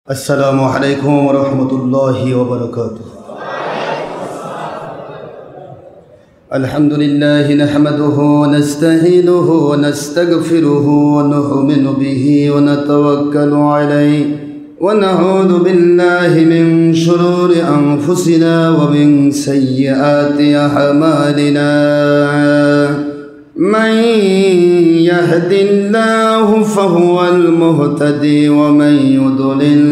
अस्सलामु अलैकुम वरहमतुल्लाहि वबरकातुह। अल्हम्दुलिल्लाहि नहमदुहु व नस्तईनुहु व नस्तगफिरुहु व नु'मिनु बिही व नतवक्कलु अलैहि व नऊज़ु बिल्लाहि मिन शुरूरि अनफुसिना व मिन सय्यिआति अअमालिना। मन यहदिल्लाहु फहुवल मुहतदी व मन युद्लिल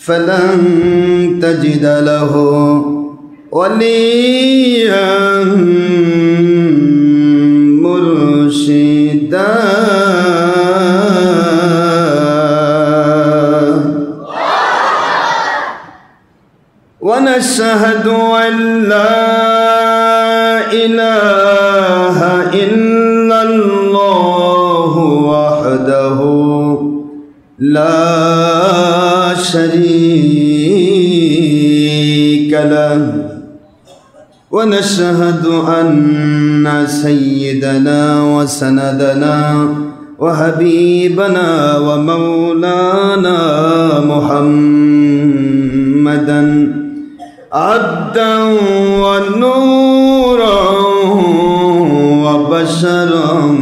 फलन तजिद लहु वलिय्यन मुर्शिदा। व नशहदु अन ला इलाहा इल्लल्लाहु वहदहु ला शरीका लहु व नशहदु अन्ना सय्यदना व सनदना व हबीबना व मौलाना मुहम्मदन अब्दन व नूरन व बशरन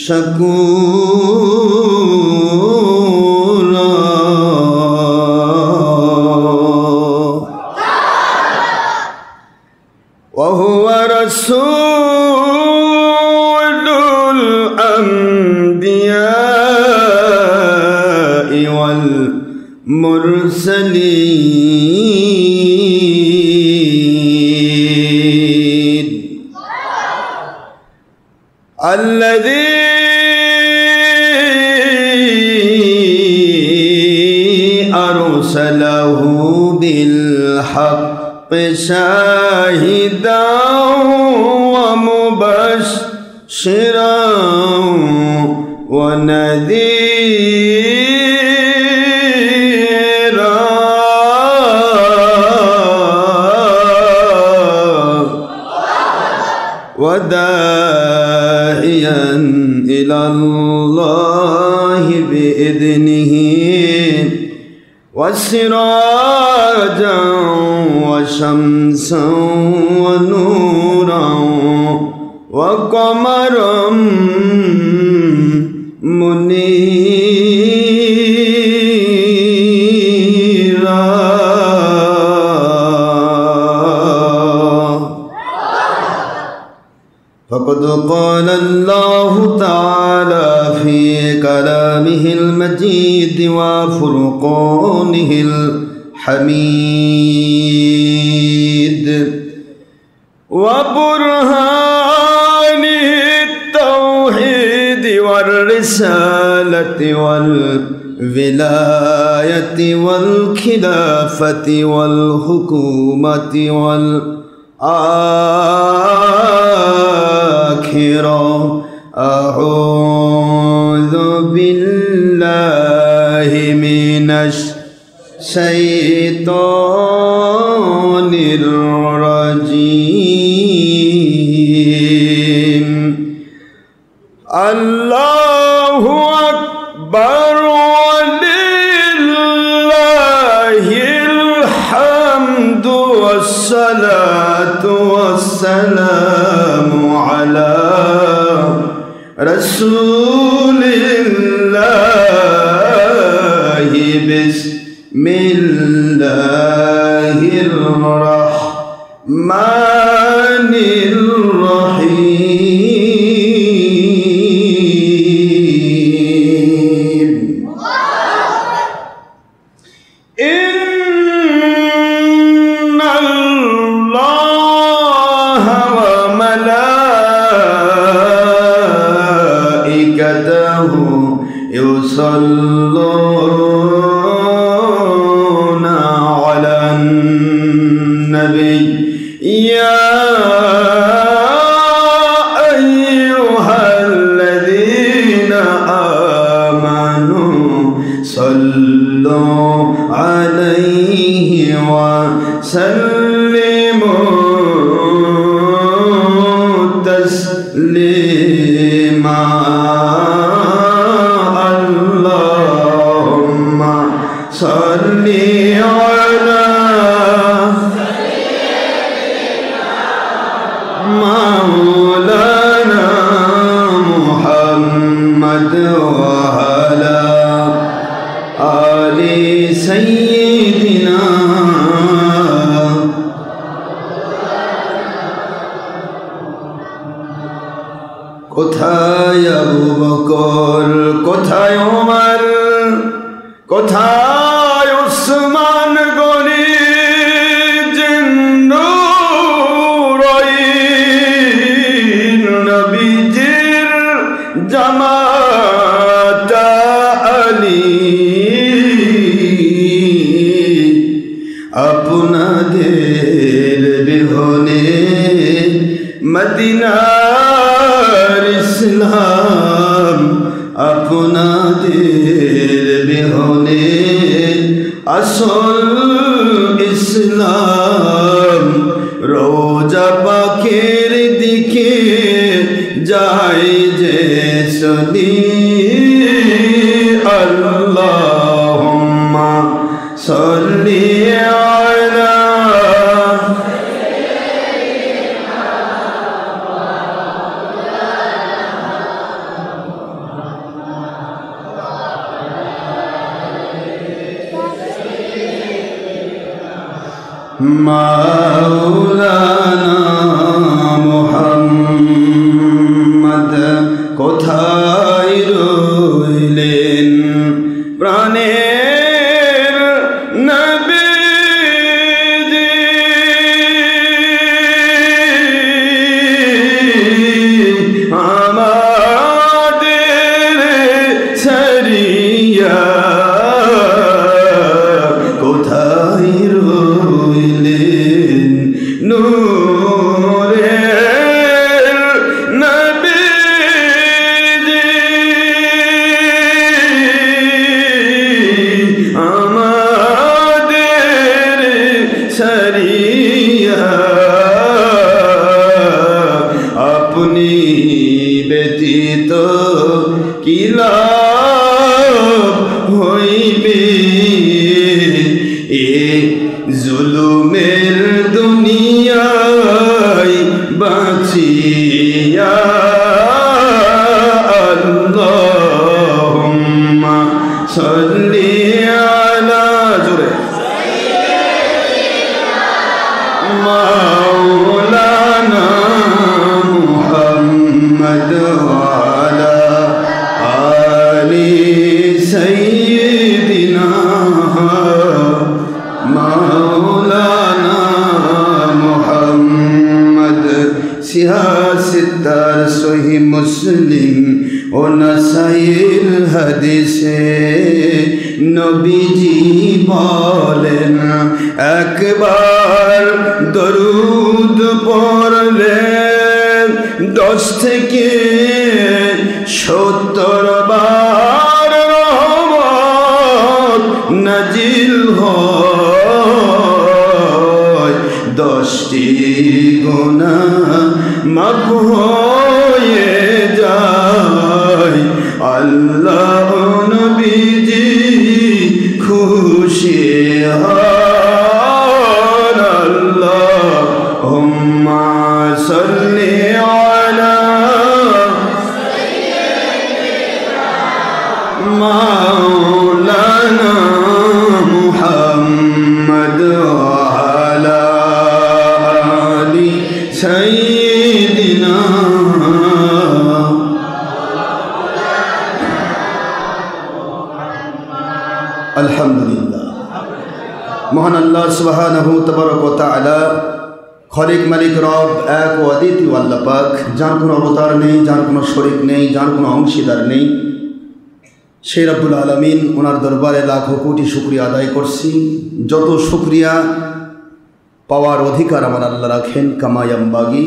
शकूरा। व हुवा रसूलुल अंबिया'i वल मुरसलीन अल्लज़ी अरसलहु बिल हक़्क़ शाहिदन व मुबश्शिरन व नज़ीरा। व दाइयन इलल्लाहि बिइज़्निही व सिराजन व शम्सन व नूरन व क़मरन मुनीरा। फ़क़द क़ाल अल्लाहु तआला फ़ी कलामिहिल मजीद व फ़ुरक़ानिहिल हमीद व बुरहानिहित तौहीद वल रिसालति वल विलायति वल खिलाफति वल हुकूमति वल आखिरा। अऊज़ु बिल्लाहि मिनश शैतानिर रजीम। अल्लाहु अकबर वलिल्लाहिल हम्दु वस्सलातु वस्सलामु अला रसूलिल्लाहि बिस्मिल्लाहिर रहमानिर रहीम। इन्नल्लाहा व मलाइकतहु युसल्लूना अलन नबी या अय्युहल्लज़ीना आमनू सल्लू अलैहि व सल्लिमू तस्लीमा। अल्लाहुम्मा صلي على مولانا محمد وعلى آل سيدنا কোথায় আবু বকর, কোথায় ওমর, কোথায় উসমান গনি, জিন্নুরাইন নবীজির জামাতা আলী, আপনাদের বিহনে মদিনার ইসলাম, আপনাদের বিহনে আসল ইসলাম। রোজা পাকের দিকে যায় যে শুনি, আল্লাহুম্মা সাল্লি আলা মাওলানা মুহাম্মদ। কোথায় রইলেন প্রাণের নবীজি, আমাদের ছাড়িয়া কোথায় রইলেন নূরের নবীজি, আমাদের ছাড়িয়া আপনি ব্যতীত কি লাভ হইবে এ জুলুমের দুনিয়ায় বাঁচিয়া, আল্লাহুম্মা সাল্লি আলা জোরে মাওলানা মুহাম্মদ ওয়ালা আলি সাইয়্যিদিনা মাওলানা মুহাম্মদ। সিয়াসিত্তার সহি মুসলিম ও নাসাইর হাদিসে নবীজি বলেন, একবার দরুদ পড়লে 10 থেকে 70 বার রহমত নাজিল হয়, 10টি গুনাহ মাফ হয়ে যায়। আল্লাহ নবীজি খুশি হন, আল্লাহুম্মা সাল্লি আলা মাওলানা মুহাম্মদ ওয়ালা আলি সাইয়্যিদিনা। আলহামদুলিল্লাহ, মহান আল্লাহ সুবহানাহু তাবারক ওয়া তাআলা খলিক মালিক রব এক ও অদ্বিতীয় আল্লাহ পাক, যার কোনো অবতার নেই, যার কোনো শরীক নেই, যার কোনো অংশীদার নেই, সেই রব্বুল আলামিন ওনার দরবারে লাখো কোটি শুকরিয়া আদায় করছি। যত শুকরিয়া পাওয়ার অধিকার আমার আল্লাহ রাখেন কামায়াম্বাগি,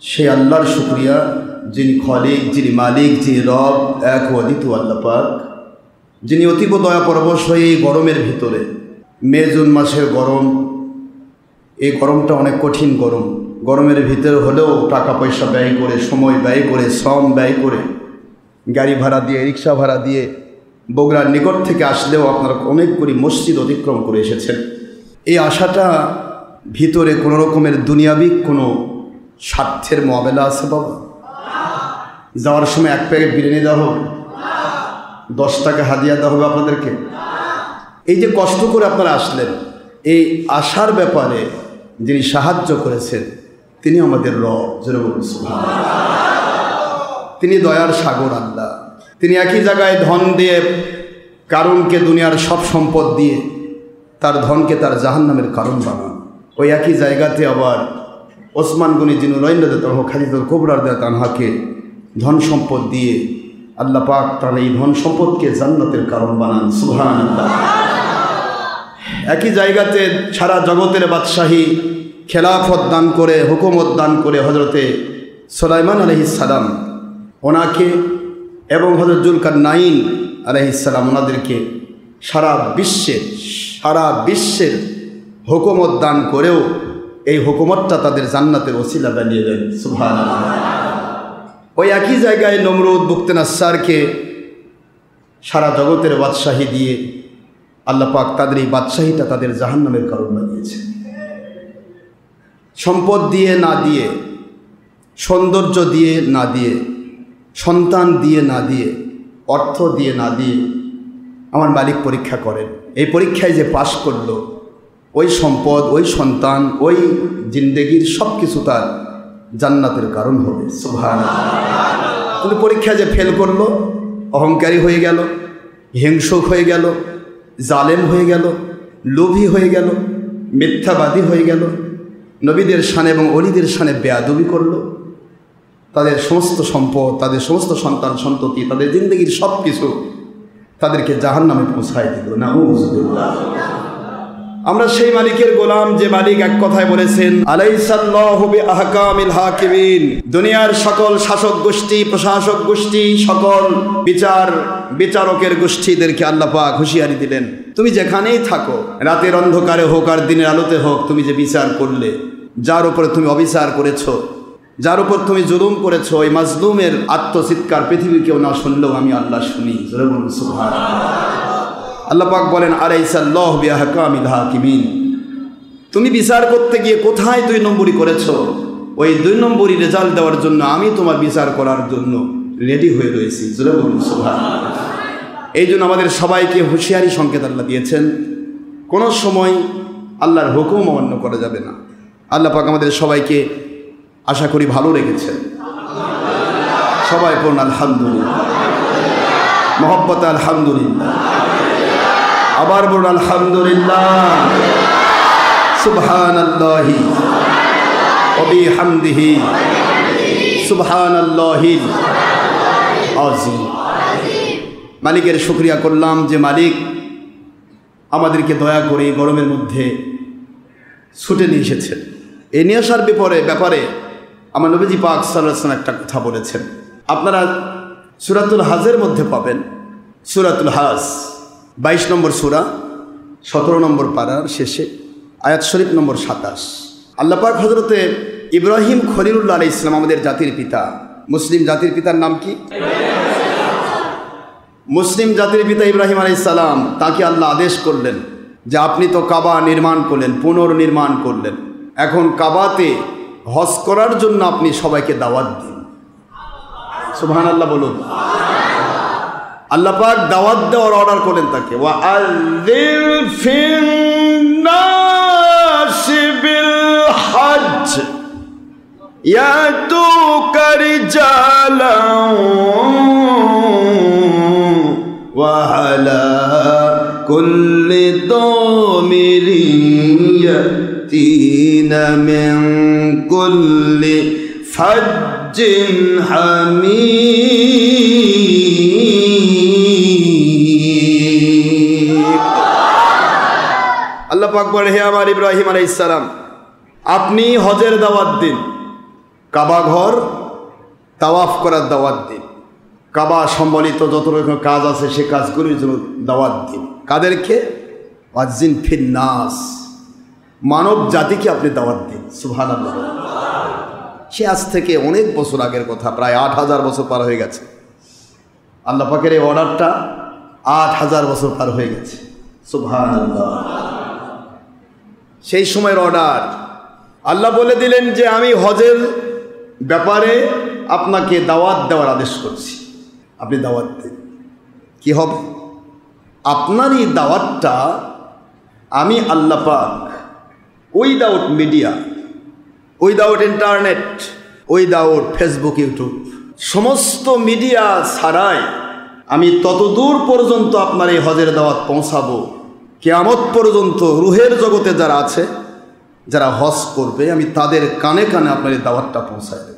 সেই আল্লাহর শুকরিয়া, যিনি খলিক, যিনি মালিক, যিনি রব এক ও অদ্বিতীয় আল্লাহ পাক, যিনি অতীব দয়া পরবশ হয়ে এই গরমের ভিতরে, মে জুন মাসের গরম, এই গরমটা অনেক কঠিন গরম, গরমের ভিতরে হলেও টাকা পয়সা ব্যয় করে, সময় ব্যয় করে, শ্রম ব্যয় করে, গাড়ি ভাড়া দিয়ে, রিক্সা ভাড়া দিয়ে বগুড়ার নিকট থেকে আসলেও আপনারা অনেকগুলি মসজিদ অতিক্রম করে এসেছেন। এই আশাটা ভিতরে কোনো রকমের দুনিয়াবি কোনো স্বার্থের মোয়াবেলা আছে বাবা? যাওয়ার সময় এক প্যাকেট বিরিয়ানি দেওয়া হবে, 10 টাকা হাদিয়া দেওয়া হবে আপনাদেরকে? এই যে কষ্ট করে আপনারা আসলেন, এই আশার ব্যাপারে যিনি সাহায্য করেছেন তিনি আমাদের রব, জোরে বলুন সুবহানাল্লাহ। তিনি দয়ার সাগর আল্লাহ। তিনি একই জায়গায় ধন দিয়ে কারুনকে দুনিয়ার সব সম্পদ দিয়ে তার ধনকে তার জাহান্নামের কারণ বানান। ওই একই জায়গাতে আবার ওসমান গনি জিনুরাইন্দ্র খালিদুল কোবরার দেয়া তানহাকে ধন সম্পদ দিয়ে আল্লাহ পাক তার এই ধন সম্পদকে জান্নাতের কারণ বানান, সুবহানাল্লাহ। একই জায়গাতে সারা জগতের বাদশাহী খেলাফত দান করে, হুকুমত দান করে হজরতে সুলাইমান আলাইহিস সালাম ওনাকে এবং হজরত জুলকারনাইন আলাইহিস সালাম ওনাদেরকে সারা বিশ্বের হুকুমত দান করেও এই হুকুমতটা তাদের জান্নাতের ওসিলা বানিয়ে দেন, সুবহানাল্লাহ। ওই একই জায়গায় নমরুদ বুখতেনাসসারকে সারা জগতের বাদশাহী দিয়ে আল্লাহ পাক তাদের এই বাদশাহীটা তাদের জাহান্নামের কারণ বানিয়েছে। সম্পদ দিয়ে না দিয়ে, সৌন্দর্য দিয়ে না দিয়ে, সন্তান দিয়ে না দিয়ে, অর্থ দিয়ে না দিয়ে আমার মালিক পরীক্ষা করেন। এই পরীক্ষায় যে পাশ করলো, ওই সম্পদ, ওই সন্তান, ওই জিন্দেগির সব কিছু তার জান্নাতের কারণ হবে, সুবহানাল্লাহ। কিন্তু পরীক্ষায় যে ফেল করলো, অহংকারী হয়ে গেল, হিংসুক হয়ে গেল, জালেম হয়ে গেল, লোভী হয়ে গেল, মিথ্যাবাদী হয়ে গেল, নবীদের শানে এবং অলিদের শানে বেয়াদবি করলো, তাদের সমস্ত সম্পদ, তাদের সমস্ত সন্তান সন্ততি, তাদের জিন্দগির সব কিছু তাদেরকে জাহান্নামে পৌঁছায় দিল, নাউযুবিল্লাহ। আমরা সেই মালিকের গোলাম যে মালিক এক কথায় বলেছেন, আলাইসাল্লাহু বিআহকামিল হাকিমিন। দুনিয়ার সকল শাসক গোষ্ঠী, প্রশাসক গোষ্ঠী, সকল বিচারকের গোষ্ঠীদেরকে আল্লাহ পাক হুঁশিয়ারি দিলেন, তুমি যেখানেই থাকো, রাতের অন্ধকারে হোক আর দিনের আলোতে হোক, তুমি যে বিচার করলে, যার উপরে তুমি অবিচার করেছো, যার উপর তুমি জুলুম করেছো, ওই মাজলুমের আত্মচিৎকার পৃথিবী কেউ না শুনলেও আমি আল্লাহ শুনি, জোরে বলুন সুবহানাল্লাহ। আল্লাহ পাক বলেন, আলাইসাল্লাহু বিআহকামিল হাকিমিন। তুমি বিচার করতে গিয়ে কোথায় 2 নম্বরই করেছো, ওই 2 নম্বরই রেজাল্ট দেওয়ার জন্য আমি তোমার বিচার করার জন্য রেডি হয়ে রয়েছি, জোরে বলুন সুবহানাল্লাহ। এই জন্য আমাদের সবাইকে হুঁশিয়ারি সংকেত আল্লাহ দিয়েছেন, কোনো সময় আল্লাহর হুকুম অমান্য করা যাবে না। আল্লাহ পাক আমাদের সবাইকে আশা করি ভালো রেখেছেন। সবাই পড়ুন আলহামদুলিল্লাহ, মহব্বত আলহামদুলিল্লাহ, আবার বলুন আলহামদুলিল্লাহ, সুবহানাল্লাহি ওয়া বিহামদিহি সুবহানাল্লাহিল আযীম। মালিকের শুকরিয়া করলাম যে মালিক আমাদেরকে দয়া করে গরমের মধ্যে ছুটে নিয়ে এসেছেন। এই নিয়ে আসার ব্যাপারে আমার নবীজি পাক সাল্লাল্লাহু আলাইহি ওয়াসাল্লাম একটা কথা বলেছেন, আপনারা সূরাতুল হাজের মধ্যে পাবেন। সূরাতুল হাজ 22 নম্বর সূরা, 17 নম্বর পারার শেষে আয়াত শরীফ নম্বর 27। আল্লাহ পাক হযরতে ইব্রাহিম খলিলুল্লাহ আলাইহিস সালাম, আমাদের জাতির পিতা, মুসলিম জাতির পিতার নাম কি? মুসলিম জাতির পিতা ইব্রাহিম আলাইহিস সালাম, তাকে আল্লাহ আদেশ করলেন যে আপনি তো কাবা নির্মাণ করলেন, পুনর্নির্মাণ করলেন, এখন কাবাতে হজ করার জন্য আপনি সবাইকে দাওয়াত দিন। সুবহানাল্লাহ বলুন। আল্লাহ পাক দাওয়াত দেওয়ার অর্ডার করলেন তাকে, ওয়া আযিল ফিন-নাসি বিল হজ ইয়াতুকা রিজালান ওয়া আলা কুল্লি দামিরিন ইয়াতিনা মিন কুল্লি ফাজ্জিন হামিদ। আল্লাহ পাক বলে, হে আমার ইব্রাহিম আলাইহিস সালাম, আপনি হজের দাওয়াত দিন, কাবা ঘর তাওয়াফ করার দাওয়াত দিন, কাবা সম্বলিত যত রকম কাজ আছে সে কাজগুলির জন্য দাওয়াত দিন। কাদেরকে? ওয়াজ্জিন ফিন নাস, মানব জাতিকে আপনি দাওয়াত দিন। সুবহানাল্লাহ। সে আজ থেকে অনেক বছর আগের কথা, প্রায় 8000 বছর পার হয়ে গেছে। আল্লাহ পাকের এই অর্ডারটা 8,000 বছর পার হয়ে গেছে। সুবহানাল্লাহ। সেই সময়ের অর্ডার আল্লাহ বলে দিলেন যে আমি হজের ব্যাপারে আপনাকে দাওয়াত দেওয়ার আদেশ করছি, আপনি দাওয়াত দিন। কি হবে? আপনার এই দাওয়াতটা আমি আল্লাহ পাক without media, without internet, without Facebook, YouTube, সমস্ত মিডিয়া ছাড়াই আমি ততদূর পর্যন্ত আপনার এই হজের দাওয়াত পৌঁছাবো, কিয়ামত পর্যন্ত রুহের জগতে যারা আছে, যারা হজ করবে, আমি তাদের কানে কানে আপনার এই দাওয়াতটা পৌঁছায় দেব।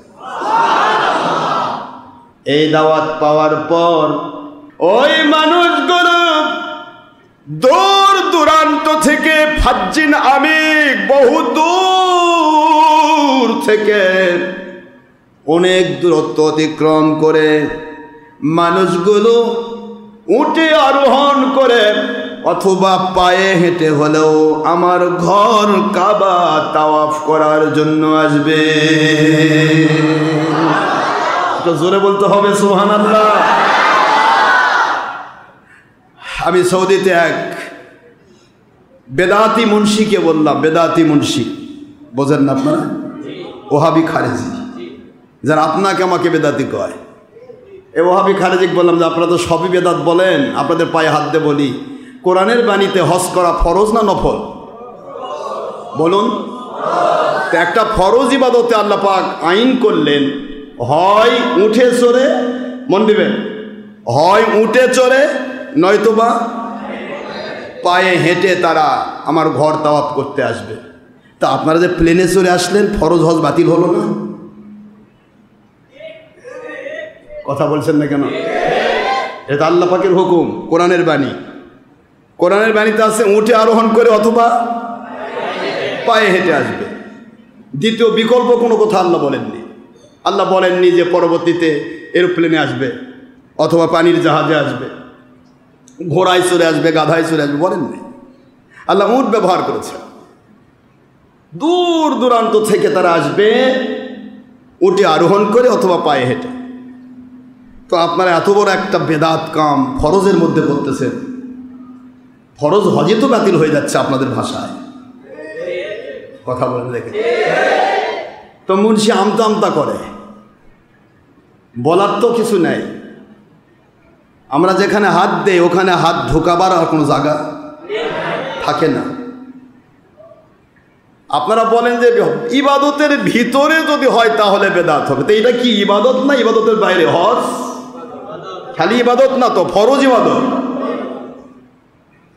এই দাওয়াত পাওয়ার পর ওই মানুষগুলো দূর দূরান্ত থেকে, ফাজ্জিন আমিক, বহু দূর থেকে অনেক দূরত্ব অতিক্রম করে মানুষগুলো উঠে আরোহণ করে অথবা পায়ে হেঁটে হলেও আমার ঘর কাবা তাওয়াফ করার জন্য আসবে। তো জোরে বলতে হবে সুবহানাল্লাহ। আমি সৌদিতে এক বেদাতি মুন্সিকে বললাম, বেদাতি মুন্সি বোঝেন না আপনারা? ওহাবি খারেজি, যারা আপনাকে আমাকে বেদাতি কয়, এ ওহাবি খারেজিক বললাম যে আপনারা তো সবই বেদাত বলেন, আপনাদের পায়ে হাত দিয়ে বলি, কোরআনের বাণীতে হজ করা ফরজ না নফল? বলুন। তো একটা ফরজ ইবাদতে আল্লাহ পাক আইন করলেন, হয় উঠে চড়ে, মন দিবেন, হয় উঠে চড়ে নয়তোবা পায়ে হেঁটে তারা আমার ঘর তাওয়াফ করতে আসবে। তা আপনারা যে প্লেনে চড়ে আসলেন, ফরজ হজ বাতিল হলো না? কথা বলছেন না কেন? এটা আল্লাহ পাকের হুকুম, কোরআনের বাণী। কোরআনের বাণীতে আছে উঠে আরোহণ করে অথবা পায়ে হেঁটে আসবে। দ্বিতীয় বিকল্প কোনো কথা আল্লাহ বলেননি। আল্লাহ বলেননি যে পরবর্তীতে এরোপ্লেনে আসবে অথবা পানির জাহাজে আসবে, ঘোড়ায় চড়ে আসবে, গাধায় চড়ে আসবে, বলেননি। আল্লাহ উট ব্যবহার করেছে। দূর দূরান্ত থেকে তারা আসবে উঠে আরোহণ করে অথবা পায়ে হেঁটে। তো আপনারা এত বড় একটা বেদাত কাম ফরজের মধ্যে করতেছেন, ফরজ হজে তো বাতিল হয়ে যাচ্ছে আপনাদের ভাষায়। কথা বলে দেখে তো মুন্সি আমতা আমতা করে, বলার তো কিছু নাই। আমরা যেখানে হাত দেই ওখানে হাত ঢোকাবার আর কোনো জায়গা থাকে না। আপনারা বলেন যে ইবাদতের ভিতরে যদি হয় তাহলে বেদাত হবে। তো এটা কি ইবাদত না ইবাদতের বাইরে? হজ খালি ইবাদত না তো, ফরজ ইবাদত।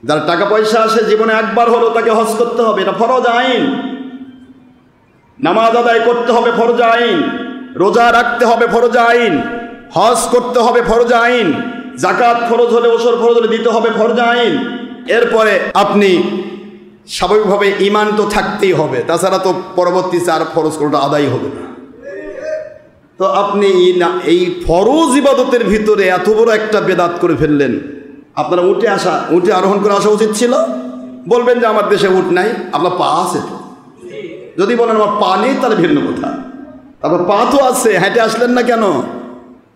যার টাকা পয়সা আসে জীবনে একবার হলো তাকে হজ করতে হবে, এটা ফরজ আইন। নামাজ আদায় করতে হবে, ফরজ আইন। রোজা রাখতে হবে, ফরজ আইন। হজ করতে হবে, ফরজ আইন। যাকাত ফরজ হলে, ওসর ফরজ হলে দিতে হবে, ফরজ আইন। এরপরে আপনি স্বাভাবিকভাবে ঈমান তো থাকতেই হবে, তাছাড়া তো পরবর্তী আর ফরজ কোনোটা আদায় হবে না। তো আপনি এই ফরজ ইবাদতের ভিতরে এত বড় একটা বেদাত করে ফেললেন। আপনারা উঠে আরোহণ করে আসা উচিত ছিল। বলবেন যে আমার দেশে উঠ নাই, আপনার পা আছে তো। যদি বলেন আমার পা নেই তাহলে ভিন্ন কথা, তারপর পা তো আছে, হেঁটে আসলেন না কেন?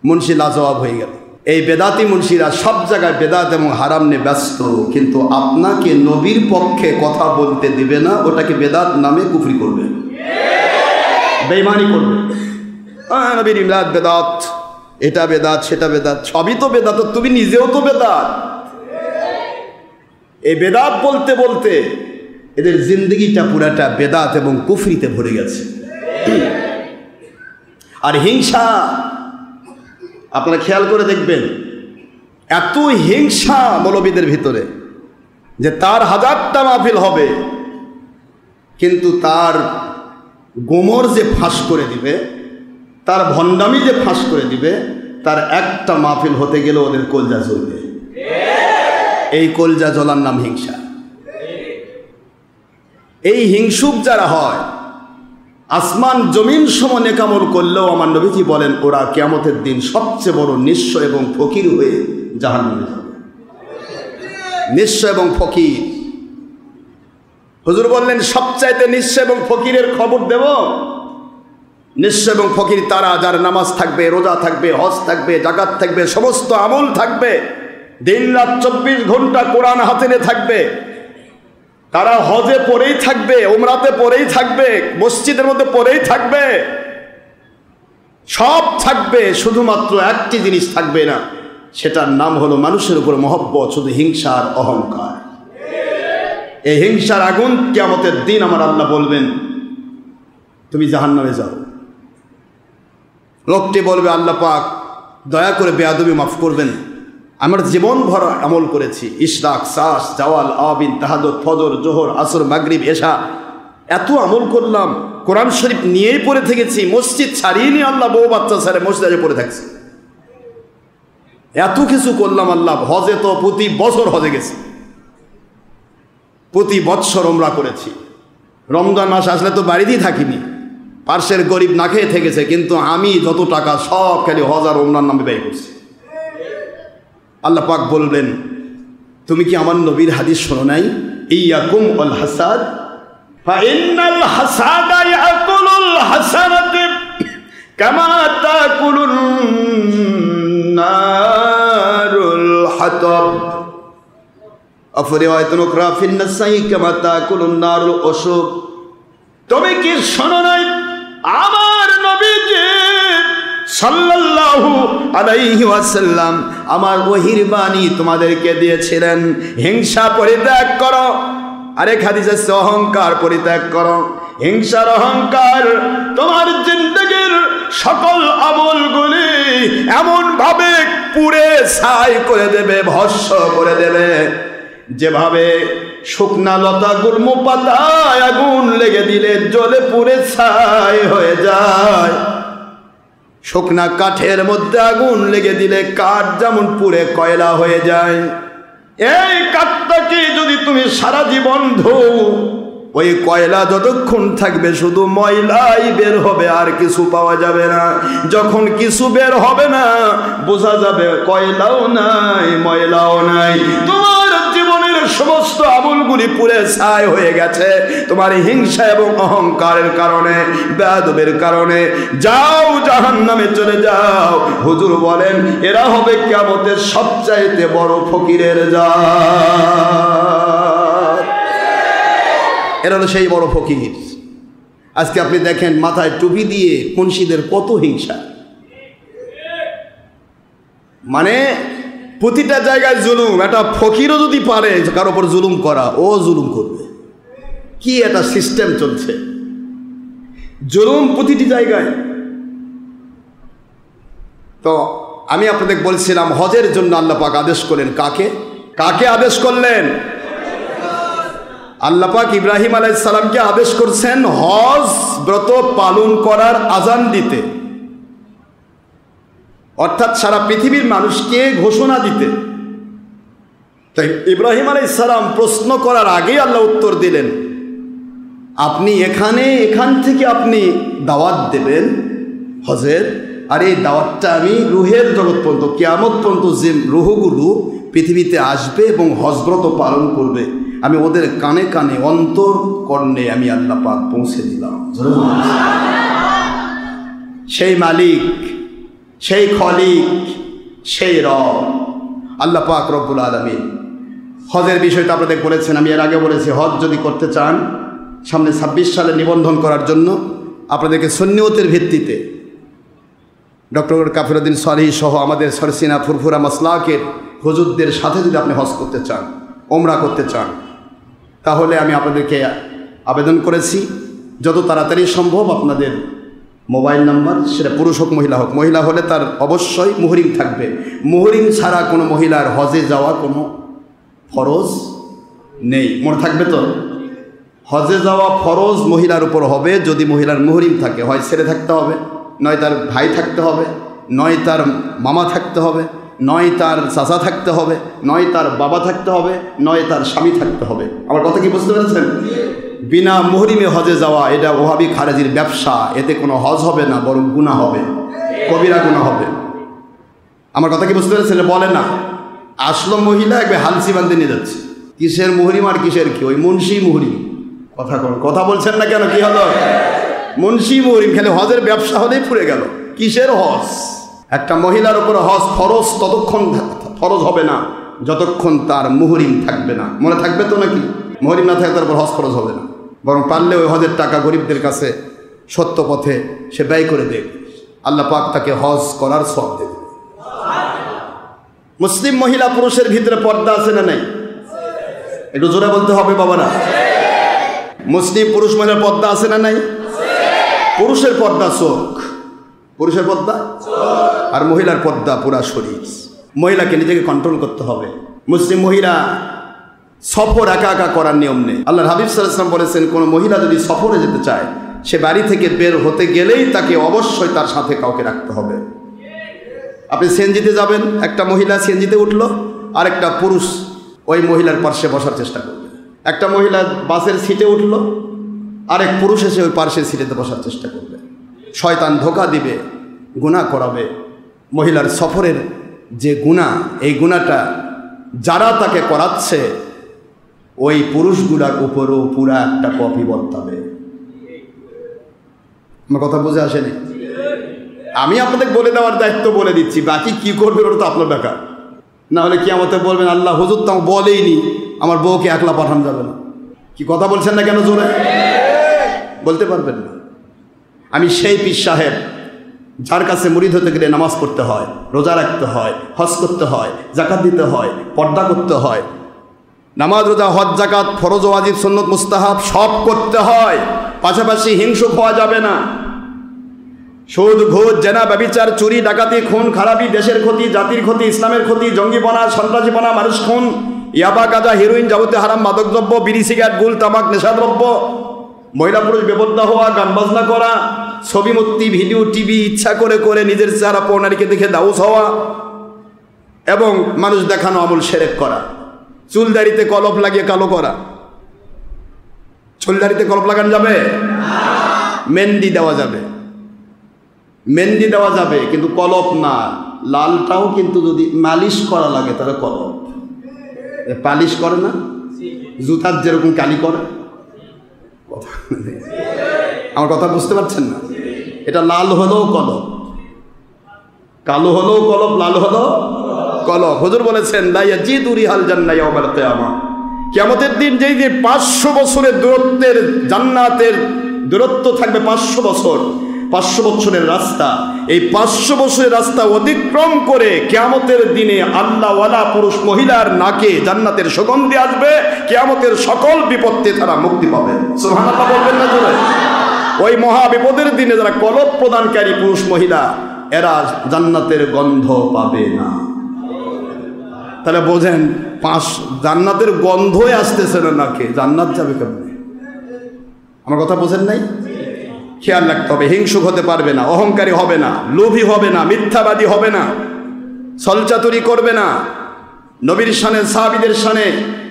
মুন্সি লাজবাব হয়ে গেল। এই বেদাতি মুন্সিরা সব জায়গায় বেদাত এবং হারাম নিয়ে ব্যস্ত, কিন্তু আপনাকে নবীর পক্ষে কথা বলতে দিবে না। ওটাকে বেদাত নামে কুফরি করবে, বেঈমানি করবে। নবীর ইমলাদ বেদাত, এটা বেদাত, সেটা বেদাত, সবই তো বেদাত। তুমি নিজেও তো বেদাত। এই বেদাত বলতে বলতে এদের জিন্দগিটা পুরাটা বেদাত এবং কুফরিতে ভরে গেছে। আর হিংসা, আপনারা খেয়াল করে দেখবেন, এত হিংসা মৌলবীদের ভিতরে যে তার 1000টা মাহফিল হবে, কিন্তু তার গোমর যে ফাঁস করে দিবে, তার ভণ্ডামি যে ফাঁস করে দিবে, তার একটা মাহফিল হতে গেলে ওদের কলজা জ্বলবে। এই কলজা জ্বলার নাম হিংসা। এই হিংসুক যারা হয়, আসমান জমিন সম নেকামল করলেও আমার নবীজি বলেন ওরা কিয়ামতের দিন সবচেয়ে বড় নিঃস্ব এবং ফকির হয়ে জাহান্নামে যাবে। নিঃস্ব এবং ফকির। হুজুর বললেন সবচাইতে নিঃস্ব এবং ফকিরের খবর দেব। নিঃস্ব এবং ফকির তারা যার নামাজ থাকবে, রোজা থাকবে, হজ থাকবে, যাকাত থাকবে, সমস্ত আমল থাকবে, দিন রাত 24 ঘন্টা কোরআন হাতে নিয়ে থাকবে, তারা হজে পড়েই থাকবে, উমরাতে পড়েই থাকবে, মসজিদের মধ্যে পড়েই থাকবে, সব থাকবে, শুধুমাত্র একটি জিনিস থাকবে না, সেটার নাম হলো মানুষের উপর মহব্বত, শুধু হিংসা আর অহংকার। এই হিংসার আগুন কিয়ামতের দিন আমার আল্লাহ বলবেন তুমি জাহান্নামে যাও। লোকটি বলবে আল্লাহ পাক দয়া করে বেয়াদবি মাফ করবেন, আমার জীবন ভর আমল করেছি, ইশরাক, সাস, জাওয়াল, আবিন, তাহাজ্জুদ, ফজর, জোহর, আসর, মাগরিব, এশা, এত আমল করলাম, কোরআন শরীফ নিয়েই পড়ে থেকেছি, মসজিদ ছাড়িয়ে নিয়ে আল্লাহ বউ বাচ্চা ছাড়ে মসজিদে পড়ে থাকছে, এত কিছু করলাম আল্লাহ। হজে তো প্রতি বছর হজে গেছি, প্রতি বৎসর ওমরা করেছি, রমজান মাস আসলে তো বাড়িতেই থাকিনি, পার্শ্বের গরিব না খেয়ে থেকেছে, কিন্তু আমি যত টাকা সব খালি হজ আর ওমরার নামে ব্যয় করছি। আল্লাহ পাক বলবেন তুমি কি আমার নবীর হাদিস শোনো নাই, ইয়াকুম আল হাসাদ ফাইন্নাল হাসাদা ইয়াকুলুল হাসানাতি কামা তাকুলুন নারুল হাতাব আফ রিওয়ায়াতুন উখরা ফিন নাসাই কামা তাকুলুন নারুল উশুব। তুমি কি শোনো নাই আমার নবীজি সাল্লাল্লাহু আলাইহি ওয়াসাল্লাম আমার ওহীর বাণী তোমাদেরকে দিয়েছিলেন, হিংসা পরিত্যাগ করো, আরেক হাদিসে আছে অহংকার পরিত্যাগ করো। হিংসার অহংকার তোমার জিন্দেগীর সকল আমলগুলি এমন ভাবে পুড়ে ছাই করে দেবে, ভস্ম করে দেবে, যেভাবে শুকনা লতা গুল্ম পাতায় আগুন লেগে দিলে জ্বলে পুড়ে ছাই হয়ে যায়, শুকনা কাঠের মধ্যে আগুন লেগে দিলে কাঠ যেমন পুড়ে কয়লা হয়ে যায়। এই কাঠটাকে যদি তুমি সারা জীবন ধোও, ওই কয়লা যতক্ষণ থাকবে শুধু ময়লাই বের হবে, আর কিছু পাওয়া যাবে না। যখন কিছু বের হবে না, বোঝা যাবে কয়লাও নাই, ময়লাও নাই। তোমার জীবনের সমস্ত আমলগুলি পুড়ে ছাই হয়ে গেছে তোমার হিংসা এবং অহংকারের কারণে, বেয়াদবের কারণে। যাও জাহান্নামে চলে যাও। হুজুর বলেন এরা হবে কিয়ামতের সবচাইতে বড় ফকিরের জাত। এরা হলো সেই বড় ফকির। আজকে আপনি দেখেন মাথায় টুপি দিয়ে মুন্সিদের কত হিংসা, মানে প্রতিটা জায়গায় জুলুম। একটা ফকিরও যদি পারে কারোর উপর জুলুম করা, ও জুলুম করবে। কি একটা সিস্টেম চলছে, জুলুম প্রতিটি জায়গায়। তো আমি আপনাদের বলছিলাম হজের জন্য আল্লাহ পাক আদেশ করলেন কাকে? কাকে আদেশ করলেন? আল্লাহ পাক ইব্রাহিম আলাইহিস সালামকে আদেশ করছেন হজ ব্রত পালন করার আযান দিতে, অর্থাৎ সারা পৃথিবীর মানুষকে ঘোষণা দিতে। তাই ইব্রাহিম আলাইহিস সালাম প্রশ্ন করার আগেই আল্লাহ উত্তর দিলেন, আপনি এখান থেকে আপনি দাওয়াত দেবেন হজের, আর এই দাওয়াতটা আমি রুহের জগৎ পর্যন্ত, কিয়ামত পর্যন্ত যে রুহগুলো পৃথিবীতে আসবে এবং হজব্রত পালন করবে, আমি ওদের কানে কানে অন্তর কর্ণে আমি আল্লাহ পাক পৌঁছে দিলাম। সেই মালিক, সেই খলিক, সেই রব আল্লাহ পাক রব্বুল আলামিন। হজের বিষয়টা আপনাদের বলেছেন, আমি এর আগে বলেছি, হজ যদি করতে চান সামনে 26 সালে নিবন্ধন করার জন্য আপনাদেরকে সুন্নিয়তের ভিত্তিতে ডক্টর কাফিরউদ্দিন সলিহ সহ আমাদের সরসিনা ফুরফুরা মাসলাকের হুজুরদের সাথে যদি আপনি হজ করতে চান, ওমরা করতে চান, তাহলে আমি আপনাদেরকে আবেদন করেছি যত তাড়াতাড়ি সম্ভব আপনাদের মোবাইল নাম্বার, সেটা পুরুষ হোক মহিলা হোক, মহিলা হলে তার অবশ্যই মুহরিম থাকবে। মুহরিম ছাড়া কোনো মহিলার হজে যাওয়া কোনো ফরজ নেই, মনে থাকবে তো? হজে যাওয়া ফরজ মহিলার উপর হবে যদি মহিলার মুহরিম থাকে, হয় ছেলে থাকতে হবে, নয় তার ভাই থাকতে হবে, নয় তার মামা থাকতে হবে, নয় তার চাচা থাকতে হবে, নয় তার বাবা থাকতে হবে, নয় তার স্বামী থাকতে হবে। আমার কথা কি বুঝতে পেরেছেন? বিনা মুহরিমে হজে যাওয়া এটা ওহাবি খারেজির ব্যবসা, এতে কোনো হজ হবে না, বরং গুনাহ হবে, কবিরা গুনাহ হবে। আমার কথা কি বুঝতে পেরেছেন? বলে না আসলো মহিলা একবার হালসি বান্ধে নিয়ে যাচ্ছে, কিসের মুহরিম আর কিসের কি, ওই মুন্সি মুহরিম। কথা বলছেন না কেন? কি হলো? মুন্সি মুহরিম, খেলে হজের ব্যবসা হলেই পুড়ে গেল। কিসের হজ? একটা মহিলার উপর হজ ফরজ ততক্ষণ ফরজ হবে না যতক্ষণ তার মুহরিম থাকবে না। মনে থাকবে তো নাকি? মুহরিম না থাকলে তার উপর হজ খরচ হবে না, বরং পারলে ওই হজের টাকা গরিবদের কাছে সত্য পথে সে ব্যয় করে দেবে, আল্লাহ পাক তাকে হজ করার সওয়াব দেবে। মুসলিম মহিলা পুরুষের ভিতরে পর্দা আছে না নাই? একটু জোরে বলতে হবে বাবারা। মুসলিম পুরুষ মহিলার পর্দা আছে না নাই? পুরুষের পর্দা চোখ, পুরুষের পর্দা, আর মহিলার পর্দা পুরা শরীর। মহিলাকে নিজেকে কন্ট্রোল করতে হবে। মুসলিম মহিলা সফর একা একা করার নিয়ম নেই। আল্লাহর হাবিব সাল্লাল্লাহু আলাইহি ওয়াসাল্লাম বলেছেন, কোনো মহিলা যদি সফরে যেতে চায়, সে বাড়ি থেকে বের হতে গেলেই তাকে অবশ্যই তার সাথে কাউকে রাখতে হবে। আপনি সিএনজিতে যাবেন, একটা মহিলা সিএনজিতে উঠলো, আর একটা পুরুষ ওই মহিলার পার্শ্বে বসার চেষ্টা করবে। একটা মহিলা বাসের সিটে উঠলো, আরেক পুরুষ এসে ওই পার্শ্বের সিটেতে বসার চেষ্টা করবে। শয়তান ধোঁকা দিবে, গুনাহ করাবে। মহিলার সফরের যে গুনাহ, এই গুনাহটা যারা তাকে করাচ্ছে ওই পুরুষগুলার উপরও পুরা একটা কপি বর্তাবে। আমার কথা বুঝে আসেনি? আমি আপনাদের বলে দেওয়ার দায়িত্ব বলে দিচ্ছি, বাকি কি করবেন ওটা তো আপনার ব্যাপার। না হলে কি আমাকে বলবেন, আল্লাহ হুজুর তো বলেইনি আমার বউকে একলা পাঠানো যাবে না। কি কথা বলছেন না কেন? জোরে বলতে পারবেন না। আমি সেই পীর সাহেব যার কাছে মুরিদ হতে গেলে নামাজ পড়তে হয়, রোজা রাখতে হয়, হজ করতে হয়, জাকাত দিতে হয়, পর্দা করতে হয়। নামাজ, রোজা, হজ, জাকাত, ফরজ, ওয়াজিব, সুন্নত, মুস্তাহাব সব করতে হয়। পাশাপাশি হিংসুক হওয়া যাবে না। সুদ, ঘুষ, জেনা, ব্যভিচার, চুরি, ডাকাতি, খুন, খারাপি, দেশের ক্ষতি, জাতির ক্ষতি, ইসলামের ক্ষতি, জঙ্গিপনা, সন্ত্রাসীপনা, মানুষ খুন, ইয়াবা, গাঁজা, হেরোইন, যাবতীয় হারাম মাদকদ্রব্য, বিড়ি, সিগারেট, গুল, তামাক, নেশাদ্রব্য, মহিলা পুরুষ বেপর্দা হওয়া, গান বাজনা করা, ছবি মূর্তি, ভিডিও, টিভি ইচ্ছা করে করে নিজের চেহারা পৌনারীকে দেখে দাউস হওয়া এবং মানুষ দেখানো আমল শিরক করা। চুলদাড়িতে কলপ লাগিয়ে কালো করা। চুলদাড়িতে কলপ লাগানো যাবে? মেহেন্দি দেওয়া যাবে, মেহেন্দি দেওয়া যাবে, কিন্তু কলপ না। লালটাও কিন্তু যদি মালিশ করা লাগে তাহলে কলপ। পালিশ করে না, জুতার যেরকম কালি করে। আমার কথা বুঝতে পারছেন না? এটা লাল হলেও কলপ, কালো হলেও কলপ, লাল হলেও কলপ। হুজুর বলেছেন, লা ইয়াজিদু রিহাল জান্নাহ ইয়াওমাল কিয়ামা, কিয়ামতের দিন যেই যে 500 বছরের দূরত্বের জান্নাতের দূরত্ব থাকবে, 500 বছর, 500 বছরের রাস্তা, এই 500 বছরের রাস্তা অতিক্রম করে কিয়ামতের দিনে আল্লাহওয়ালা পুরুষ মহিলার নাকে জান্নাতের সুগন্ধি আসবে। কিয়ামতের সকল বিপত্তি তারা মুক্তি পাবে। সুবহানাল্লাহ বলবেন না জোরে? ওই মহা বিপদের দিনে যারা কলব প্রদানকারী পুরুষ মহিলা, এরা জান্নাতের গন্ধ পাবে না। তাহলে বোঝেন, জান্নাতের গন্ধই আসতেছে না নাকে, জান্নাত যাবে কেমনে? আমার কথা বোঝেন নাই? খেয়াল রাখতে হবে। হিংসুক হতে পারবে না, অহংকারী হবে না, লোভী হবে না, মিথ্যাবাদী হবে না, ছলচাতুরি করবে না, নবীর শানে, সাহাবীদের শানে,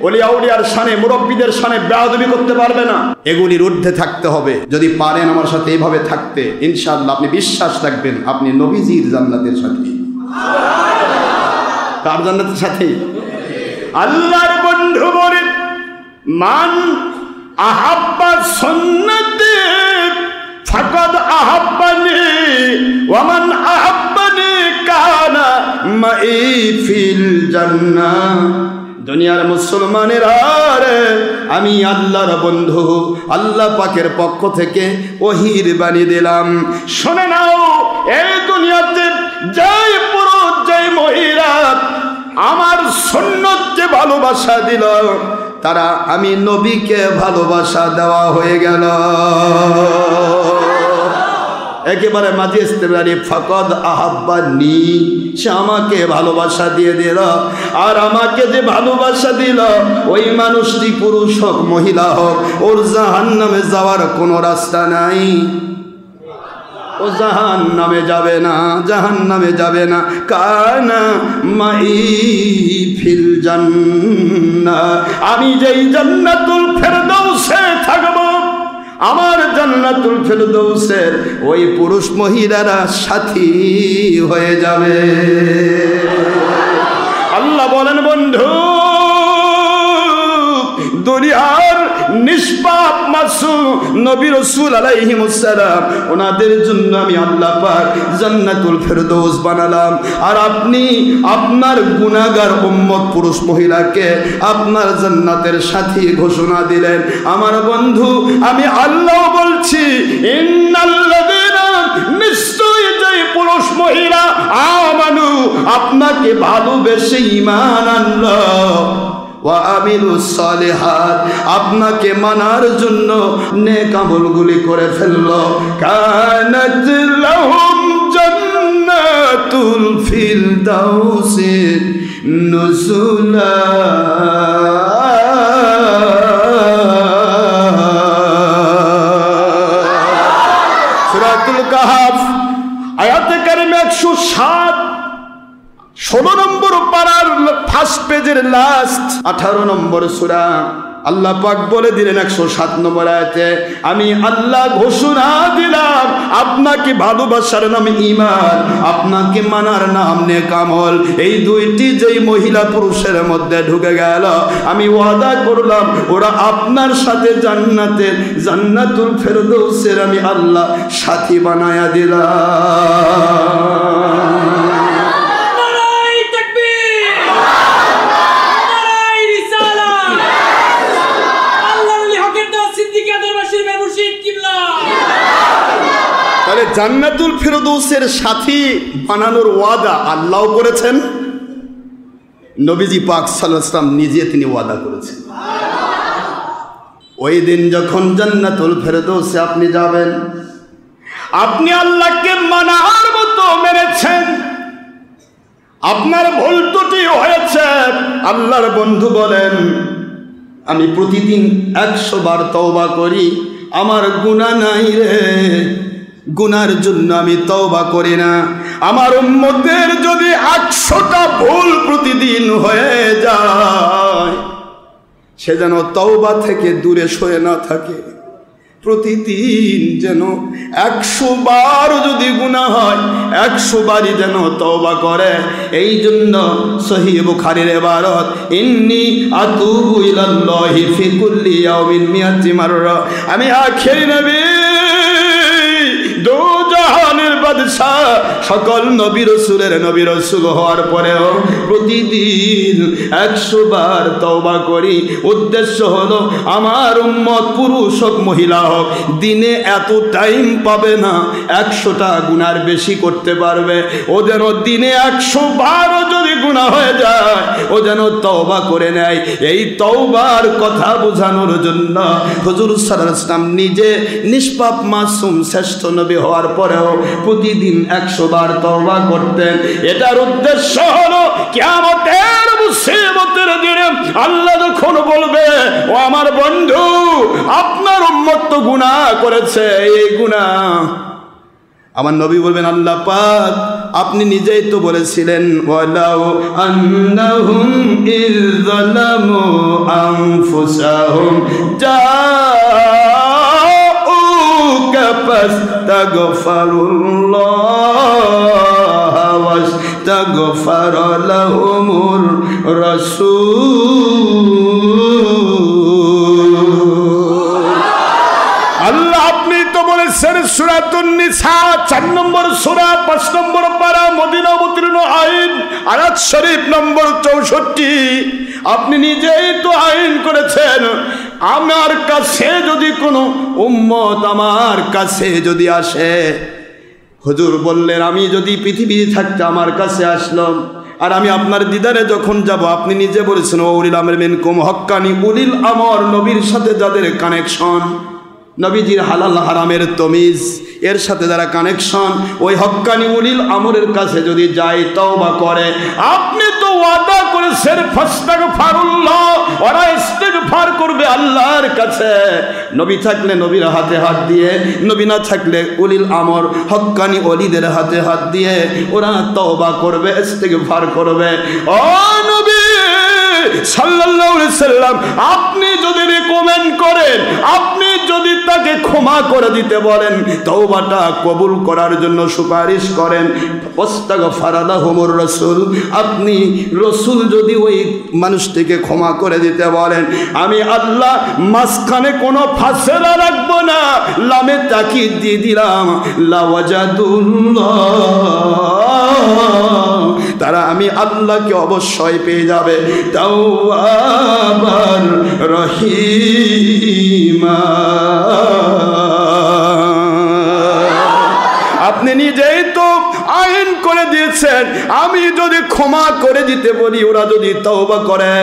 ওলিয়া উলিয়ার শানে, মুরব্বীদের শানে বেয়াদবি করতে পারবে না। এগুলির ঊর্ধ্বে থাকতে হবে। যদি পারেন আমার সাথে এইভাবে থাকতে, ইনশাআল্লাহ আপনি বিশ্বাস রাখবেন আপনি নবীজির জান্নাতের সাথী। কার জান্নাতের সাথী? আল্লাহর বন্ধু বলেন, মান আহাব্বা সুন্নতি ফাকাদ আহাব্বানি ওয়া মান আহাব্বানি কানা মাই ফিল জান্নাহ। দুনিয়ার মুসলমানেরা, আমি আল্লাহর বন্ধু, আল্লাহ পাকের পক্ষ থেকে ওহীর বাণী দিলাম, শুনে নাও। এই দুনিয়াতে যেই পুরুষ, যেই মহিলা আমার সুন্নতকে ভালোবাসা দিল, তারা আমি নবীকে ভালোবাসা দেওয়া হয়ে গেল। একেবারে মাঝে ইস্তেমরারি, ফাকাদ আহাব্বানি, সে আমাকে ভালোবাসা দিয়ে দিল। আর আমাকে যে ভালোবাসা দিল, ওই মানুষটি পুরুষ হোক মহিলা হোক, ওর জাহান্নামে যাওয়ার কোনো রাস্তা নাই। ও জাহান্নামে যাবে না, জাহান্নামে যাবে না। কানা মাই ফিল জান্নাহ, আমি যেই জান্নাতুল ফেরদাউসে থাকব, আমার জান্নাতুল ফেরদাউসের ওই পুরুষ মহিলারা সাথী হয়ে যাবে। আল্লাহ বলেন, বন্ধু, দুনিয়ার নিষ্পাপ মাসুম নবী রাসূল আলাইহিস সালাম, ওনাদের জন্য আমি আল্লাহ পাক জান্নাতুল ফেরদৌস বানালাম। আর আপনি আপনার গুনাহগার উম্মত পুরুষ মহিলাকে আপনার জান্নাতের সাথী ঘোষণা দিলেন। আমার বন্ধু, আমি আল্লাহ বলছি, ইন্নাল্লাযীনা, নিশ্চয়ই যে পুরুষ মহিলা আমানু, আপনাকে ভালোবেসে ঈমান আনলো, ওয়া আমিলুস সালিহাত, আপনাকে মানার জন্য নেক আমলগুলি করে ফেললো, কানাত লাহুম জান্নাতুল ফিরদাউসি নুজুলা। সূরাতুল কাহফ আয়াতে কারিমা 107, 16 নম্বর পারার ফার্স্ট পেজের লাস্ট 18 নম্বর সূরা। আল্লাহ পাক বলে দিলেন 107 নম্বর আয়াতে, আমি আল্লাহ ঘোষণা দিলাম আপনাকে ভালোবাসার নাম ঈমান, আপনাকে মানার নাম নেক আমল। এই দুইটি যেই মহিলা পুরুষের মধ্যে ঢুকে গেল, আমি ওয়াদা করলাম ওরা আপনার সাথে জান্নাতুল ফেরদৌসের আমি আল্লাহ সাথী বানায়া দিলাম। তাহলে জান্নাতুল ফেরদৌসের সাথী বানানোর ওয়াদা আল্লাহ করেছেন, নবীজি পাক সাল্লাল্লাহু আলাইহি ওয়াসাল্লাম নিজে তিনি ওয়াদা করেছেন। ওই দিন যখন জান্নাতুল ফেরদৌসে আপনি যাবেন, আপনি আল্লাহকে মানার মতো মেনেছেন, আপনার ভুল ত্রুটি হয়েছে, আল্লাহর বন্ধু বলেন আমি প্রতিদিন 100 বার তওবা করি, আমার গুনাহ নাই রে, গুনার জন্য আমি তওবা করি না। আমার উম্মতের যদি 100টা ভুল প্রতিদিন হয়ে যায়, সে যেন তওবা থেকে দূরে সরে না থাকে, প্রতিদিন যেন 100 বার যদি গুনাহ হয় 100 বারই যেন তওবা করে। এই জন্য সহিহ বুখারীর ইবারত, ইন্নী আতুবু ইলাল্লাহি ফি কুল্লি ইয়াউমিন মিয়াতি মাররা, আমি আখির নবী, দো জাহানের বাদশাহ, সকল নবী রাসূলের নবী রাসূল হওয়ার পরেও প্রতিদিন 100 বার তওবা করি। উদ্দেশ্য হলো আমার উম্মত পুরুষ হোক মহিলা হোক, দিনে এত টাইম পাবে না 100টা গুনার বেশি করতে পারবে। ও যেন দিনে 100 বারও যদি গুনাহ হয়ে যায়, ও যেন তওবা করে নেয়। এই তওবার কথা বোঝানোর জন্য হুজুর সাল্লাল্লাহু আলাইহি ওয়াসাল্লাম নিজে নিষ্পাপ মাসুম শ্রেষ্ঠ নবী হওয়ার পরেও প্রতিদিন 100 বার তওবা করতেন। এটার উদ্দেশ্য হলো কিয়ামতের মুসিবতের দিনে আল্লাহ যখন বলবে, ও আমার বন্ধু, আপনার উম্মত তো গুনাহ করেছে, এই গুনাহ, আমার নবী বলবেন আল্লাহ পাক আপনি নিজেই তো বলেছিলেন, ওয়ালাউ আন্নাহুম ইযলামু আনফুসাহুম জাউকা ফাস্তাগফিরুল্লাহ ওয়াস্তাগফারা লাহুমুর রাসূল। আল্লাহ আপনি তো বলেছেন সূরাতুন নিসা 4 নম্বর সূরা 5 নম্বর পারা মদিনা অবতীর্ণ আইন আয়াত শরীফ নম্বর 64, আপনি নিজেই তো আইন করেছেন, আমার কাছে যদি কোনো উম্মত আমার কাছে যদি আসে, হুজুর বললেন আমি যদি পৃথিবীতে থাকতে আমার কাছে আসলাম, আর আমি আপনার দিদারে যখন যাব, আপনি নিজে বলেছেন ও উলিল আমর মিনকুম, হক্কানি উলিল আমর, নবীর সাথে যাদের কানেকশন, নবীজির হালাল হারামের তমিজ এর সাথে যারা কানেকশন, ওই হক্কানি উলিল আমরের কাছে যদি যায় তওবা করে, আপনি তো ওয়াদা করেছেন ফাস্তাগফিরুল্লাহ, ওরা ইস্তিগফার করবে আল্লাহর কাছে। নবী থাকলে নবীর হাতে হাত দিয়ে, নবী না থাকলে উলিল আমর হক্কানি ওলিদের হাতে হাত দিয়ে ওরা তওবা করবে, ইস্তিগফার করবে। ও নবী সাল্লাল্লাহু আলাইহি সাল্লাম, আপনি যদি রিকমেন্ড করেন, আপনি যদি তাকে ক্ষমা করে দিতে বলেন, তওবাটা কবুল করার জন্য সুপারিশ করেন, ওয়াস্তাগফারা লাহুমুর রাসূল, আপনি রাসূল যদি ওই মানুষটিকে ক্ষমা করে দিতে বলেন, আমি আল্লাহ মাঝখানে কোনো ফাসলা রাখবো না, লামে তাকিদ দিয়ে দিলাম, লাওয়াজাদুল্লাহ, তারা আমি আল্লাহকে অবশ্যই পেয়ে যাবে তাওয়াবার রহিমা। আপনি নিজেই তো আইন করে দিয়েছেন, আমি যদি ক্ষমা করে দিতে বলি ওরা যদি তওবা করে,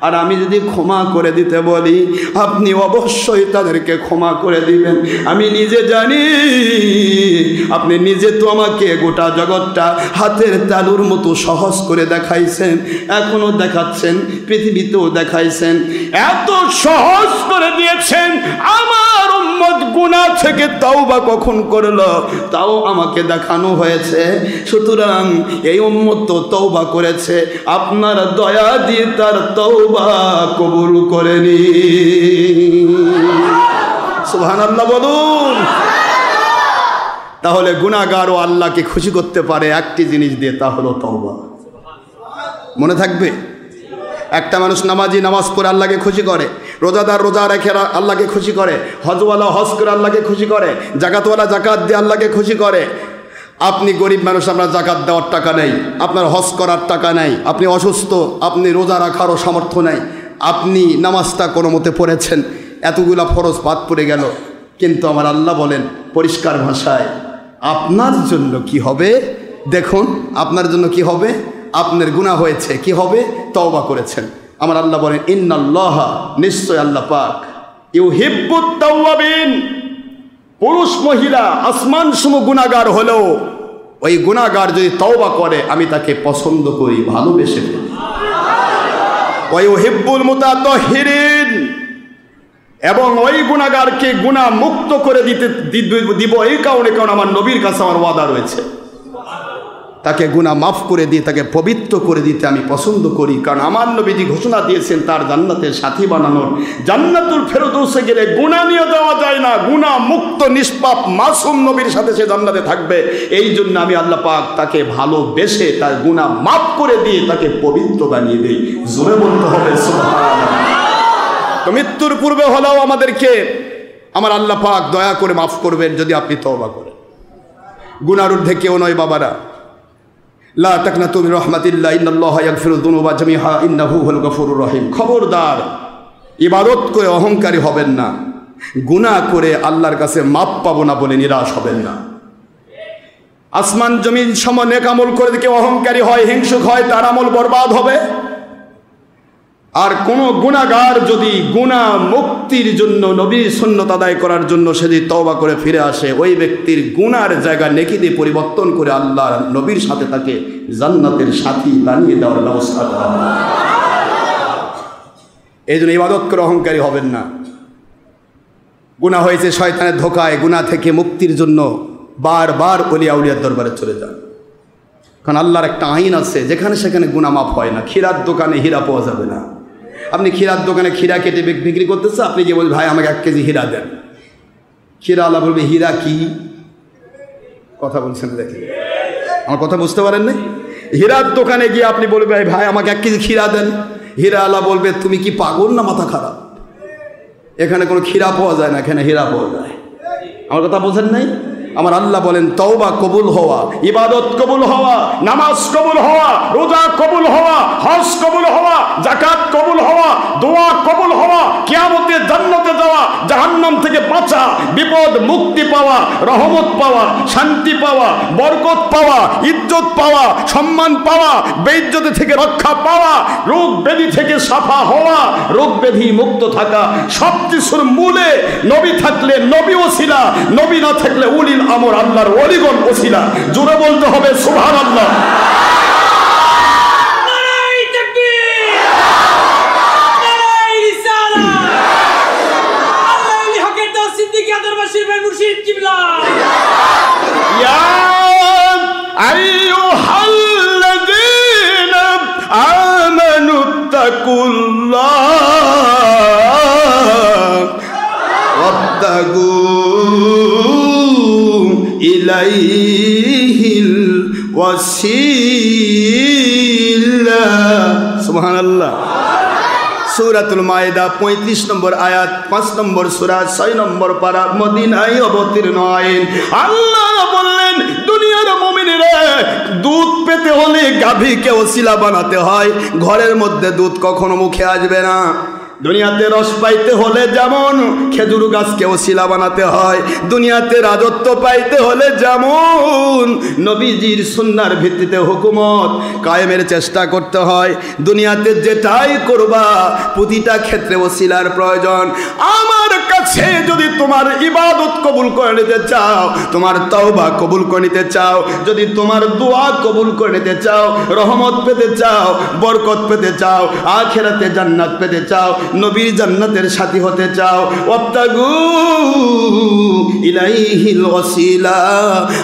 আর আমি যদি ক্ষমা করে দিতে বলি আপনি অবশ্যই তাদেরকে ক্ষমা করে দিবেন। আমি নিজে জানি, আপনি নিজে তো আমাকে গোটা জগৎটা হাতের তালুর মতো সহজ করে দেখাইছেন, এখনো দেখাচ্ছেন, পৃথিবীতেও দেখাইছেন, এত সহজ করে দিয়েছেন। আমার উম্মত গুনাহ থেকে তওবা কখন করলো তাও আমাকে দেখানো হয়েছে। সুতরাং এই উম্মত তো তওবা করেছে, আপনার দয়া দিয়ে তার তওবা কবুল করেনি। সুবহানাল্লাহ বলুন। তাহলে গুনাহগারও আল্লাহকে খুশি করতে পারে একটি জিনিস দিয়ে, তা হলো তওবা। মনে থাকবে, একটা মানুষ নামাজি নামাজ পড়ে আল্লাহকে খুশি করে, রোজাদার রোজা রেখে আল্লাহকে খুশি করে, হজওয়ালা হজ করে আল্লাহকে খুশি করে, জাকাতওয়ালা জাকাত দিয়ে আল্লাহকে খুশি করে। আপনি গরিব মানুষ, আপনার জাকাত দেওয়ার টাকা নেই, আপনার হজ করার টাকা নেই, আপনি অসুস্থ, আপনি রোজা রাখারও সামর্থ্য নেই, আপনি নামাজটা কোনো মতে পড়েছেন, এতগুলা ফরজ বাদ পড়ে গেল, কিন্তু আমার আল্লাহ বলেন পরিষ্কার ভাষায়, আপনার জন্য কি হবে দেখুন, আপনার জন্য কি হবে, আপনার গুনাহ হয়েছে, কি হবে, তওবা করেছেন। আমার আল্লাহ বলেন ইন্নাল্লাহা, নিশ্চয় আল্লাহ পাক, ইউহিব্বুত তাওয়াবিন, পুরুষ মহিলা আসমান সম গুনাহগার হলেও ওই গুনাহগার যদি তওবা করে আমি তাকে পছন্দ করি, ভালোবেসে ফেলি। ওয়া ইউহিব্বুল মুতাতাহহিরিন, এবং ওই গুনাহগারকে গুনাহ মুক্ত করে দিব এই কারণে, কারণ আমার নবীর কাছে আমার ওয়াদা রয়েছে, তাকে গুনাহ মাফ করে দিয়ে তাকে পবিত্র করে দিতে আমি পছন্দ করি। কারণ আমার নবীজি ঘোষণা দিয়েছেন তার জান্নাতের সাথী বানানোর। জান্নাতুল ফেরদৌসে গেলে গুনাহ নিয়ে যাওয়া যায় না, গুনাহ মুক্ত নিষ্পাপ মাসুম নবীর সাথে সে জান্নাতে থাকবে। এই জন্য আমি আল্লাহ পাক তাকে ভালোবেসে তার গুনাহ মাফ করে দিয়ে তাকে পবিত্র বানিয়ে দেই। জোরে বলতে হবে সুবহানাল্লাহ। তো মৃত্যুর পূর্বে হলেও আমাদেরকে আমার আল্লাহ পাক দয়া করে মাফ করবেন যদি আপনি তওবা করেন। গুনাহর ঊর্ধ্বে কেউ নয় বাবারা। লা তাকনাতু মির রাহমাতিল্লাহ, ইন্নাল্লাহা ইয়াগফিরুয যুনুবা জামিআ ইন্নাহু হুয়াল গফুরুর রহিম। খবরদার, ইবাদত করে অহংকারী হবেন না, গুনাহ করে আল্লাহর কাছে মাপ পাবো না বলে নিরাশ হবেন না। আসমান জমিন সম নেক আমল করে কেউ অহংকারী হয়, হিংসুক হয়, তার আমল বরবাদ হবে। আর কোন গুনাহগার যদি গুনাহ মুক্তির জন্য নবীর সুন্নাত আদায় করার জন্য সে যদি তওবা করে ফিরে আসে, ওই ব্যক্তির গুনার জায়গা নেকি দিয়ে পরিবর্তন করে আল্লাহর নবীর সাথে তাকে জান্নাতের সাথী বানিয়ে দেওয়ার ব্যবস্থা করা হবে। এই জন্য ইবাদত করে অহংকারী হবেন না। গুনাহ হয়েছে শয়তানের ধোকায়, গুনাহ থেকে মুক্তির জন্য বারবার ওলিয়া উলিয়ার দরবারে চলে যান। কারণ আল্লাহর একটা আইন আছে, যেখানে সেখানে গুনাহ মাফ হয় না। ক্ষীরার দোকানে হীরা পাওয়া যাবে না। আপনি ক্ষীরার দোকানে ক্ষীরা কেটে বিক্রি করতেছে, আপনি গিয়ে বলবেন ভাই আমাকে 1 কেজি হীরা দেন। ক্ষীরা আল্লাহ বলবে হীরা কি? কথা বলছেন দেখেন, আমার কথা বুঝতে পারেন না? হীরার দোকানে গিয়ে আপনি বলবেন ভাই আমাকে 1 কেজি ক্ষীরা দেন। হীরা আল্লাহ বলবে তুমি কি পাগল না মাথা খারাপ? এখানে কোনো ক্ষীরা পাওয়া যায় না, এখানে হীরা পাওয়া যায়। আমার কথা বোঝেন নাই? আমার আল্লাহ বলেন তওবা কবুল হওয়া, ইবাদত কবুল হওয়া, নামাজ কবুল হওয়া, রোজা কবুল হওয়া, হজ কবুল হওয়া, যাকাত কবুল হওয়া, দোয়া কবুল হওয়া, কিয়ামতে জান্নাতে যাওয়া, জাহান্নাম থেকে বাঁচা, বিপদ মুক্তি পাওয়া, রহমত পাওয়া, শান্তি পাওয়া, বরকত পাওয়া, ইজ্জত পাওয়া, সম্মান পাওয়া, বেইজ্জতি থেকে রক্ষা পাওয়া, রোগ ব্যাধি থেকে সাফা হওয়া, রোগ ব্যাধি মুক্ত থাকা, সব কিছুর মূলে নবী থাকলে নবী ওসিলা, নবী না থাকলে উলিল আমর আল্লাহর ওলিগণ ওসিলা। জোরে বলতে হবে সুবহানাল্লাহ। নারায়ে তাকবীর, নারায়ে রিসালাত। আল্লাহ ওলি হকের দাও সিদ্দিকী আদরবাসী মুর্শিদ কিবলা। ইয়া আইয়ুহাল্লাযীনা আমানুত্তাকুল্লাহ ওয়াবতাগু ইলাইহিল ওয়াসিলা। সুবহানাল্লাহ। সূরাতুল মায়েদা 35 নম্বর আয়াত, 5 নম্বর সূরা, 6 নম্বর পারা, মদিনায় অবতীর্ণ আইন। আল্লাহ বললেন, দুনিয়ার মুমিনেরা, দুধ পেতে হলে গাভীকে ওসিলা বানাতে হয়। ঘরের মধ্যে দুধ কখনো মুখে আসবে না। দুনিয়াতে রস পাইতে হলে যেমন খেজুর গাছকে ওসিলা বানাতে হয়, দুনিয়াতে রাজত্ব পাইতে হলে যেমন নবীজির সুন্নাহর ভিত্তিতে হুকুমত কায়েমের চেষ্টা করতে হয়। দুনিয়াতে যেটাই করবা প্রতিটা ক্ষেত্রে ওসিলার প্রয়োজন। আমার কাছে যদি তোমার ইবাদত কবুল করে নিতে চাও, তোমার তওবা কবুল করে নিতে চাও, যদি তোমার দোয়া কবুল করে নিতে চাও, রহমত পেতে চাও, বরকত পেতে চাও, আখিরাতে জান্নাত পেতে চাও, নবীর জান্নাতের সাথী হতে চাও, ওয়াবতাগু ইলাইহিল ওয়াসিলা,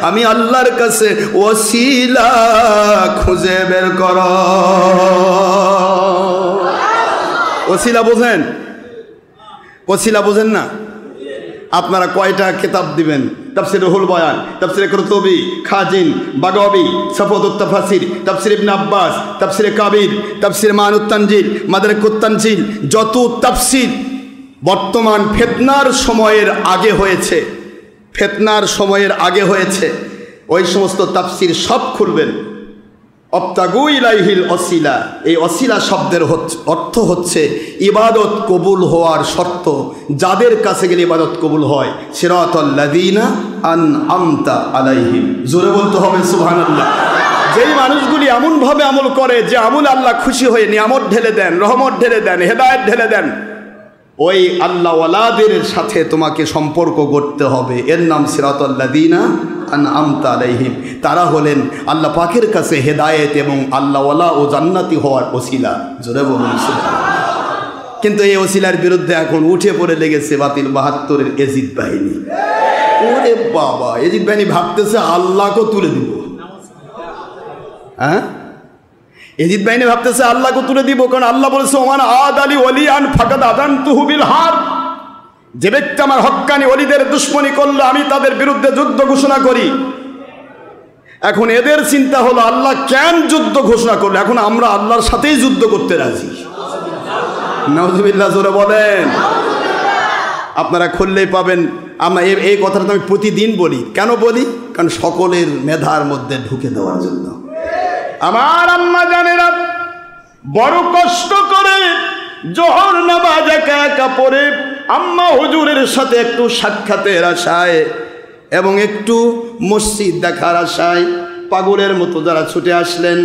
আমি আল্লাহর কাছে ওয়াসিলা খুঁজে বের করো। ওসিলা বোঝেন? ওসিলা বোঝেন না? আপনারা কয়টা কিতাব দিবেন? তাফসির রুহুল বয়ান, তাফসির কুরতুবী, খাজিন, বাগাবী, সাফাতুত তাফাসির, তাফসির ইবনে আব্বাস, তাফসির কাবির, তাফসির মানুত তানজিল, মাদারিকুত তানজিল, যত তাফসির বর্তমান ফিতনার সময়ের আগে হয়েছে, ফিতনার সময়ের আগে হয়েছে, ওই সমস্ত তাফসির সব খুলবেন। ওয়াবতাগু ইলাইহিল ওয়াসিলা, এই ওসিলা শব্দের অর্থ হচ্ছে ইবাদত কবুল হওয়ার শর্ত। যাদের কাছে গেলে ইবাদত কবুল হয়, সিরাতাল লাযিনা আনআমতা আলাইহিম। জোরে বলতে হবে সুবহানাল্লাহ। যেই মানুষগুলি এমনভাবে আমল করে যে আমল আল্লাহ খুশি হয়ে নিয়ামত ঢেলে দেন, রহমত ঢেলে দেন, হেদায়েত ঢেলে দেন, ওই আল্লাহওয়ালাদের সাথে তোমাকে সম্পর্ক গড়তে হবে। এর নাম সিরাতাল লাযিনা আনআমতা আলাইহিম। তারা হলেন আল্লাহ পাকের কাছে হেদায়েত এবং আল্লাহওয়ালা ও জান্নাতি হওয়ার ওসিলা। জোরে বলুন সুবহানাল্লাহ। কিন্তু এই ওসিলার বিরুদ্ধে এখন উঠে পড়ে লেগেছে বাতিল 72-এর এজিদ বাহিনী। ওরে বাবা, এজিদ বাহিনী ভাবতেছে আল্লাহকে তুলে দিব। হ্যাঁ, এজিদ বাহিনী ভাবতেছে আল্লাহকে তুলে দিব, কারণ আল্লাহ বলেছে ওমান আদ আলী ওলিয়ান ফাকাদ আযানতুহু বিল হারব। যে ব্যক্তি আমার হক্কানি ওলিদের দুশমনি করলো, আমি তাদের বিরুদ্ধে যুদ্ধ ঘোষণা করি। এখন এদের চিন্তা হলো আল্লাহ কেন যুদ্ধ ঘোষণা করলো, এখন আমরা আল্লাহর সাথেই যুদ্ধ করতে রাজি। নাউযুবিল্লাহ, জোরে বলেন। আপনারা খুললেই পাবেন। আমরা এই কথাটা আমি প্রতিদিন বলি। কেন বলি? কারণ সকলের মেধার মধ্যে ঢুকে দেওয়ার জন্য। আমার আম্মা জানেরা বড় কষ্ট করে জোহর নামাজ একা একা পড়ে আম্মা হুজুরের সাথে একটু সাক্ষাতের আশায় এবং একটু মসজিদ দেখার আশায় পাগলের মতো যারা ছুটে আসলেন,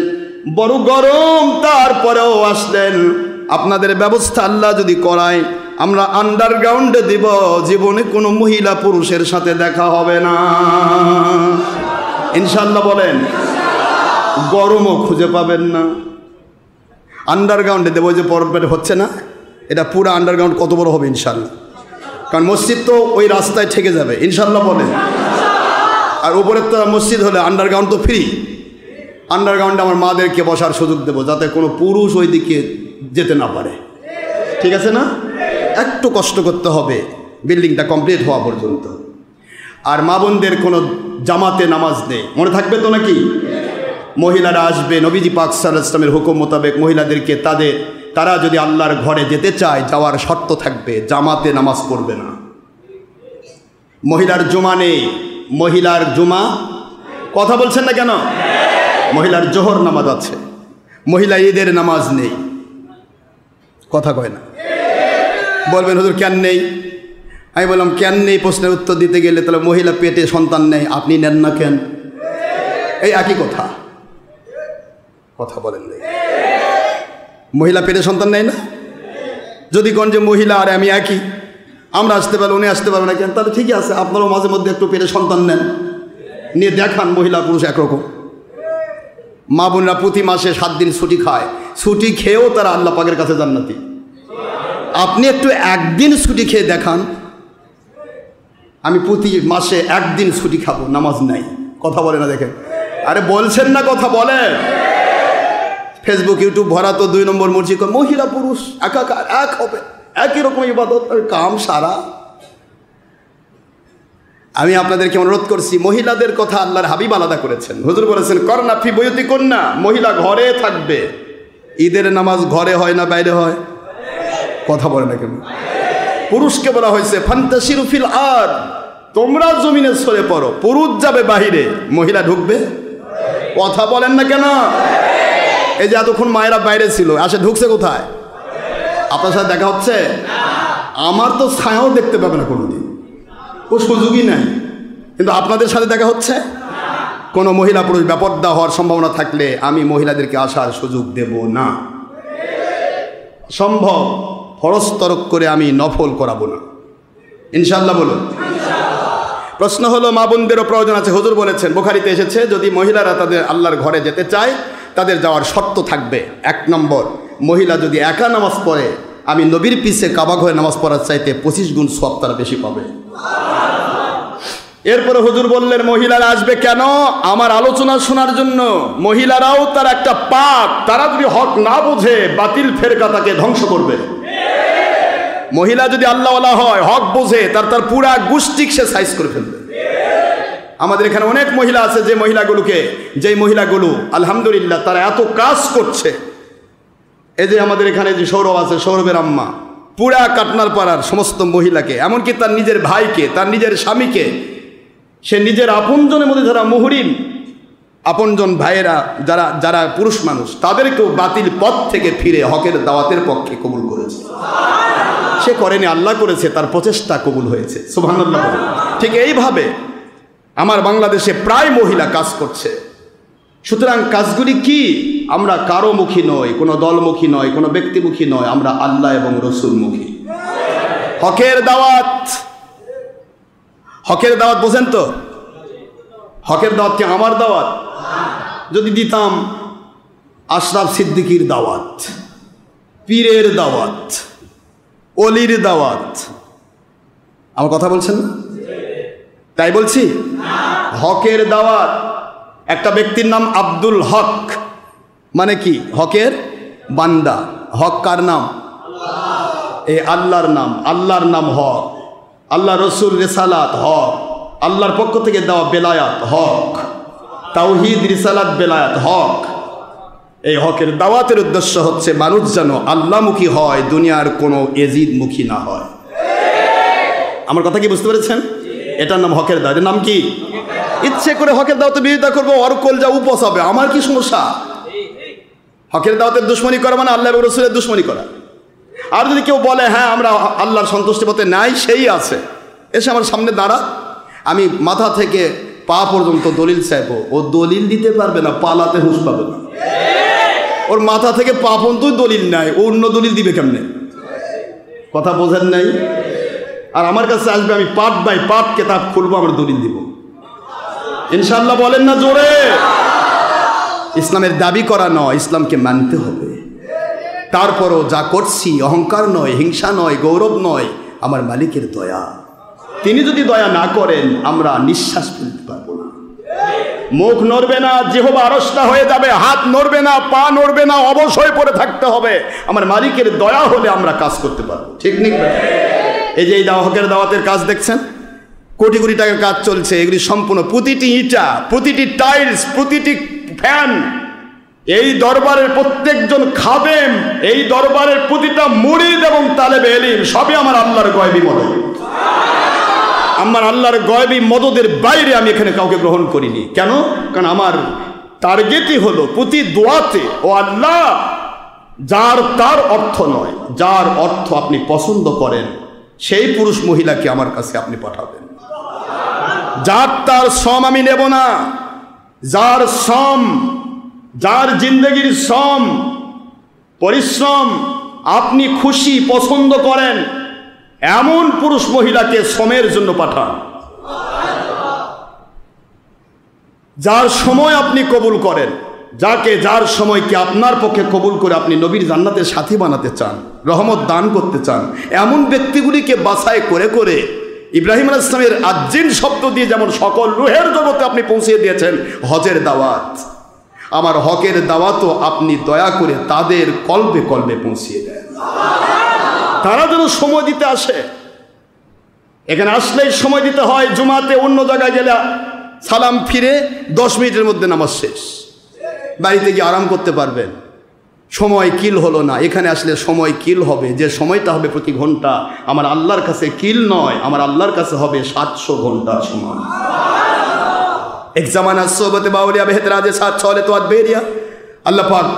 বড় গরম তারপরেও আসলেন। আপনাদের ব্যবস্থা আল্লাহ যদি করায়, আমরা আন্ডারগ্রাউন্ডে দিব, জীবনে কোনো মহিলা পুরুষের সাথে দেখা হবে না ইনশাআল্লাহ। বলেন, গরমও খুঁজে পাবেন না। আন্ডারগ্রাউন্ডে দেবো, যে পরপরে হচ্ছে না, এটা পুরো আন্ডারগ্রাউন্ড কত বড় হবে ইনশাআল্লাহ। কারণ মসজিদ তো ওই রাস্তায় ঠেকে যাবে ইনশাআল্লাহ। বলেন, আর উপরের তো মসজিদ হলে আন্ডারগ্রাউন্ড তো ফ্রি। আন্ডারগ্রাউন্ডে আমার মাদেরকে বসার সুযোগ দেবো, যাতে কোনো পুরুষ ওই দিকে যেতে না পারে। ঠিক আছে না? একটু কষ্ট করতে হবে বিল্ডিংটা কমপ্লিট হওয়া পর্যন্ত। আর মা বোনদের কোনো জামাতে নামাজ নেই, মনে থাকবে তো নাকি? মহিলারা আসবে, নবীজি পাক সাল্লাল্লাহু আলাইহি ওয়াসাল্লামের হুকুম মোতাবেক মহিলাদেরকে তারা যদি আল্লাহর ঘরে যেতে চায়, যাওয়ার শর্ত থাকবে, জামাতে নামাজ পড়বে না। মহিলার জুমা নেই, মহিলার জুমা, কথা বলছেন না কেন? মহিলার জোহর নামাজ আছে, মহিলা ঈদের নামাজ নেই, কথা কয় না। বলবেন হুজুর কেন নেই? আমি বললাম কেন নেই প্রশ্নের উত্তর দিতে গেলে তাহলে মহিলা পেটে সন্তান নেই, আপনি নেন না কেন? এই একই কথা, কথা বলেন নেই। মহিলা পেটে সন্তান নেয় না? যদি কোন যে মহিলা আর আমি একই, আমরা আসতে পারবো, উনি আসতে পারবো না কেন? তাহলে ঠিকই আছে, আপনারাও মাঝে মধ্যে একটু পেটে সন্তান নেন, নিয়ে দেখান মহিলা পুরুষ একরকম। মা বোনরা প্রতি মাসে 7 দিন ছুটি খায়, ছুটি খেয়েও তারা আল্লাহ পাকের কাছে জান্নাতি। আপনি একটু একদিন ছুটি খেয়ে দেখান, আমি প্রতি মাসে 1 দিন ছুটি খাবো, নামাজ নাই, কথা বলে না। দেখেন, আরে বলছেন না, কথা বলেন। ফেসবুক ইউটিউব ভরা তো 2 নম্বর মসজিদ, মহিলা পুরুষ একাকার, এক হবে, একই রকম ইবাদত, কাম সারা। আমি আপনাদেরকে অনুরোধ করছি, মহিলাদের কথা আল্লাহর হাবিব আলাদা করেছেন। হুজুর বলেছেন করনা ফি বুয়ুতিকুন্না, মহিলা ঘরে থাকবে। ঈদের নামাজ ঘরে হয় না বাইরে হয়? কথা বলে না কেন? পুরুষকে বলা হয়েছে ফান্তাশিরু ফিল আরদ, তোমরা জমিনে সরে পড়ো। পুরুষ যাবে বাহিরে, মহিলা ঢুকবে। কথা বলেন না কেন? এই যে এতক্ষণ মায়েরা বাইরে ছিল, আসে ঢুকছে কোথায়? আপনার সাথে দেখা হচ্ছে? আমার তো ছায়াও দেখতে পাবে না কোনোদিন, ও সুযোগই নাই। কিন্তু আপনাদের সাথে দেখা হচ্ছে। কোনো মহিলা পুরুষ বেপর্দা হওয়ার সম্ভাবনা থাকলে আমি মহিলাদেরকে আসার সুযোগ দেব না। সম্ভব ফরজ তরক করে আমি নফল করাবো না, ইনশাআল্লাহ। বলুন। প্রশ্ন হলো, মা বোনদেরও প্রয়োজন আছে। হুজুর বলেছেন, বুখারীতে এসেছে, যদি মহিলারা তাদের আল্লাহর ঘরে যেতে চায় তাদের যাওয়ার শর্ত থাকবে। 1 নম্বর, মহিলা যদি একা নামাজ পড়ে, আমি নবীর পিছে কাবা ঘরে নামাজ পড়ার চাইতে 25 গুণ সওয়াব তারা বেশি পাবে। এরপরে হুজুর বললেন, মহিলারা আসবে কেন? আমার আলোচনা শোনার জন্য। মহিলারাও তার একটা পাক, তারা যদি হক না বোঝে বাতিল ফেরকা তাকে ধ্বংস করবে। মহিলা যদি আল্লাহওয়ালা হয়, হক বোঝে, তার পুরা গোষ্ঠী সে সাইজ করে ফেলবে। আমাদের এখানে অনেক মহিলা আছে যেই মহিলাগুলো আলহামদুলিল্লাহ তারা এত কাজ করছে। এই যে আমাদের এখানে যে সৌরভ আছে, সৌরভের আম্মা পুরা কাটনার পাড়ার সমস্ত মহিলাকে, এমনকি তার নিজের ভাইকে, তার নিজের স্বামীকে, সে নিজের আপনজনের মধ্যে যারা মুহরিম আপনজন ভাইয়েরা, যারা পুরুষ মানুষ, তাদেরকেও বাতিল পথ থেকে ফিরে হকের দাওয়াতের পক্ষে কবুল করেছে। সে করেনি, আল্লাহ করেছে, তার প্রচেষ্টা কবুল হয়েছে। সুবহানাল্লাহ। ঠিক এইভাবে আমার বাংলাদেশে প্রায় মহিলা কাজ করছে। সুতরাং কাজগুলি কি? আমরা কারো মুখী নই, কোনো দলমুখী নয়, কোনো ব্যক্তিমুখী নয়, আমরা আল্লাহ এবং রসুলমুখী। হকের দাওয়াত, হকের দাওয়াত বোঝেন তো? হকের দাওয়াত কি আমার দাওয়াত? যদি দিতাম আশরাফ সিদ্দিকীর দাওয়াত, পীরের দাওয়াত, অলির দাওয়াত, আমার কথা বলছেন না? তাই বলছি। হকের দাওয়াত, একটা ব্যক্তির নাম আব্দুল হক, মানে কি? হকের বান্দা। হক কার নাম? এই আল্লাহর নাম। আল্লাহর নাম হক, আল্লাহ রসুল রিসালাত হক, আল্লাহর পক্ষ থেকে দেওয়া বেলায়াত হক, তাওহীদ রিসালাত বেলায়াত হক। এই হকের দাওয়াতের উদ্দেশ্য হচ্ছে মানুষ যেন আল্লাহমুখী হয়, দুনিয়ার কোনো এজিদমুখী না হয়। আমার কথা কি বুঝতে পেরেছেন? এটার নাম হকের দাওয়াত। এর নাম কি? ইচ্ছে করে হকের দাওয়াতে বিরোধিতা করবো, ওর কলজা উপস হবে, আমার কি সমস্যা? হকের দাওয়াতের দুশ্মনী করা মানে আল্লাহ এবং রসুলের দুশ্মনী করা। আর যদি কেউ বলে হ্যাঁ আমরা আল্লাহর সন্তুষ্টি পথে নাই, সেই আছে, এসে আমার সামনে দাঁড়া, আমি মাথা থেকে পা পর্যন্ত দলিল চাইবো, ও দলিল দিতে পারবে না, পালাতে হুঁশ পাবে না। ওর মাথা থেকে পা পর্যন্ত দলিল নাই, ও অন্য দলিল দিবে কেমনে? কথা বোঝেন নাই? আর আমার কাছে আসবে, আমি পার্ট বাই পার্ট কেতাব খুলবো, আমার দলিল দিব, ইনশাআল্লাহ। বলেন না জোরে? ইসলামের দাবি করা নয়, ইসলামকে মানতে হবে। তারপরও যা করছি অহংকার নয়, হিংসা নয়, গৌরব নয়, আমার মালিকের দয়া। তিনি যদি দয়া না করেন আমরা নিঃশ্বাস ফেলতে পারবো না। মুখ নড়বে না, জিহ্বা আড়ষ্ট হয়ে যাবে, হাত নড়বে না, পা নড়বে না, অবশ হয়ে পড়ে থাকতে হবে। আমার মালিকের দয়া হলে আমরা কাজ করতে পারবো। ঠিক নেই? এই যে এই হকের দাওয়াতের কাজ দেখছেন, কোটি কোটি টাকার কাজ চলছে। এগুলি সম্পূর্ণ, প্রতিটি ইটা, প্রতিটি টাইলস, প্রতিটি ফ্যান, এই দরবারের প্রত্যেকজন খাদেম, এই দরবারের প্রতিটা মুরিদ এবং তালেবে ইলম সবই আমার আল্লাহর গয়বী মদদ। আমার আল্লাহর গয়বী মদদের বাইরে আমি এখানে কাউকে গ্রহণ করিনি। কেন? কারণ আমার টার্গেটই হলো প্রতি দোয়াতে, ও আল্লাহ, যার তার অর্থ নয়, যার অর্থ আপনি পছন্দ করেন সেই পুরুষ মহিলাকে আমার কাছে আপনি পাঠাবেন। যার তার শ্রম আমি নেব না, যার শ্রম, যার জিন্দগির শ্রম পরিশ্রম আপনি খুশি পছন্দ করেন এমন পুরুষ মহিলাকে শ্রমের জন্য পাঠান। যার সময় আপনি কবুল করেন, যার সময়কে আপনার পক্ষে কবুল করে আপনি নবীর জান্নাতের সাথী বানাতে চান, রহমত দান করতে চান, এমন ব্যক্তিগুলিকে বাছাই করে করে ইব্রাহিম আলাইহিস সালামের আজ্জিন শব্দ দিয়ে যেমন সকল রূহের জগতে আপনি পৌঁছে দিয়েছেন হজের দাওয়াত, আমার হকের দাওয়াতও আপনি দয়া করে তাদের কলবে কলবে পৌঁছিয়ে দেন, তারা যেন সময় দিতে আসে। এখানে আসলেই সময় দিতে হয়, জুমাতে অন্য জায়গায় গেলে সালাম ফিরে 10 মিনিটের মধ্যে নামাজ শেষ, বাড়িতে গিয়ে আরাম করতে পারবেন। সময় কিল হলো না, এখানে আসলে সময় কিল হবে। যে সময়টা হবে প্রতি ঘন্টা, আমার আল্লাহর কাছে কিল নয়, আমার আল্লাহর কাছে হবে 700 ঘন্টা সময়। এক জামানা সোবতে বাউলিয়া বেহতরাজে সাথ চলে তো বেরিয়া। আল্লাহ পাক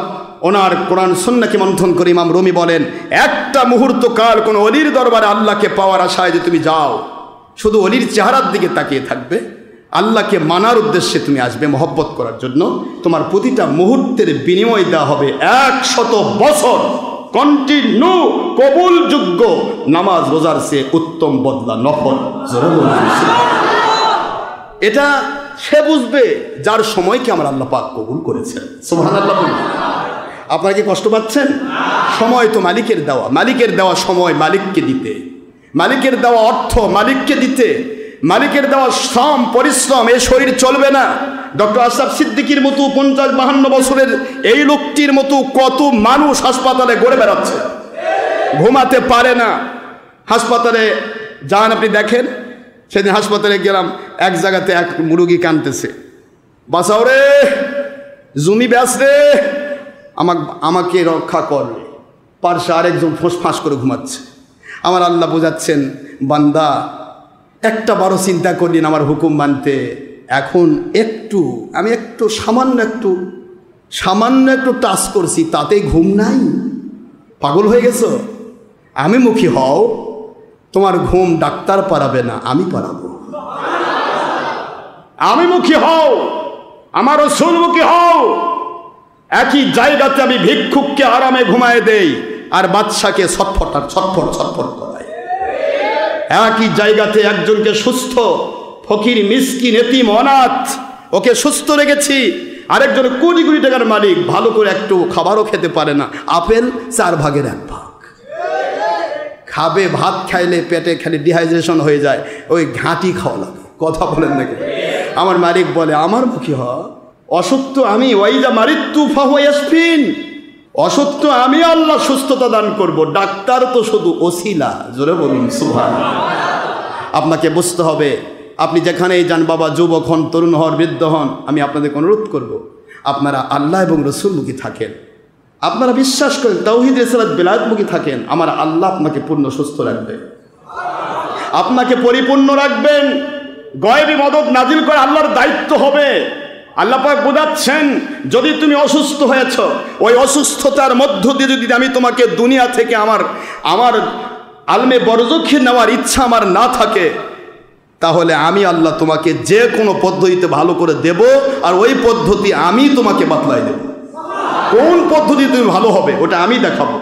ওনার কোরআন সুন্নাহকে মন্থন করে ইমাম রুমি বলেন, একটা মুহূর্ত কাল কোনো অলির দরবারে আল্লাহকে পাওয়ার আশায় যে তুমি যাও, শুধু অলির চেহারার দিকে তাকিয়ে থাকবে, আল্লাহকে মানার উদ্দেশ্যে তুমি আসবে মহব্বত করার জন্য, তোমার প্রতিটা মুহূর্তের বিনিময় দেওয়া হবে 100 বছর কন্টিনিউ কবুলযোগ্য নামাজ রোজার সে উত্তম বদলা নফল। এটা সে বুঝবে যার সময়কে আমার আল্লাহ পাক কবুল করেছেন। সুবহানাল্লাহ। আপনারা কি কষ্ট পাচ্ছেন? সময় তো মালিকের দেওয়া, মালিকের দেওয়া সময় মালিককে দিতে, মালিকের দেওয়া অর্থ মালিককে দিতে, মালিকের দেওয়া শ্রম পরিশ্রম, এই শরীর চলবে না। ডক্টর আশরাফ সিদ্দিকীর মতো 50-52 বছরের এই লোকটির মতো কত মানুষ হাসপাতালে ঘুরে বেড়াচ্ছে, ঘুমাতে পারে না। হাসপাতালে যান, আপনি দেখেন। সেদিন হাসপাতালে গেলাম, এক জায়গাতে এক মুরগি কাঁদতেছে, বাঁচাও রে, জমি ব্যাস রে, আমাকে রক্ষা কর। পার্শ্বে আরেকজন ফোঁস করে ঘুমাচ্ছে। আমার আল্লাহ বোঝাচ্ছেন, বান্দা একটা বারো চিন্তা করলেন আমার হুকুম মানতে, এখন আমি একটু সামান্য একটু টাচ করছি, তাতেই ঘুম নাই? পাগল হয়ে গেছো? আমি মুখী হও, তোমার ঘুম ডাক্তার পারাবে না, আমি পারাবো। আমি মুখী হও, আমার রাসূল মুখী হও। একই জায়গাতে আমি ভিক্ষুককে আরামে ঘুমায় দেই আর বাদশাকে ছটফট করাই। একই জায়গাতে একজনকে সুস্থ, ফকির, মিসকিন, এতিম, অনাথ, ওকে সুস্থ রেখেছি। আরেকজন কোটি কোটি টাকার মালিক, ভালো করে একটু খাবারও খেতে পারে না, আপেল 4 ভাগের 1 ভাগ খাবে। ভাত খাইলে পেটে খালি ডিহাইড্রেশন হয়ে যায়, ওই ঘাঁটি খাওয়া লাগে। কথা বলেন নাকি? আমার মালিক বলে, আমার মুখী হ, অসত্য আমি, ওয়াইজা মারিত্তু ফাহুয়া ইয়াশফিন, অসত্য আমি আল্লাহ সুস্থতা দান করব, ডাক্তার তো শুধু ওসিলা। জোরে বলুন সুবহানাল্লাহ। আপনাকে বুঝতে হবে, আপনি যেখানেই যান বাবা, যুবক হন, তরুণ হন, বৃদ্ধ হন, আমি আপনাদের অনুরোধ করব, আপনারা আল্লাহ এবং রসুলমুখী থাকেন, আপনারা বিশ্বাস করেন, তাওহীদ রিসালাত বেলায়েতমুখী থাকেন, আমার আল্লাহ আপনাকে পূর্ণ সুস্থ রাখবে, আপনাকে পরিপূর্ণ রাখবেন। গয়বী মদদ নাজিল করে আল্লাহর দায়িত্ব হবে। আল্লাহ পাক বোঝাচ্ছেন, যদি তুমি অসুস্থ হয়েছ, ওই অসুস্থতার মধ্য দিয়ে যদি আমি তোমাকে দুনিয়া থেকে আমার আলমে বরজখে নেওয়ার ইচ্ছা আমার না থাকে, তাহলে আমি আল্লাহ তোমাকে যে কোনো পদ্ধতিতে ভালো করে দেব, আর ওই পদ্ধতি আমি তোমাকে বাতলাই দেব। কোন পদ্ধতি তুমি ভালো হবে ওটা আমি দেখাবো।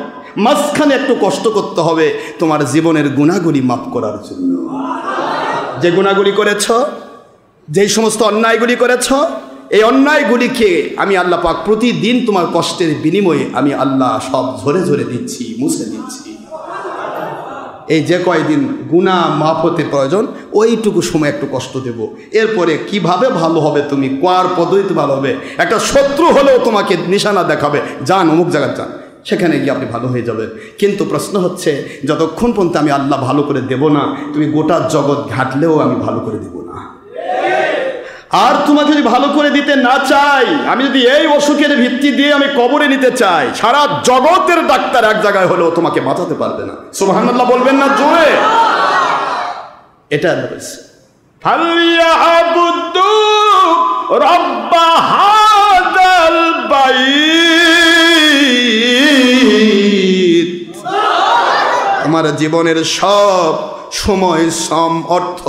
মাঝখানে একটু কষ্ট করতে হবে তোমার জীবনের গুনাহগুলি মাফ করার জন্য। যে গুনাহগুলি করেছ, যেই সমস্ত অন্যায়গুলি করেছ, এই অন্যায়গুলিকে আমি আল্লাহ পাক প্রতিদিন তোমার কষ্টের বিনিময়ে আমি আল্লাহ সব ঝরে ঝরে দিচ্ছি, মুছে দিচ্ছি। এই যে কয়দিন গুনাহ মাফ হতে প্রয়োজন, ওইটুকু সময় একটু কষ্ট দেব। এরপরে কিভাবে ভালো হবে, তুমি কোয়ার পদ্ধতিতে ভালো হবে। একটা শত্রু হলেও তোমাকে নিশানা দেখাবে, যান অমুক জায়গায় যান, সেখানে গিয়ে আপনি ভালো হয়ে যাবেন। কিন্তু প্রশ্ন হচ্ছে, যতক্ষণ পর্যন্ত আমি আল্লাহ ভালো করে দেব না, তুমি গোটা জগৎ ঘাটলেও আমি ভালো করে দেব না। আর তোমাকে যদি ভালো করে দিতে না চাই, আমি যদি এই অসুখের ভিত্তি দিয়ে আমি কবরে নিতে চাই, সারা জগতের ডাক্তার এক জায়গায় হলেও তোমাকে বাঁচাতে পারবে না। সুবহানাল্লাহ বলবেন না জোরে? এটা বলছে, ফালইয়াবুদু রাব্ব হাযাল বাইত। আমার জীবনের সব সময়, শ্রম, অর্থ,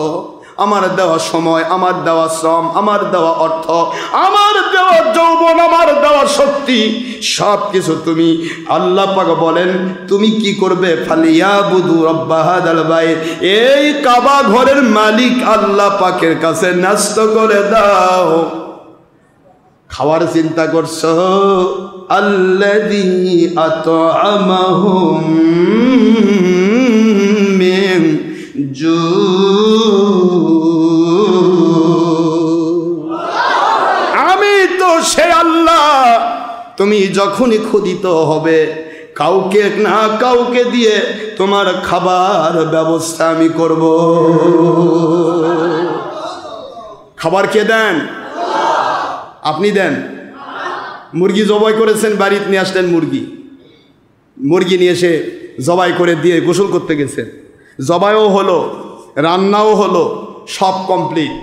আমার দেওয়া সময়, আমার দেওয়া শ্রম, আমার দেওয়া অর্থ, আমার দেওয়া যৌবন, আমার দেওয়া শক্তি, সব কিছু তুমি, আল্লাহ পাক বলেন, তুমি কি করবে? ফালিয়াবুদু রাব্বা হাযাল বাইত, এই কাবা ঘরের মালিক আল্লাহ পাকের কাছে ন্যস্ত করে দাও। খাওয়ার চিন্তা করছো, আল্লাযী আত'আমাহুম মিন জু, আমি তো সে আল্লাহ। তুমি যখনই ক্ষুধিত হবে, কাউকে না কাউকে দিয়ে তোমার খাবার ব্যবস্থা আমি করব। খাবার কে দেন? আপনি দেন। মুরগি জবাই করেছেন, বাড়িতে নিয়ে আসলেন মুরগি নিয়ে এসে জবাই করে দিয়ে গোসল করতে গেছেন, জবাইও হলো, রান্নাও হলো, সব কমপ্লিট।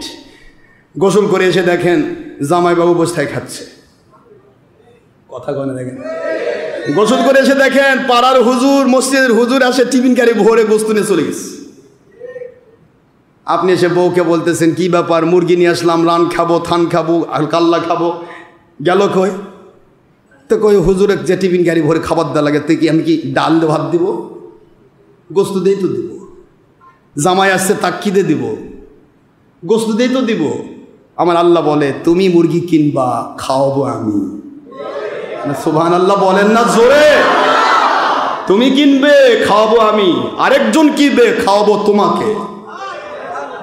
গোসল করে এসে দেখেন জামাইবাবু বস্তায় খাচ্ছে। কথা কনে দেখেন, গোসল করে এসে দেখেন পাড়ার হুজুর, মসজিদের হুজুর আসে টিফিন কারি ভরে গোস্ত নিয়ে চলে গেছে। আপনি এসে বউকে বলতেছেন কি ব্যাপার, মুরগি নিয়ে আসলাম, রান খাবো, থান খাবো, আর কাল্লা খাবো, গেল কই? তো কই হুজুরে যে টিফিন গাড়ি ভরে খাবার দেওয়া লাগে, তুই কি আমি কি ডাল দিয়ে ভাত দিব? গোস্ত দিয়েই তো দিব। জামাই আসছে তাক কি দিয়ে দিব? গোস্ত দিয়েই তো দিব। আমার আল্লাহ বলে তুমি মুরগি কিনবা, খাওয়াবো আমি। সুবহানাল্লাহ বলেন না জোরে? তুমি কিনবে, খাওয়াবো আমি, আরেকজন কিনবে, খাওয়াবো তোমাকে।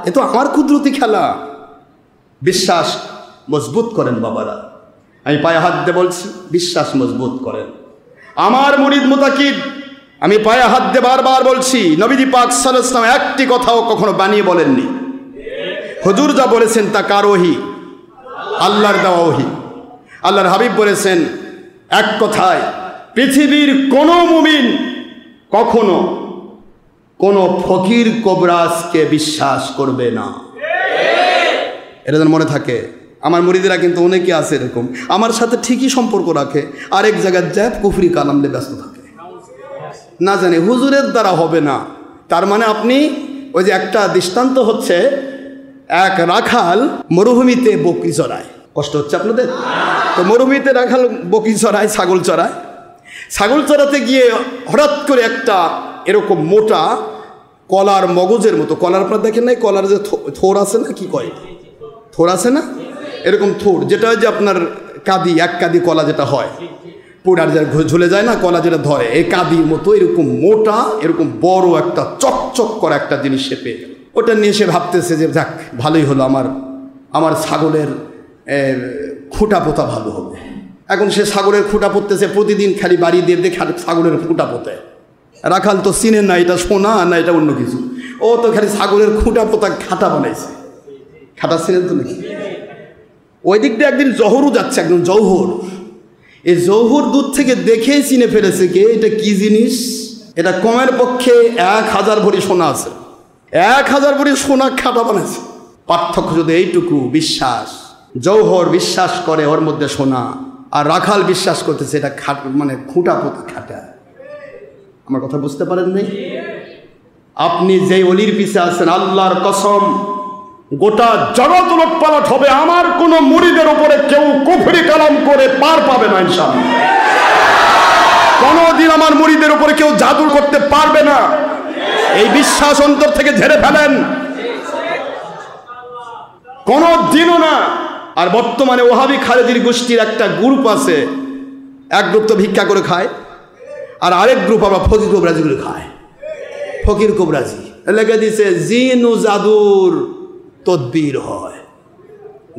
এ তো আমার কুদরতি খেলা। বিশ্বাস মজবুত করেন বাবারা, আমি পায়ে হাত দিয়ে বলছি, বিশ্বাস মজবুত করেন। আমার মুরিদ মুতাকিদ, আমি পায়ে হাত দিয়ে বারবার বলছি, নবীজি পাক সাল্লাল্লাহু আলাইহি ওয়াসাল্লাম একটি কথাও কখনো বানিয়ে বলেননি। হুজুর যা বলেছেন তা কার ওহী? আল্লাহর দেওয়া ওহী। আল্লাহর হাবিব বলেছেন এক কথায়, পৃথিবীর কোনো মুমিন কখনো কোনো ফকির কবরাজকে বিশ্বাস করবে না। এটা যেন মনে থাকে। আমার মুরিদেরা কিন্তু অনেকে আছে এরকম, আমার সাথে ঠিকই সম্পর্ক রাখে, আরেক জায়গায় যায় কুফরি কালাম নিয়ে ব্যস্ত থাকে, না জানে হুজুরের দ্বারা হবে না। তার মানে আপনি ওই যে একটা দৃষ্টান্ত হচ্ছে, এক রাখাল মরুভূমিতে বকরি চড়ায়। কষ্ট হচ্ছে আপনাদের? তো মরুভূমিতে রাখাল বকরি চড়ায়, ছাগল চড়ায়। ছাগল চড়াতে গিয়ে হঠাৎ করে একটা এরকম মোটা কলার মগজের মতো, কলার আপনার দেখেন নাই, কলার যে থোর আছে না, কি কয় থোর আছে না, এরকম থোর, যেটা যে আপনার কাঁদি, এক কাঁদি কলা যেটা হয়, পুরার যা ঝুলে যায় না কলা যেটা ধরে, এই কাঁদির মতো এরকম মোটা, এরকম বড় একটা চকচক করা একটা জিনিস সে পেয়ে গেল। ওটা নিয়ে সে ভাবতেছে যে যাক ভালোই হলো, আমার ছাগলের খুঁটা পোতা ভালো হবে। এখন সে ছাগলের খুঁটা পোততেছে, প্রতিদিন খালি বাড়ি দিয়ে দিয়ে ছাগলের খুঁটা পোতে। রাখাল তো চিনেন না এটা সোনা না এটা অন্য কিছু, ও তো খালি ছাগলের খুঁটা পোতা খাটা বানাইছে। খাটা চিনেন তো নাকি? ওই দিক দিয়ে একদিন জহরও যাচ্ছে, একদম জৌহর, এই জৌহর দূর থেকে দেখেই চিনে ফেলেছে কে এটা কি জিনিস। এটা কমের পক্ষে 1000 ভরি সোনা আছে, 1000 ভরি সোনা খাটা বানাইছে। পার্থক্য যদি এইটুকু, বিশ্বাস। জৌহর বিশ্বাস করে ওর মধ্যে সোনা, আর রাখাল বিশ্বাস করতেছে এটা মানে খুঁটা পোতা খাটা। আমার কথা বুঝতে পারেন নাই? আপনি যেই অলির পিছে আছেন, আল্লাহর কসম গোটা জগৎ উলটপালট হবে, আমার কোন মুরিদের উপরে কেউ কুফরি কালাম করে পার পাবে না ইনশাআল্লাহ। কোনদিন আমার মুরিদের উপরে কেউ জাদু করতে পারবে না, এই বিশ্বাস অন্তর থেকে ঝেড়ে ফেলেন, কোনদিনও না। আর বর্তমানে ওহাবি খালেদির গোষ্ঠীর একটা গ্রুপ আছে, এক গ্রুপ তো ভিক্ষা করে খায়, আর আরেক গ্রুপ আমরা ফকির কবরাজি করে খায়। ফকির কবরাজি লেগে দিছে জিন ও জাদুর তদবির হয়।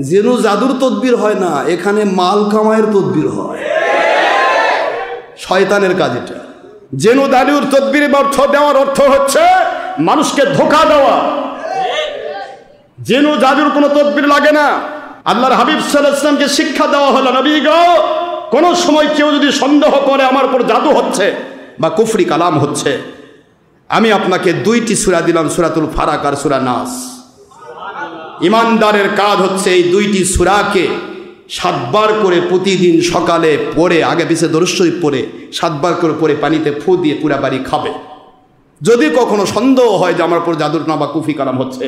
জিন ও জাদুর তদবির হয় না, এখানে মাল কামায়ের তদবির হয়, শয়তানের কাজ এটা। জিন ও জাদুর তদবিরের অর্থ দেওয়ার অর্থ হচ্ছে মানুষকে ধোঁকা দেওয়া। জিন ও জাদুর কোনো তদবির লাগে না। আল্লাহর হাবিব সাল্লাল্লাহু আলাইহি ওয়াসাল্লামকে শিক্ষা দেওয়া হলো, নবী গো কোনো সময় কেউ যদি সন্দেহ করে আমার উপর জাদু হচ্ছে বা কুফরি কালাম হচ্ছে, আমি আপনাকে 2টি সূরা দিলাম, সূরাতুল ফালাক আর সূরা নাস। ইমানদারের কাজ হচ্ছে এই 2টি সূরাকে 7 বার করে প্রতিদিন সকালে পড়ে, আগে পিছে দরুদ শরীফ পড়ে 7 বার করে পড়ে পানিতে ফু দিয়ে পুরা বাড়ি খাবে। যদি কখনো সন্দেহ হয় যে আমার উপর জাদুর না বা কুফরি কালাম হচ্ছে,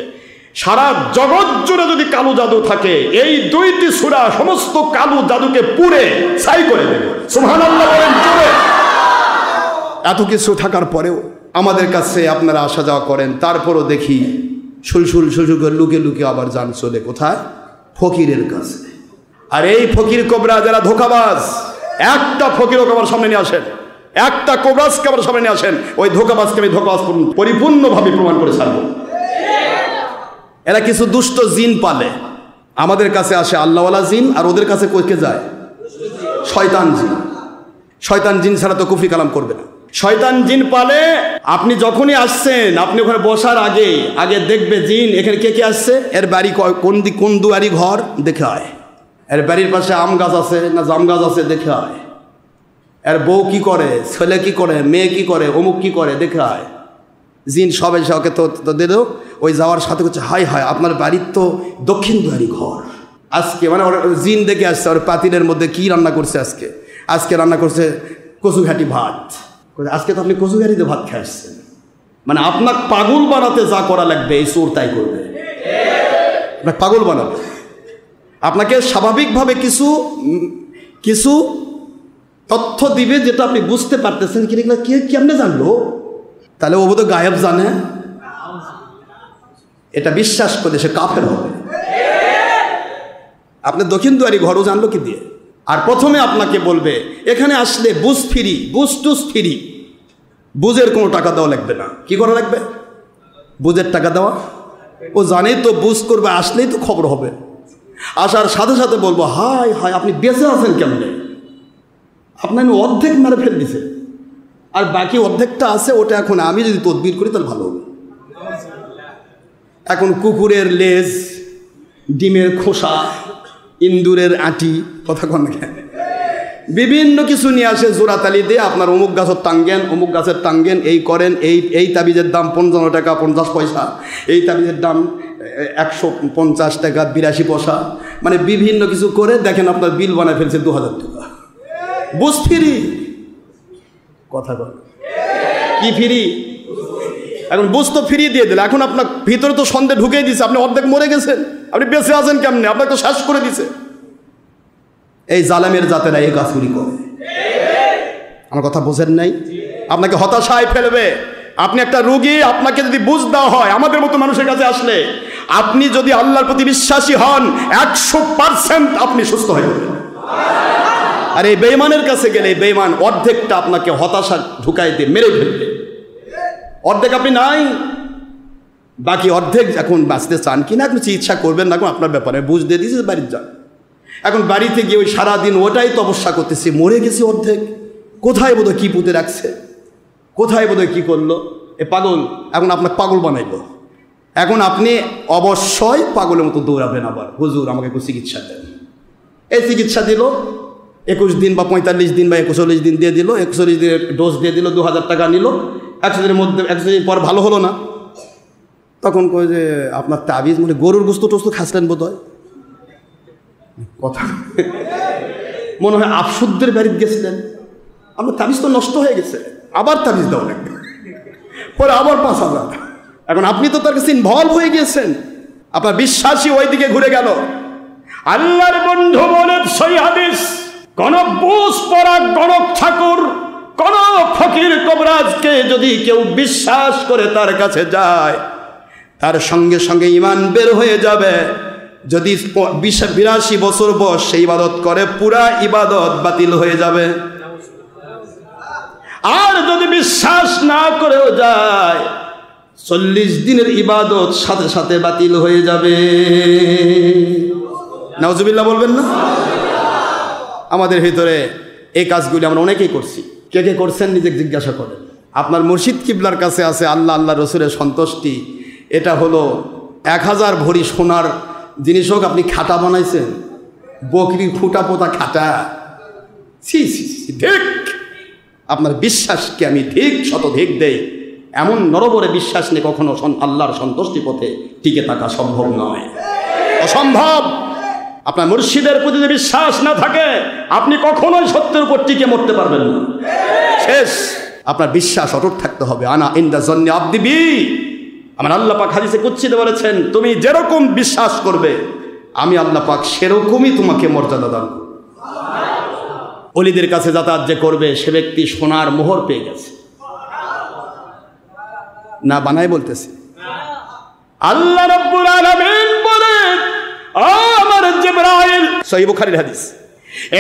সারা জগৎ জুড়ে যদি কালো জাদু থাকে, এই 2টি সূরা সমস্ত কালো জাদুকে পুড়ে ছাই করে দেবে। সুবহানাল্লাহ বলেন জোরে। এত কিছু থাকার পরেও আমাদের কাছে আপনারা আসা যাওয়া করেন, তারপরও দেখি সুলসুল করে লুকে লুকে আবার যান চলে কোথায়? ফকিরের কাছে। আর এই ফকির কোবরা যারা ধোঁকাবাজ, একটা ফকির আমার সামনে নিয়ে আসেন, একটা কোবরাজকে আমার সামনে নিয়ে আসেন, ওই ধোঁকাবাজকে আমি ধোঁকাবাজ পরিপূর্ণভাবে প্রমাণ করে ছাড়বো। এরা কিছু দুষ্ট জিন পালে, আমাদের কাছে আসে আল্লাহওয়ালা জিন, আর ওদের কাছে কইকে যায় শয়তান জিন। শয়তান জিন ছাড়া তো কুফরি কালাম করবে না। শয়তান জিন পালে আপনি যখনই আসছেন, আপনি ওখানে বসার আগে আগে দেখবে জিন এখানে কে কে আসছে, এর বাড়ি কোন দুয়ারি ঘর দেখে হয়, এর বাড়ির পাশে আম গাছ আছে না জাম গাছ আছে দেখে হয়, এর বউ কি করে, ছেলে কি করে, মেয়ে কি করে, অমুক কি করে দেখে হয়। জিন সবাই সবকে তো দিল, ওই যাওয়ার সাথে হচ্ছে হাই হায় আপনার বাড়ির তো দক্ষিণ দুয়ারি ঘর। আজকে মানে ওর জিন দেখে আসছে, ওর পাতিলের মধ্যে কি রান্না করছে, আজকে রান্না করছে কচুঘাটি ভাত। আজকে তো আপনি কচুঘাটিতে ভাত খেয়ে আসছেন, মানে আপনাকে পাগল বানাতে যা করা লাগবে এই চোর তাই করবে, আপনাকে পাগল বানাবে। আপনাকে স্বাভাবিকভাবে কিছু তথ্য দিবে যেটা আপনি বুঝতে পারতেছেন, কিন্তু কেমনে জানলো, তাহলে ও বোধ গায়েব জানে, এটা বিশ্বাস করে সে কাফের হবে। আপনি দক্ষিণ দুয়ারি ঘরও জানলো কি দিয়ে? আর প্রথমে আপনাকে বলবে এখানে আসলে বুঝ ফ্রি, বুঝের কোনো টাকা দেওয়া লাগবে না। কি করা লাগবে? বুঝের টাকা দেওয়া, ও জানেই তো বুঝ করবে, আসলেই তো খবর হবে। আসার সাথে সাথে বলবো হাই হাই আপনি বেঁচে আছেন কেমনে, আপনার অর্ধেক মেরে ফেল দিছে, আর বাকি অর্ধেকটা আছে, ওটা এখন আমি যদি তদবির করি তাহলে ভালো হবে। এখন কুকুরের লেজ, ডিমের খোসা, ইন্দুরের আঁটি, কথা কন বিভিন্ন কিছু নিয়ে আসে জোড়াতালি দিয়ে, আপনার অমুক গাছের টাঙ্গেন, অমুক গাছের টাঙ্গেন, এই করেন, এই তাবিজের দাম 55 টাকা 50 পয়সা, এই তাবিজের দাম 150 টাকা 82 পয়সা, মানে বিভিন্ন কিছু করে দেখেন আপনার বিল বানায় ফেলছে 2000 টাকা। বুঝ ফ্রি, কথা বল কি ফ্রি? এখন বুঝ তো ফ্রি দিয়ে দিলে, এখন আপনার ভিতরে তো সন্দেহ ঢুকিয়ে দিছে, আপনি অর্ধেক মরে গেছেন, আপনি বেঁচে আছেন কেমনে, আপনাকে তো শেষ করে দিছে। এই জালেমের জাতেরা এই কাজগুলি করে। আমার কথা বোঝেন নাই? আপনাকে হতাশায় ফেলবে। আপনি একটা রোগী, আপনাকে যদি বুঝ দেওয়া হয় আমাদের মতো মানুষের কাছে আসলে, আপনি যদি আল্লাহর প্রতি বিশ্বাসী হন 100% আপনি সুস্থ হয়ে যাবেন। আর এই বেঈমানের কাছে গেলে বেঈমান অর্ধেকটা আপনাকে হতাশা ঢুকাই দিয়ে মেরে ফেলবে। অর্ধেক আপনি নাই, বাকি অর্ধেক এখন বাঁচতে চান কিনা, আপনি চিকিৎসা করবেন না, এখন আপনার ব্যাপারে বুঝ দিয়ে দিয়েছে, বাড়ির যান। এখন বাড়িতে গিয়ে ওই সারাদিন ওটাই তপস্যা করতেছি, মরে গেছি অর্ধেক, কোথায় বোধহয় কী পুঁতে রাখছে, কোথায় বোধহয় কী করলো, এ পাগল এখন আপনাকে পাগল বানাইলো। এখন আপনি অবশ্যই পাগলের মতো দৌড়াবেন, আবার হুজুর আমাকে একটু চিকিৎসা দেন। এই চিকিৎসা দিল 21 দিন বা 45 দিন বা 41 দিন দিয়ে দিল, 41 দিনের ডোজ দিয়ে দিল, 2000 টাকা নিল। 100 দিনের মধ্যে 100 দিন পর ভালো হলো না, তখন কই যে আপনার তাবিজ মানে গরুর গোস্ত টোস্ত খাচ্ছিলেন বোধ হয়, কথা মনে হয় আফসুদ্দের বাড়িতে গেছিলেন, আপনার তাবিজ তো নষ্ট হয়ে গেছে, আবার তাবিজ দেওয়া লাগবে, পরে আবার 5000। এখন আপনি তো তার কাছে ইনভলভ হয়ে গিয়েছেন, আপনার বিশ্বাসী ওই দিকে ঘুরে গেল। আল্লাহর বন্ধু বলে সহিহ হাদিস, কোন বুঝ পড়া গণক ঠাকুর, কোন ফকির কবরাজকে যদি কেউ বিশ্বাস করে তার কাছে যায়, তার সঙ্গে সঙ্গে ঈমান বের হয়ে যাবে। যদি 82 বছর বয়স সেই ইবাদত করে, পুরা ইবাদত বাতিল হয়ে যাবে। আর যদি বিশ্বাস না করেও যায়, 40 দিনের ইবাদত সাথে সাথে বাতিল হয়ে যাবে। নাউজুবিল্লাহ বলবেন না? আমাদের ভিতরে এই কাজগুলি আমরা অনেকেই করছি। কে কে করছেন নিজে জিজ্ঞাসা করেন। আপনার মুর্শিদ কিবলার কাছে আছে আল্লাহ আল্লাহ রসুলের সন্তুষ্টি, এটা হলো 1000 ভরি সোনার জিনিস হোক, আপনি খাটা বানাইছেন, বকরির খুঁটা পোতা খাটা, ছি ছি ছি, ঠিক আপনার বিশ্বাসকে আমি ঠিক শতধিক দেই, এমন নরবরে বিশ্বাস নিয়ে কখনো আল্লাহর সন্তুষ্টি পথে টিকে থাকা সম্ভব নয়, অসম্ভব। আপনার মুর্শিদের প্রতি যদি বিশ্বাস না থাকে, আপনি কখনোই সত্যের উপর টিকে মরতে পারবেন না, শেষ। আপনার বিশ্বাস অটুট থাকতে হবে। আনা ইনদা জন্নি আব্দি বি, আমার আল্লাহ পাক হাদিসে কুদসিতে বলেছেন, তুমি যেরকম বিশ্বাস করবে আমি আল্লাহ পাক সেরকমই তোমাকে মর্যাদা দান করব। ওলিদের কাছে যাতায়াত যে করবে সে ব্যক্তি সোনার মোহর পেয়ে গেছে, না বানাই বলতেছি। আল্লাহ রাব্বুল আলামিন বলেন, আমার জিবরাইল, সহিহ বুখারীর হাদিস,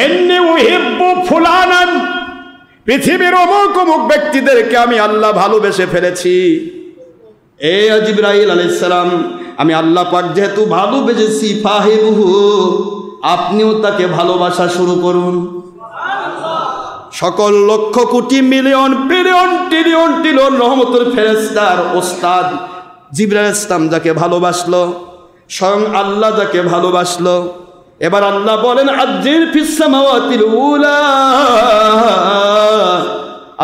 ইন্নী উহিব্বু ফুলানান, পৃথিবীর অমুক অমুক ব্যক্তিদেরকে আমি আল্লাহ ভালোবেসে ফেলেছি। এ জিবরাইল আলাইহিস সালাম, আমি আল্লাহ পাক যেহেতু ভালোবেসেছি, ফাহিবহু, আপনিও তাকে ভালোবাসা শুরু করুন। সকল lakh crore million billion trillion trillion রহমতের ফেরেশতার ওস্তাদ জিবরাইল ইসলাম যাকে ভালোবাসলো, স্বয়ং আল্লাহ যাকে ভালোবাসলো, এবার আল্লাহ বলেন আযজির ফিস সামাওয়াতিল উলা,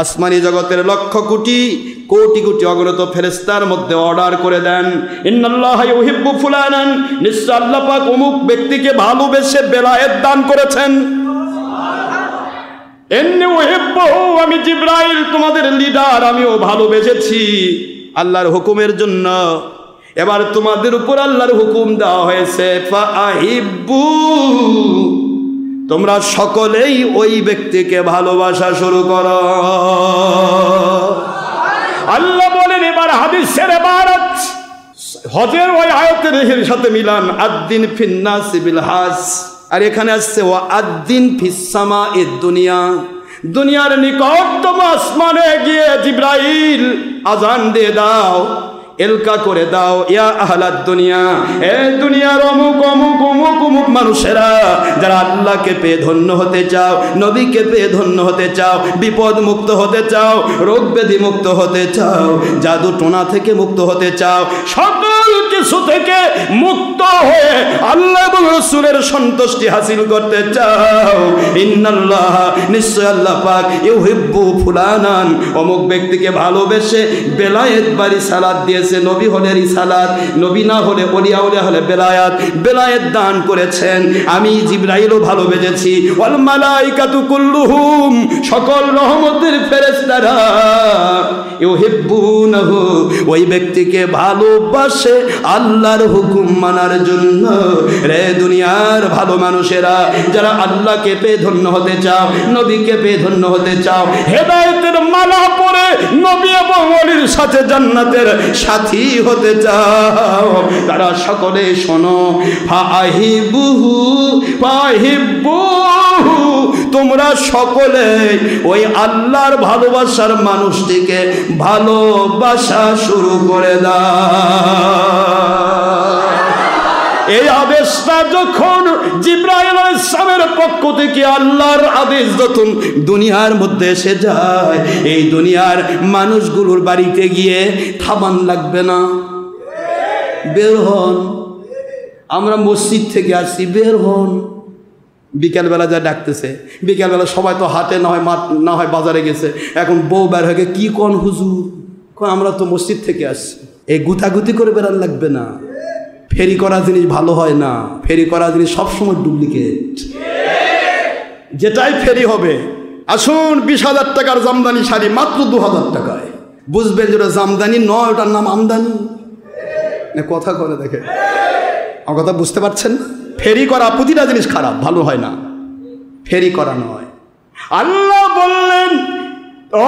আসমানি জগতের লক্ষ কোটি কোটি কোটি অগণিত ফেরেশতার মধ্যে অর্ডার করে দেন, ইন্নাল্লাহা ইউহিব্বু ফুলানান, নিশ্চয় আল্লাহ পাক অমুক ব্যক্তিকে ভালোবেসে বেলায়েত দান করেছেন। এন্নী উহিব্বুহু, আমি জিবরাইল তোমাদের লিডার, আমিও ভালোবেসেছি আল্লাহর হুকুমের জন্য। এবার তোমাদের উপর আল্লাহর হুকুম দেওয়া হয়েছে ফাআহিব্বু, তোমরা সকলেই ওই ব্যক্তিকে ভালোবাসা শুরু করো। আল্লাহ বলেন এবার হাদিসের ইবারত হজের ওই আয়াতের সাথে মিলান, আদ্দিন ফিন্নাসি বিল হাজ, আর এখানে আসছে ওয়া আদ্দিন ফিস সামাইদ দুনিয়া, দুনিয়ার নিকটতম আসমানে গিয়ে জিবরাইল আজান দিয়ে দাও, এলকা করে দাও, ইয়া আহলাদ দুনিয়া, এ দুনিয়ার অমুক অমুক অমুক অমুক মানুষেরা যারা আল্লাহকে পেয়ে ধন্য হতে চাও, নবীকে পেয়ে ধন্য হতে চাও, বিপদ মুক্ত হতে চাও, রোগ ব্যাধি মুক্ত হতে চাও, জাদু টোনা থেকে মুক্ত হতে চাও, সকল কিছু থেকে মুক্ত হয়ে আল্লাহ এবং রাসূলের সন্তুষ্টি হাসিল করতে চাও, ইন্নাল্লাহ, নিশ্চয় আল্লাহ পাক ইউহিব্বু ফুলানান, অমুক ব্যক্তিকে ভালোবেসে বেলায়েত বাড়ি সালাত দিয়ে, নবী হলে রিসালাত, নবী না হলে ওলিয়া উলিয়া হলে বেলায়াত, বেলায়েত দান করেছেন। আমি জিবরাইলও ভালোবেসেছি, ওয়াল মালাইকাতু কুল্লুহুম, সকল রহমতের ফেরেশতারা ইউহিব্বুনাহু, ওই ব্যক্তিকে ভালোবাসে আল্লাহর হুকুম মানার জন্য। রে দুনিয়ার ভালো মানুষেরা যারা আল্লাহকে পেয়ে ধন্য হতে চাও, নবীকে পেয়ে ধন্য হতে চাও, হেদায়েতের মালা পরে নবী এবং ওলির সাথে জান্নাতের সাথী হতে চাও, তারা সকলে শোনো, ফাহিবুহু ফাহিবুহু, তোমরা সকলে ওই আল্লাহর ভালোবাসার মানুষটিকে ভালোবাসা শুরু করে দাও। এই আদেশটা যখন জিবরাইল আলাইহিস সালামের পক্ষ থেকে আল্লাহর আদেশ যখন দুনিয়ার মধ্যে এসে যায়, এই দুনিয়ার মানুষগুলোর বাড়িতে গিয়ে থামান লাগবে না, বের হন, আমরা মসজিদ থেকে আসছি, বের হন। বিকেলবেলা যা ডাকতেছে, বিকেলবেলা সবাই তো হাটে না হয় মাঠ না হয় বাজারে গেছে, এখন বউ বের হয়ে কি কোন হুজুর, আমরা তো মসজিদ থেকে আসছি। এই গুতাগুতি করে বেরান লাগবে না, ফেরি করা জিনিস ভালো হয় না, ফেরি করা জিনিস সবসময় ডুপ্লিকেট, যেটাই ফেরি হবে। আসুন 20,000 টাকার জামদানি শাড়ি মাত্র 2,000 টাকায়, বুঝবেন যেটা জামদানি নয়, ওটার নাম আমদানি। কথা করে দেখে, আমার কথা বুঝতে পারছেন? ফেরি করা প্রতিটা জিনিস খারাপ, ভালো হয় না, ফেরি করা নয়। আল্লাহ বললেন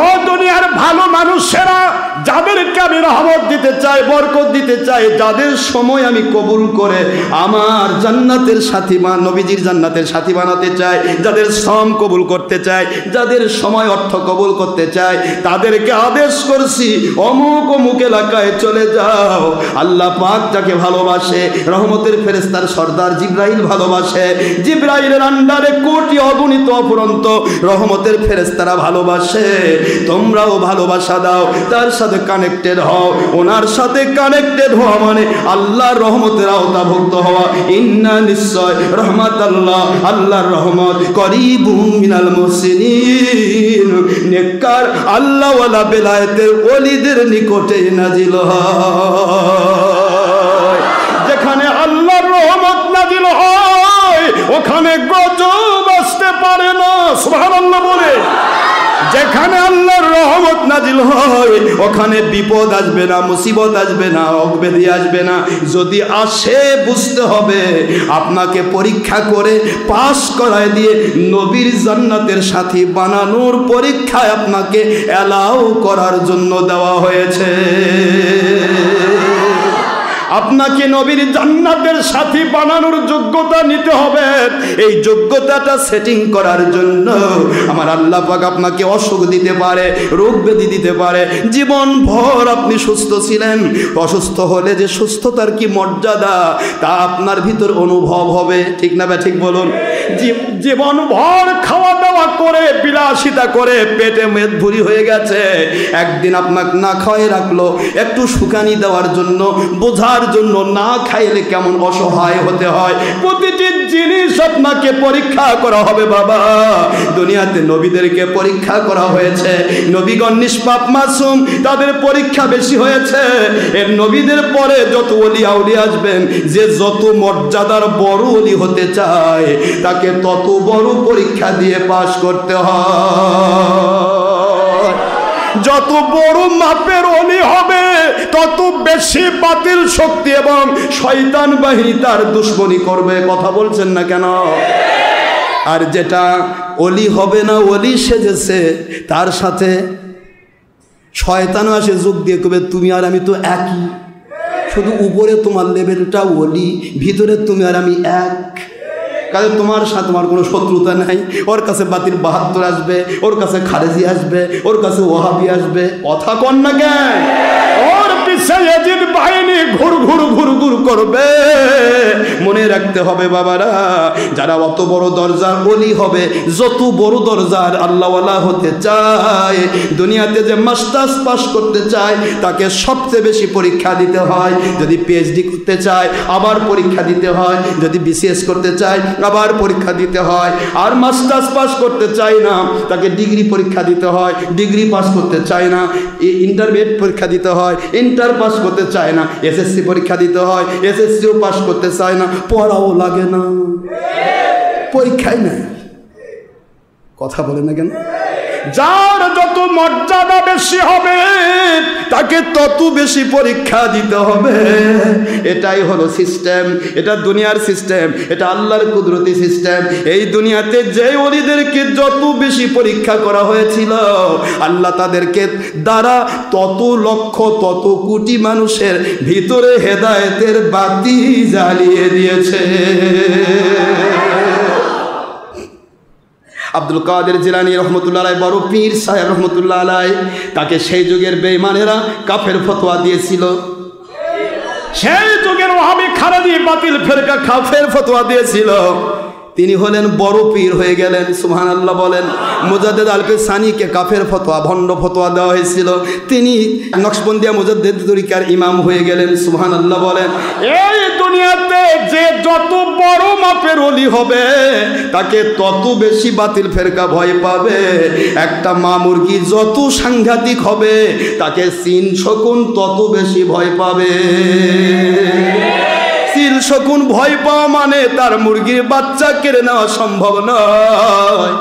ও দুনিয়ার ভালো মানুষেরা যাদেরকে আমি রহমত দিতে চাই, বরকত দিতে চাই, যাদের সময় আমি কবুল করে আমার জান্নাতের সাথী নবীজির জান্নাতের সাথী বানাতে চাই, যাদের শ্রম কবুল করতে চাই, যাদের সময় অর্থ কবুল করতে চাই, তাদেরকে আদেশ করছি অমুক অমুক এলাকায় চলে যাও। আল্লাহ পাক যাকে ভালোবাসে, রহমতের ফেরেশতার সর্দার জিবরাইল ভালোবাসে, জিবরাইলের আন্ডারে কোটি অগণিত অফুরন্ত রহমতের ফেরেশতারা ভালোবাসে, তোমরাও ভালোবাসা দাও, তার সাথে কানেক্টেড হও। ওনার সাথে কানেক্টেড হওয়া মানে আল্লাহর রহমতের আওতাভুক্ত হওয়া। ইন্না নিশ্চয় রহমত আল্লাহ, আল্লাহর রহমত করিবুম মিনাল মুহসিনিন, নেককার আল্লাহওয়ালা বেলায়েতের ওলিদের নিকটে নাজিল হয়। যেখানে আল্লাহর রহমত নাজিল হয় ওখানে গজব আসতে পারে না, সুবহানাল্লাহ বলে। যেখানে আল্লাহর রহমত নাজিল হয় ওখানে বিপদ আসবে না, মুসিবত আসবে না, অগবেদি আসবে না। যদি আসে বুঝতে হবে আপনাকে পরীক্ষা করে পাস করায় দিয়ে নবীর জান্নাতের সাথী বানানোর পরীক্ষায় আপনাকে অ্যালাউ করার জন্য দেওয়া হয়েছে। আপনাকে নবীর জান্নাতের সাথী বানানোর যোগ্যতা নিতে হবে। এই যোগ্যতাটা সেটিং করার জন্য আমার আল্লাহ পাক আপনাকে অসুখ দিতে পারে, রোগ ব্যাধি দিতে পারে। জীবন ভর আপনি সুস্থ ছিলেন, অসুস্থ হলে যে সুস্থতার কি মর্যাদা তা আপনার ভিতর অনুভব হবে, ঠিক না বা ঠিক বলুন? জীবন ভর খাওয়া দাওয়া করে বিলাসিতা করে পেটে মেদ ভুরি হয়ে গেছে, একদিন আপনাকে না খাওয়াই রাখলো একটু শুকানি দেওয়ার জন্য, বোঝার জন্য না খাইলে কেমন অসহায় হতে হয়। প্রতিটি জিনিস আপনাকে পরীক্ষা করা হবে বাবা। দুনিয়াতে নবীদেরকে পরীক্ষা করা হয়েছে, নবীগণ নিষ্পাপ মাসুম, তাদের পরীক্ষা বেশি হয়েছে। এর নবীদের পরে যত ওলি আউলিয়া আসবেন, যে যত মর্যাদার বড় ওলি হতে চায় তাকে তত বড় পরীক্ষা দিয়ে পাশ করতে হয়। যত বড় মাপের ওলি হবে তত বেশি বাতিল শক্তি এবং শয়তান বাহিনী তার দুশ্মনী করবে। কথা বলছেন না কেন? আর যেটা ওলি হবে না, ওলি সেজেছে, তার সাথে শয়তানও আসে যোগ দিয়ে কবে তুমি আর আমি তো একই, শুধু উপরে তোমার লেভেলটা ওলি, ভিতরে তুমি আর আমি এক। কাজে তোমার সাথে তোমার কোনো শত্রুতা নাই। ওর কাছে বাতিল ৭২ আসবে, ওর কাছে খারেজি আসবে, ওর কাছে ওহাবি আসবে। কথা কন না কেন? ওর পিছে এজিদ বাহিনী ঘুর ঘুর ঘুর ঘুর করবে। মনে রাখতে হবে বাবারা, যারা অত বড় দরজার ওলি হবে, যত বড় দরজার আল্লাহওয়ালা হতে চায়, দুনিয়াতে যে মাস্টার্স পাস করতে চায় তাকে সবচেয়ে বেশি পরীক্ষা দিতে হয়। যদি পিএইচডি করতে চায় আবার পরীক্ষা দিতে হয়, যদি বিসিএস করতে চায় আবার পরীক্ষা দিতে হয়। আর মাস্টার্স পাস করতে চায় না তাকে ডিগ্রি পরীক্ষা দিতে হয়, ডিগ্রি পাস করতে চায় না ইন্টারমিডিয়েট পরীক্ষা দিতে হয়, ইন্টার পাস করতে চায় না এসএসসি পরীক্ষা দিতে হয়, এসএসসিও পাস করতে চায় না, পড়াও লাগে না, পরীক্ষাই না। কথা বলে না কেন? যার যত মর্যাদা বেশি হবে তাকে তত বেশি পরীক্ষা দিতে হবে। এটাই হলো সিস্টেম, এটা দুনিয়ার সিস্টেম, এটা আল্লাহর কুদরতি সিস্টেম। এই দুনিয়াতে যে ওলিদেরকে যত বেশি পরীক্ষা করা হয়েছিল, আল্লাহ তাদেরকে দ্বারা তত লক্ষ তত কোটি মানুষের ভিতরে হেদায়েতের বাতি জ্বালিয়ে দিয়েছে। আব্দুল কাদের জিলানী রহমতুল্লাহ আলাইহি, বড় পীর সাহেব রহমতুল্লাহ আলাইহি, তাকে সেই যুগের বেঈমানেরা কাফের ফতোয়া দিয়েছিল। সেই যুগের ওহাবি খারেজি বাতিল ফেরকা কাফের ফতোয়া দিয়েছিল। তিনি হলেন বড় পীর হয়ে গেলেন। সুবহানাল্লাহ বলেন। মুজাদ্দেদ আল-কিসানিকে কাফের ফতোয়া, ভণ্ড ফতোয়া দেওয়া হয়েছিল, তিনি নকশবন্দিয়া মুজাদ্দেদ তরিকার ইমাম হয়ে গেলেন। সুবহানাল্লাহ বলেন। এই দুনিয়াতে যে যত বড় মাপের ওলি হবে তাকে তত বেশি বাতিল ফেরকা ভয় পাবে। একটা মা মুরগি যত সাংঘাতিক হবে তাকে সিন শকুন তত বেশি ভয় পাবে। সিল শকুন ভয় পাওয়া মানে তার মুরগির বাচ্চা কেড়ে নেওয়া সম্ভব নয়।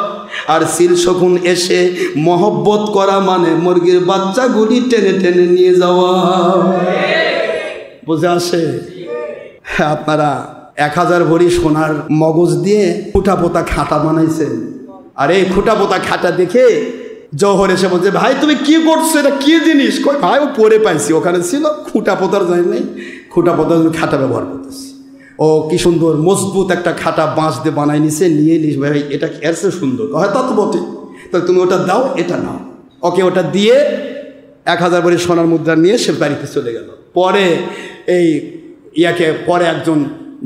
আর সিল শকুন এসে মহব্বত করা মানে মুরগির বাচ্চাগুলি টেনে টেনে নিয়ে যাওয়া। বুঝে আসে? আপনারা ১০০০ ভরি সোনার মগজ দিয়ে খুঁটা পোতা খাটা বানাইছেন, আর এই খুঁটা পোতা খাটা দেখে জওহর এসে বলছে, ভাই তুমি কি করছো, এটা কি জিনিস? কই ভাই ও পরে পাইছি, ওখানে ছিল খুঁটা পোতার যায় নাই, খুঁটা পোতার জন্য খাটা ব্যবহার করতেছি। ও কি সুন্দর মজবুত একটা খাটা বাঁশ দিয়ে বানাই নিছে, নিয়ে নিস ভাই এটা এর চেয়ে সুন্দর। হয় তা তো বটে, তাহলে তুমি ওটা দাও, এটা নাও। ওকে ওটা দিয়ে ১০০০ ভরি সোনার মুদ্রা নিয়ে সে বাড়িতে চলে গেল। পরে এই পরে একজন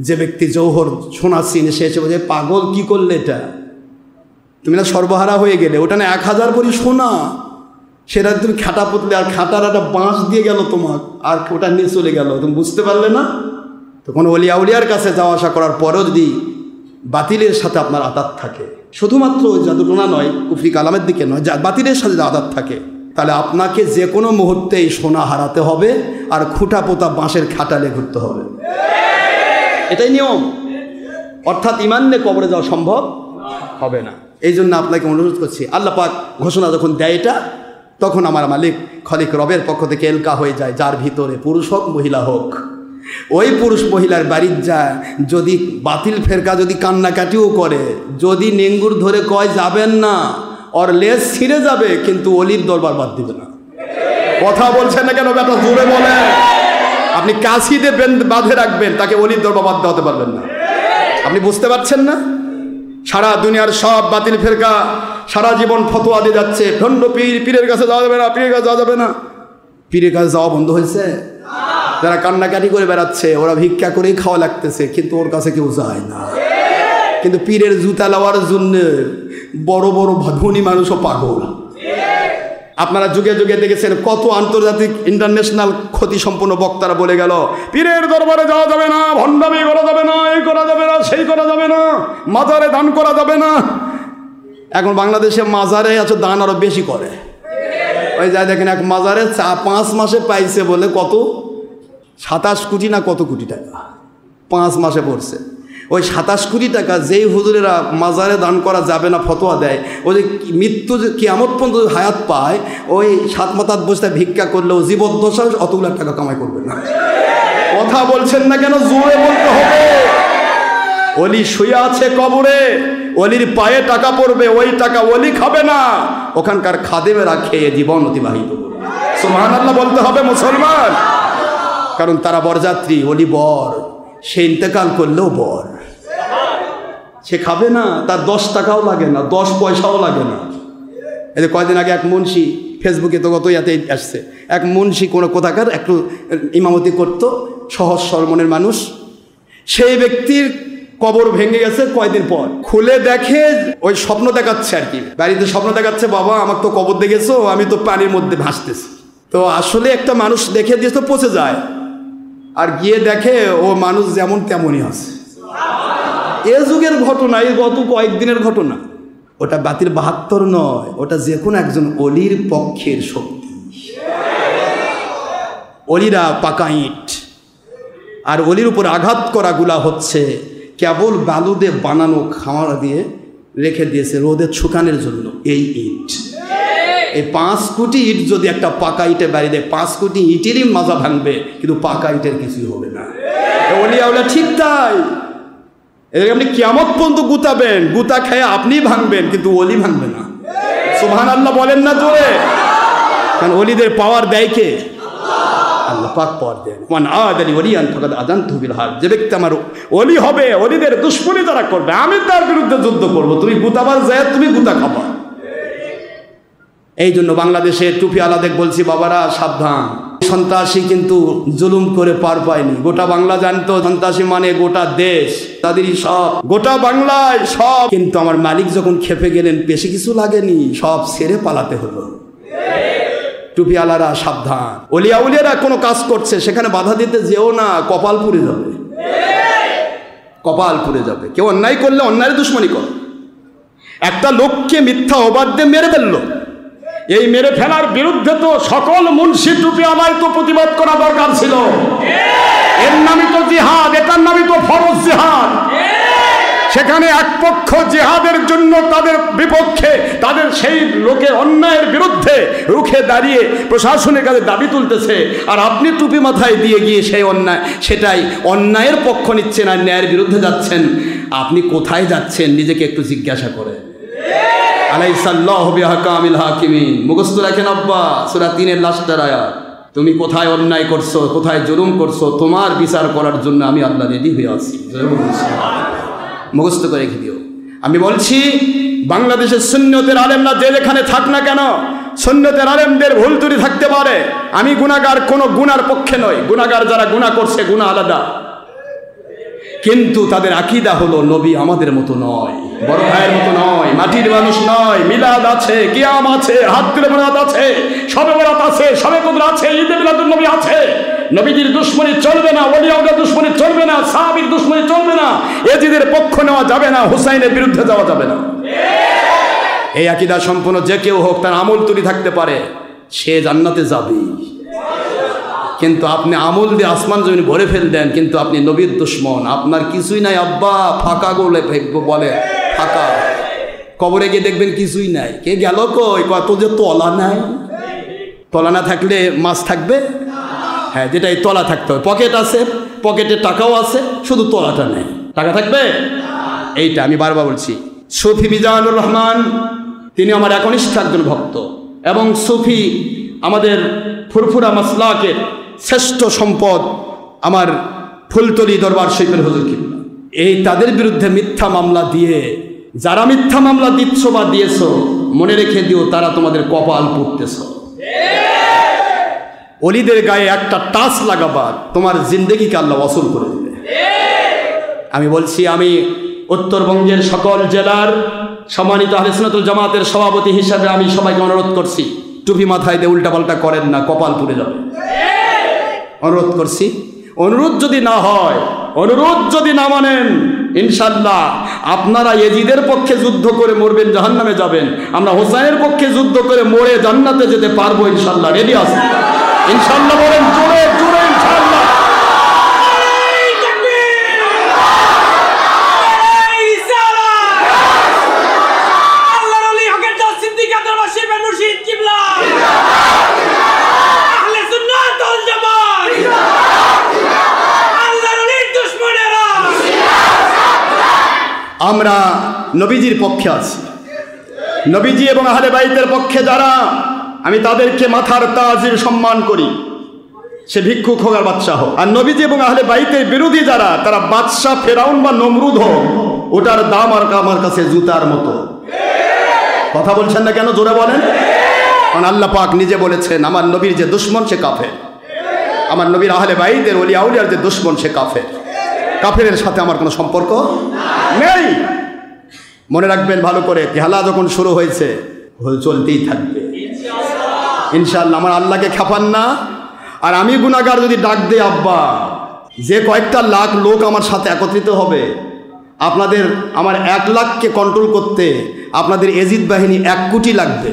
যে ব্যক্তি জওহর সোনা চিনে সে এসে বলছে, পাগল কি করলে এটা, তুমি না সর্বহারা হয়ে গেলে, ওটা না ১০০০ ভরি সোনা, সেটা তুমি খাটা পুতলে, আর খাটার একটা বাঁশ দিয়ে গেল তোমার, আর ওটা নিয়ে চলে গেল, তুমি বুঝতে পারলে না? তো কোনো অলিয়া উলিয়ার কাছে যাওয়া আসা করার পরেও যদি বাতিলের সাথে আপনার আদাত থাকে, শুধুমাত্র জাদুটোনা নয়, কুফরি কালামের দিকে নয়, বাতিলের সাথে আদাত থাকে, তাহলে আপনাকে যে কোনো মুহূর্তে এই সোনা হারাতে হবে আর খুঁটা পোতা বাঁশের খাটালে ঘুরতে হবে। এটাই নিয়ম। অর্থাৎ ইমান নিয়ে কবরে যাওয়া সম্ভব হবে না। এই জন্য আপনাকে অনুরোধ করছি, আল্লাহ পাক ঘোষণা যখন দেয় এটা, তখন আমার মালিক খলিক রবের পক্ষ থেকে এলকা হয়ে যায়, যার ভিতরে পুরুষ হোক মহিলা হোক। ওই পুরুষ মহিলার বাড়ির যা যদি বাতিল ফেরকা যদি কান্নাকাটিও করে, যদি নেঙ্গুর ধরে কয় যাবেন না, ওর লেজ ছিঁড়ে যাবে, কিন্তু অলির দরবার বাদ দিবে না। কথা বলছেন না কেন বেটা, জোরে বলে। আপনি কাশিতে বাঁধে রাখবেন, তাকে অলির দরবার বাধ্য হতে পারবেন না। আপনি বুঝতে পারছেন না? সারা দুনিয়ার সব বাতিল ফেরকা সারা জীবন ফতোয়া দিয়ে যাচ্ছে, ভণ্ড পীর, পীরের কাছে যাওয়া যাবে না, পীরের কাছে যাওয়া যাবে না। পীরের কাছে যাওয়া বন্ধ হয়েছে? যারা কান্নাকাটি করে বেড়াচ্ছে, ওরা ভিক্ষা করেই খাওয়া লাগতেছে, কিন্তু ওর কাছে কেউ যায় না। কিন্তু পীরের জুতা লওয়ার জন্য বড় বড় ধনী মানুষও পাগল। আপনারা যুগে যুগে দেখেছেন কত আন্তর্জাতিক ইন্টারন্যাশনাল ক্ষতি সম্পন্ন বক্তারা বলে গেল, পীরের দরবারে যাওয়া যাবে না, ভণ্ডামি করা যাবে না, এই করা যাবে না, সেই করা যাবে না, মাজারে দান করা যাবে না। এখন বাংলাদেশে মাজারে আছে দান আরো বেশি করে। ওই যা দেখেন এক মাজারে 5 মাসে পাইছে বলে কত 27 কোটি না কত কোটি টাকা 5 মাসে পড়ছে। ওই 27 কোটি টাকা যেই হুজুরেরা মাজারে দান করা যাবে না ফতোয়া দেয়, ওই যে মৃত্যু যে কিয়ামত পর্যন্ত হায়াত পায়, ওই 7 মাথার বসে ভিক্ষা করলেও জীবদ্দশা অতগুলো টাকা কামাই করবে না। কথা বলছেন না কেন? জোরে বলতে হবে। ওলি শুয়ে আছে কবরে, ওলির পায়ে টাকা পড়বে, ওই টাকা ওলি খাবে না, ওখানকার খাদেমেরা খেয়ে জীবন অতিবাহিত করবে। সুবহানাল্লাহ বলতে হবে মুসলমান। কারণ তারা বরযাত্রী, ওলি বর, সে ইন্তেকাল করলেও বর, সে খাবে না, তার 10 টাকাও লাগে না, 10 পয়সাও লাগে না। এই যে কয়েকদিন আগে এক মুন্সি, ফেসবুকে তো কত ইয়াতে আসছে, এক মুন্সি কোনো কোথাকার একটু ইমামতি করতো, সহজ সরমনের মানুষ, সেই ব্যক্তির কবর ভেঙে গেছে কয়েকদিন পর। খুলে দেখে ওই স্বপ্ন দেখাচ্ছে আর কি, বাড়িতে স্বপ্ন দেখাচ্ছে, বাবা আমার তো কবর দেখেছো, আমি তো পানির মধ্যে ভাসতেছি। তো আসলে একটা মানুষ দেখে দিয়ে তো পচে যায়, আর গিয়ে দেখে ও মানুষ যেমন তেমনই আছে। এ যুগের ঘটনা, এই গত কয়েকদিনের ঘটনা। ওটা বাতিল 72 নয়, ওটা যে কোনো একজন অলির পক্ষের শক্তি। অলিরা পাকা ইট, আর অলির উপর আঘাত করাগুলা হচ্ছে কেবল বালু দিয়ে বানানো খামার দিয়ে রেখে দিয়েছে রোদে শুকানোর জন্য। এই ইট, এই 5 কোটি ইট যদি একটা পাকা ইটে বাড়ি দেয়, 5 কোটি ইটেরই মাজা ভাঙবে, কিন্তু পাকা ইটের কিছুই হবে না। অলি আউলিয়া ঠিক তাই। এদিকে আপনি কিয়ামত পর্যন্ত গুতাবেন, গুতা খেয়ে আপনি ভাঙবেন, কিন্তু অলি ভাঙবে না। সুবহানাল্লাহ বলেন না জোরে। কারণ অলিদের পাওয়ার দেয় কে? আল্লাহ পাক পাওয়ার দেন। মান আদালি ওলিয়ান ফাকাদ আযানতু বিল হারব। যে ব্যক্তি আমার ওলি হবে, ওলিদের দুশমনি যারা করবে, আমি তার বিরুদ্ধে যুদ্ধ করব। তুমি গুতাবার যায়, তুমি গুতা খাবা। এই জন্য বাংলাদেশে টুপি আলাদা বলছি, বাবারা সাবধান। সন্ত্রাসী কিন্তু জুলুম করে পার পায়নি। গোটা বাংলা জানতো সন্ত্রাসী মানে গোটা দেশ, তাদেরই সব, গোটা বাংলায় সব। কিন্তু আমার মালিক যখন খেপে গেলেন, বেশি কিছু লাগেনি, সব ছেড়ে পালাতে হলো। টুপি আলারা সাবধান। অলিয়া উলিয়ারা কোনো কাজ করছে, সেখানে বাধা দিতে যেও না, কপাল পুড়ে যাবে, কপাল পুড়ে যাবে। কেউ অন্যায় করলে অন্যায়ের দুশমনি কর। একটা লোককে মিথ্যা অবাদ দিয়ে মেরে ফেললো, এই মেরে ফেলার বিরুদ্ধে তো সকল মুন্সি টুপি আলায় তো প্রতিবাদ করা দরকার ছিল। এর নামই তো জিহাদ, এটার নামই তো ফরজ জিহাদ। সেখানে এক পক্ষ জিহাদের জন্য তাদের বিপক্ষে, তাদের সেই লোকের অন্যায়ের বিরুদ্ধে রুখে দাঁড়িয়ে প্রশাসনের কাছে দাবি তুলতেছে, আর আপনি টুপি মাথায় দিয়ে গিয়ে সেই অন্যায়, সেটাই অন্যায়ের পক্ষ নিচ্ছেন আর ন্যায়ের বিরুদ্ধে যাচ্ছেন। আপনি কোথায় যাচ্ছেন নিজেকে একটু জিজ্ঞাসা করেন। আলাইসাল্লাহু বিহাকামিল হাকিমিন, মুখস্থ রাখেন আব্বা, সূরা 3-এর লাস্টের আয়াত। তুমি কোথায় অন্যায় করছো, কোথায় জুলুম করছো, তোমার বিচার করার জন্য আমি আল্লাহ রেডি হয়ে আছি। মুখস্থ করে রেখে দিও। আমি বলছি বাংলাদেশের সুন্নতের আলেমরা যে যেখানে থাক না কেন, সুন্নতের আলেমদের ভুল ত্রুটি থাকতে পারে। আমি গুনাহগার, কোনো গুনার পক্ষে নই। গুনাহগার যারা গুনাহ করছে, গুনাহ আলাদা, কিন্তু তাদের আকীদা হলো নবী আমাদের মতো নয়, বড় ভাইয়ের মতো নয়, মাটির মানুষ নয়। মিলাদ আছে, কিয়াম আছে, হাত্তুল বরাত আছে, শবে বরাত আছে, শবে কদর আছে, ঈদে মিলাদুন নবী আছে। নবীজির দুশমনি চলবে না, ওলি আউলিয়ার দুশমনি চলবে না, সাহাবীর দুশমনি চলবে না, এজিদের পক্ষ নেওয়া যাবে না, হুসাইনের বিরুদ্ধে যাওয়া যাবে না। এই আকীদা সম্পন্ন যে কেউ হোক, তার আমল ত্রুটি থাকতে পারে, সে জান্নাতে যাবে। কিন্তু আপনি আমল দিয়ে আসমান জমিন ভরে ফেল দেন, কিন্তু আপনি নবীর দুশমন, আপনার কিছুই নাই আব্বা। ফাঁকা গোলে বলে, ফাঁকা। কবরে গিয়ে দেখবেন কিছুই নাই। কে গেল কই? কত যে তলা নাই। তলা না থাকলে মাছ থাকবে? হ্যাঁ, যেটাই তলা থাকতে হবে। পকেট আছে, পকেটে টাকাও আছে, শুধু তলাটা নেই। টাকা থাকবে? এইটা আমি বারবার বলছি। সুফি মিজানুর রহমান, তিনি আমার একনিষ্ঠ একজন ভক্ত, এবং সুফি আমাদের ফুরফুরা মাসলাকের শ্রেষ্ঠ সম্পদ আমার ফুলতলি দরবার শরীফের হুজুর কিবলা, এই তাদের বিরুদ্ধে মিথ্যা মামলা দিয়ে, যারা মিথ্যা মামলা দিচ্ছ বা দিয়েছ, মনে রেখে দিও তারা তোমাদের কপাল পুড়তেছ। অলিদের গায়ে একটা টাচ লাগাবার তোমার জিন্দেগিকে আল্লাহ ওয়াসুল করে দেবে। আমি বলছি, আমি উত্তরবঙ্গের সকল জেলার সম্মানিত আহলে সুন্নাতুল জামাতের সভাপতি হিসাবে আমি সবাইকে অনুরোধ করছি, টুপি মাথায় দিয়ে উল্টাপাল্টা করেন না, কপাল পুড়ে যাবে। অনুরোধ করছি, অনুরোধ যদি না হয়, অনুরোধ যদি না মানেন, ইনশাল্লাহ আপনারা এজিদের পক্ষে যুদ্ধ করে মরবেন, জাহান্নামে যাবেন। আমরা হোসাইনের পক্ষে যুদ্ধ করে মরে জান্নাতে যেতে পারবো ইনশাল্লাহ। রেডি আছেন ইনশাল্লাহ? বলেন জোরে জোরে ইনশাল্লাহ। আমরা নবীজির পক্ষে আছি, নবীজি এবং আহলে বাইতের পক্ষে যারা, আমি তাদেরকে মাথার তাজির সম্মান করি, সে ভিক্ষুক হোক আর বাদশাহ হোক। আর নবীজি এবং আহলে বাইতের বিরোধী যারা, তারা বাদশাহ, ফেরাউন বা নমরুদ হোক, ওটার দাম আর আমার কাছে জুতার মতো। কথা বলছেন না কেন? জোরে বলেন। কারণ আল্লাহ পাক নিজে বলেছেন, আমার নবীর যে দুশ্মন সে কাফের, আমার নবীর আহলে বাইতের ওলি আউলিয়ার যে দুশ্মন সে কাফের। কাফেরের সাথে আমার কোনো সম্পর্ক নেই। মনে রাখবেন ভালো করে, খেলা যখন শুরু হয়েছে চলতেই থাকবে ইনশাআল্লাহ। আমার আল্লাহকে খাপান না। আর আমি গুনাহগার যদি ডাক দেই আব্বা, যে কয়েকটা লাখ লোক আমার সাথে একত্রিত হবে, আপনাদের আমার 1 লাখকে কন্ট্রোল করতে আপনাদের এজিদ বাহিনী 1 কোটি লাগবে,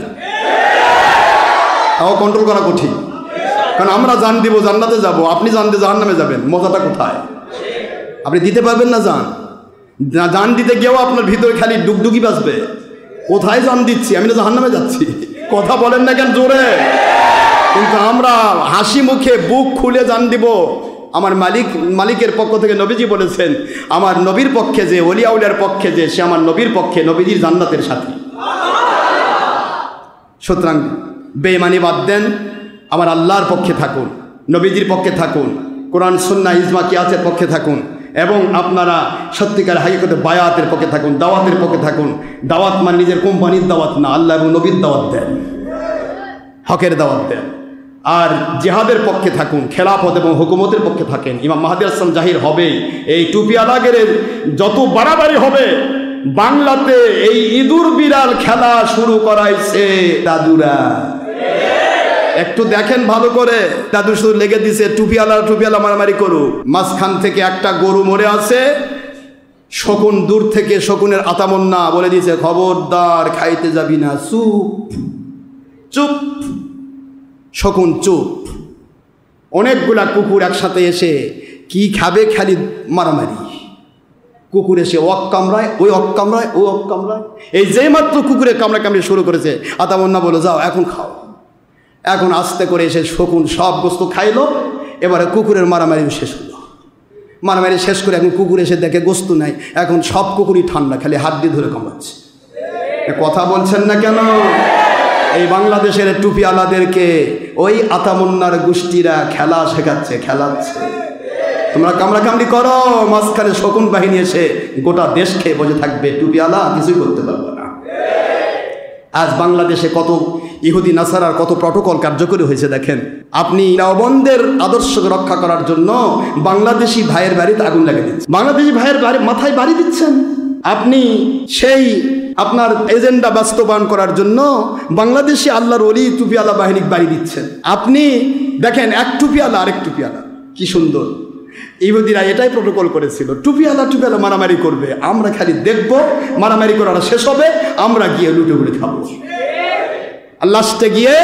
তাও কন্ট্রোল করা কঠিন। কারণ আমরা জান দিব জান্নাতে যাব, আপনি জান দিয়ে জাহান্নামে যাবেন। মজাটা কোথায়? আপনি দিতে পারবেন না জান, জান দিতে গিয়েও আপনার ভিতরে খালি ডুগডুগি বাজবে, কোথায় জান দিচ্ছি, আমি না জাহান্নামে যাচ্ছি। কথা বলেন না কেন জোরে? কিন্তু আমরা হাসি মুখে বুক খুলে জান দিব। আমার মালিকের পক্ষ থেকে নবীজি বলেছেন, আমার নবীর পক্ষে যে, ওলি আউলিয়ার পক্ষে যে, সে আমার নবীর পক্ষে, নবীজির জান্নাতের সাথী। সুতরাং বেঈমানি বাদ দেন, আমার আল্লাহর পক্ষে থাকুন, নবীজির পক্ষে থাকুন, কোরআন সুন্নাহ ইজমা কিয়াসের পক্ষে থাকুন, এবং আপনারা সত্যিকার হাকিকতে বায়াতের পক্ষে থাকুন, দাওয়াতের পক্ষে থাকুন। দাওয়াত মানে নিজের কোম্পানির দাওয়াত না, আল্লাহ এবং নবীর দাওয়াত দেন, হকের দাওয়াত দেন। আর জিহাদের পক্ষে থাকুন, খেলাফত এবং হুকুমতের পক্ষে থাকেন। ইমাম মাহদী আসসালাম জাহির হবে, এই টুপিওয়ালাগের যত বাড়াবাড়ি হবে, বাংলাতে এই ইঁদুর বিড়াল খেলা শুরু করাইছে দাদুরা। একটু দেখেন ভালো করে, দাদু শুধু লেগে দিছে টুপিওয়ালা মারামারি করুক। মাঝখান থেকে একটা গরু মরে আছে, শকুন দূর থেকে, শকুনের আতামন্না বলে দিয়েছে, খবরদার খাইতে যাবি না, চুপ চুপ। শকুন চুপ। অনেকগুলা কুকুর একসাথে এসে কি খাবে, খালি মারামারি। কুকুর এসে ওক কামড়ায়, ওই ওক কামড়ায়, ও ওক কামড়ায়। এই যেই মাত্র কুকুরে কামড়াকামড়ি শুরু করেছে, আতামন্না বলো যাও এখন খাও। এখন আস্তে করে এসে শকুন সব বস্তু খাইলো। এবারে কুকুরের মারামারি শেষ হলো। মারামারি শেষ করে এখন কুকুর এসে দেখে গোস্ত নাই, এখন সব কুকুরই ঠান্ডা, খালি হাত দিয়ে ধরে কামড়াচ্ছে। কথা বলছেন না কেন? এই বাংলাদেশের টুপিওয়ালাদেরকে ওই আতামন্নার গোষ্ঠীরা খেলা শেখাচ্ছে, খেলাচ্ছে। তোমরা কামড়াকামড়ি করো, মাঝখানে শকুন বাহিনী এসে গোটা দেশ খেয়ে বসে থাকবে, টুপিওয়ালা কিছুই করতে পারবে না। আজ বাংলাদেশে কত ইহুদি নাসারার কত প্রটোকল কার্যকরী হয়েছে দেখেন। আপনি রাবণদের আদর্শকে রক্ষা করার জন্য বাংলাদেশি ভাইয়ের বাড়িতে আগুন লাগিয়ে দিচ্ছেন, বাংলাদেশি ভাইয়ের মাথায় বাড়ি দিচ্ছেন। আপনি সেই আপনার এজেন্ডা বাস্তবায়ন করার জন্য বাংলাদেশি আল্লাহর ওলি টুপিওয়ালা বাহিনী বাড়ি দিচ্ছেন। আপনি দেখেন, এক টুপিওয়ালা আরেক টুপিওয়ালা, কি সুন্দর। ইহুদিরা এটাই প্রটোকল করেছিল, টুপিওয়ালা মারামারি করবে, আমরা খালি দেখব, মারামারি করাটা শেষ হবে, আমরা গিয়ে লুটে লুটে খাবো। আর লাস্টে গিয়ে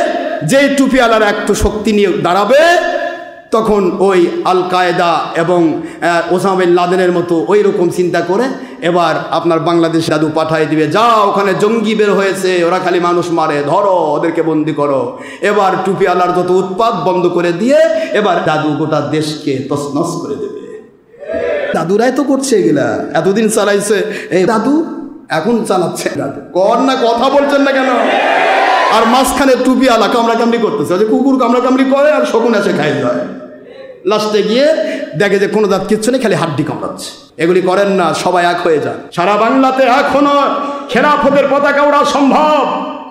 যে টুপিওয়ালার একটু শক্তি নিয়ে দাঁড়াবে, তখন ওই আল কায়দা এবং ওসামা বিন লাদেনের মতো ওই রকম চিন্তা করে এবার আপনার বাংলাদেশ দাদু পাঠাই দিবে, যাও ওখানে জঙ্গি বের হয়েছে, ওরা খালি মানুষ মারে, ধরো ওদেরকে বন্দি করো। এবার টুপিওয়ালার যত উৎপাত বন্ধ করে দিয়ে এবার দাদু গোটা দেশকে তছনছ করে দেবে। দাদুরাই তো করছে এগুলা, এতদিন চালাইছে এই দাদু, এখন চালাচ্ছে দাদু। কর না, কথা বলছেন না কেন? আর মাঝখানে টুপিওয়ালা কামড়াকামড়ি করতেছে, যে কুকুর কামড়াকামড়ি করে আর শকুন এসে খাই যায়। লাস্টে গিয়ে দেখে যে কোনো দাঁত কিচ্ছু নেই, খালি হাড্ডি কামড়াচ্ছে। এগুলি করেন না, সবাই এক হয়ে যান। সারা বাংলাতে এখনো খেলাফতের পতাকা ওড়া সম্ভব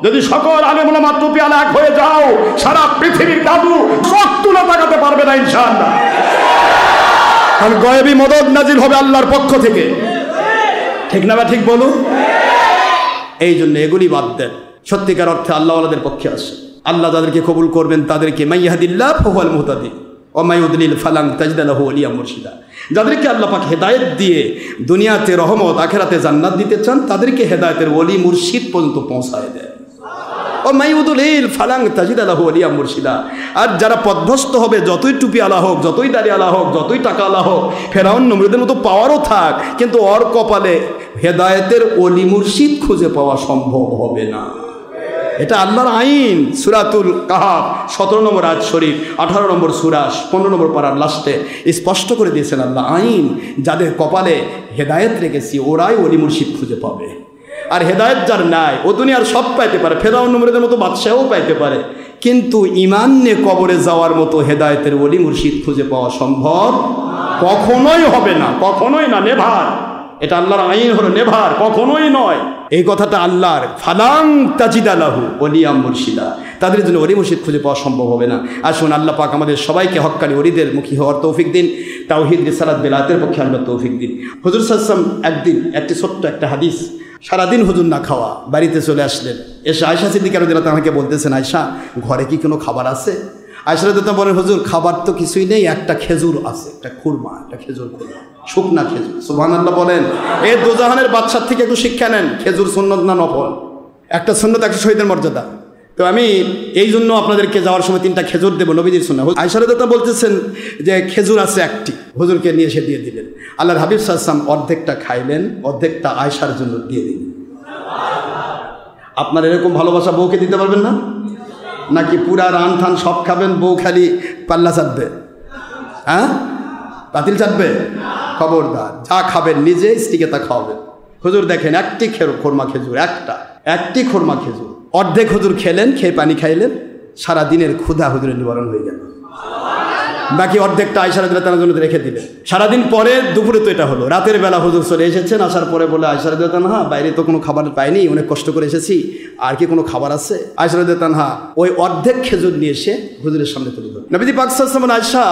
যদি সকল আলেম ওলামা টুপি আলা এক হয়ে যাও। সারা পৃথিবীর দাদু চোখ তুলে তাকাতে পারবে না ইনশাআল্লাহ। কারণ গয়েবী মদদ নাজিল হবে আল্লাহর পক্ষ থেকে, ঠিক না? বা ঠিক বলুন। এই জন্য এগুলি বাদ দেন, সত্যিকার অর্থে আল্লাহওয়ালাদের পক্ষে আসে। আল্লাহ যাদেরকে কবুল করবেন তাদেরকে মাইয়াহদিল্লাহ ফাহুয়াল মুহতাদি ওয়া মাইয়ুদলিল ফালান তাজিদ লাহু ওয়ালিয়া মুরশিদা। যাদেরকে আল্লাহ পাক হেদায়েত দিয়ে দুনিয়াতে রহমত আখিরাতে জান্নাত দিতে চান তাদেরকে হেদায়েতের ওলি মুর্শিদ পর্যন্ত পৌঁছায় দেয়। ও মাইয়ুদলিল ফালান তাজিদ লাহু ওয়ালিয়া মুরশিদা। আর যারা পথভ্রষ্ট হবে, যতই টুপি আলা হোক, যতই দাড়ি আলা হোক, যতই টাকা আলা হোক, ফেরাউন নমরুদের মতো পাওয়ারও থাক, কিন্তু ওর কপালে হেদায়েতের ওলি মুর্শিদ খুঁজে পাওয়া সম্ভব হবে না। এটা আল্লাহর আইন। সূরাতুল কাহাফ 17 নম্বর আয়াত শরীফ, 18 নম্বর সূরা 15 নম্বর পারার লাস্টে স্পষ্ট করে দিয়েছেন আল্লাহ আইন, যাদের কপালে হেদায়েত রেখেছি ওরাই ওলি মুর্শিদ খুঁজে পাবে। আর হেদায়েত যার নাই ও দুনিয়ার সব পাইতে পারে, ফেরাউন নমরুদের মতো বাদশাহও পাইতে পারে, কিন্তু ঈমান নিয়ে কবরে যাওয়ার মতো হেদায়েতের ওলি মুর্শিদ খুঁজে পাওয়া সম্ভব কখনোই হবে না, কখনোই না, নেভার। এটা আল্লাহর আইন হলো, নেভার, কখনোই নয়। এই কথাটা আল্লাহর। ফালাং তাজিদা লাহু ওলিয়া মুর্শিদা, তাদের জন্য ওলি মুর্শিদ খুঁজে পাওয়া সম্ভব হবে না। আসুন আল্লাহ পাক আমাদের সবাইকে হক্কানি ওলিদের মুখী হওয়ার তৌফিক দিন, তাওহীদ রিসালাত বেলাতের পক্ষে আল্লাহ তৌফিক দিন। হুজুর সাল্লাল্লাহু আলাইহি ওয়াসাল্লাম একদিন একটি ছোট্ট একটা হাদিস, সারাদিন হুজুর না খাওয়া বাড়িতে চলে আসলেন। এসে আয়েশা সিদ্দিকা রাদিয়াল্লাহু তাআলা আমাকে বলতেছেন, আয়েশা ঘরে কি কোনো খাবার আছে? আয়েশা রাদিয়াল্লাহু তাআলা বলেন, হুজুর খাবার তো কিছুই নেই, একটা খেজুর আছে, একটা খুরমা, একটা খেজুর খুরমা, শুকনা খেজুর। সুবহানাল্লাহ বলেন। এই দোজাহানের বাদশার থেকে একটু শিক্ষা নেন, খেজুর সুন্নত না নফল? একটা সুন্নত, একটা শহীদের মর্যাদা। তো আমি এই জন্য আপনাদেরকে যাওয়ার সময় 3টা খেজুর দেবো, নবীজির সুন্নাহ। আয়েশা রাদিয়াল্লাহু তাআলা বলতেছেন যে খেজুর আছে একটি, হুজুরকে নিয়ে এসে দিয়ে দিলেন। আল্লাহর হাবিব সাল্লাল্লাহু আলাইহি ওয়াসাল্লাম অর্ধেকটা খাইলেন, অর্ধেকটা আয়েশার জন্য দিয়ে দিলেন। আপনার এরকম ভালোবাসা বউকে দিতে পারবেন না? নাকি পুরা রান থান সব খাবেন, বউ খালি পাল্লা চাটবে? হ্যাঁ, পাতিল চাটবে? খবরদার, যা খাবেন নিজে স্ত্রীকে তা খাওয়াবেন। হুজুর দেখেন একটি খোরমা খেজুর, একটি খোরমা খেজুর, অর্ধেক হুজুর খেলেন, খেয়ে পানি খাইলেন, সারা দিনের ক্ষুধা হুজুরের নিবারণ হয়ে গেল। বাকি অর্ধেকটা আয়েশা রাদিয়াল্লাহু তাআলার জন্য রেখে দিলেন। সারাদিন পরে দুপুরে তো এটা হলো, রাতের বেলা হুজুর চলে এসেছেন। আসার পরে বলে, আয়েশা রাদিয়াল্লাহু তাআলা, বাইরে তো কোনো খাবার পাইনি, অনেক কষ্ট করে এসেছি, আর কি কোনো খাবার আছে? আয়েশা রাদিয়াল্লাহু তাআলা ওই অর্ধেক খেজুর নিয়ে এসে হুজুরের সামনে তুলে ধরলেন। নবীজি পাক সাল্লাল্লাহু আলাইহি ওয়াসাল্লাম, আয়েশা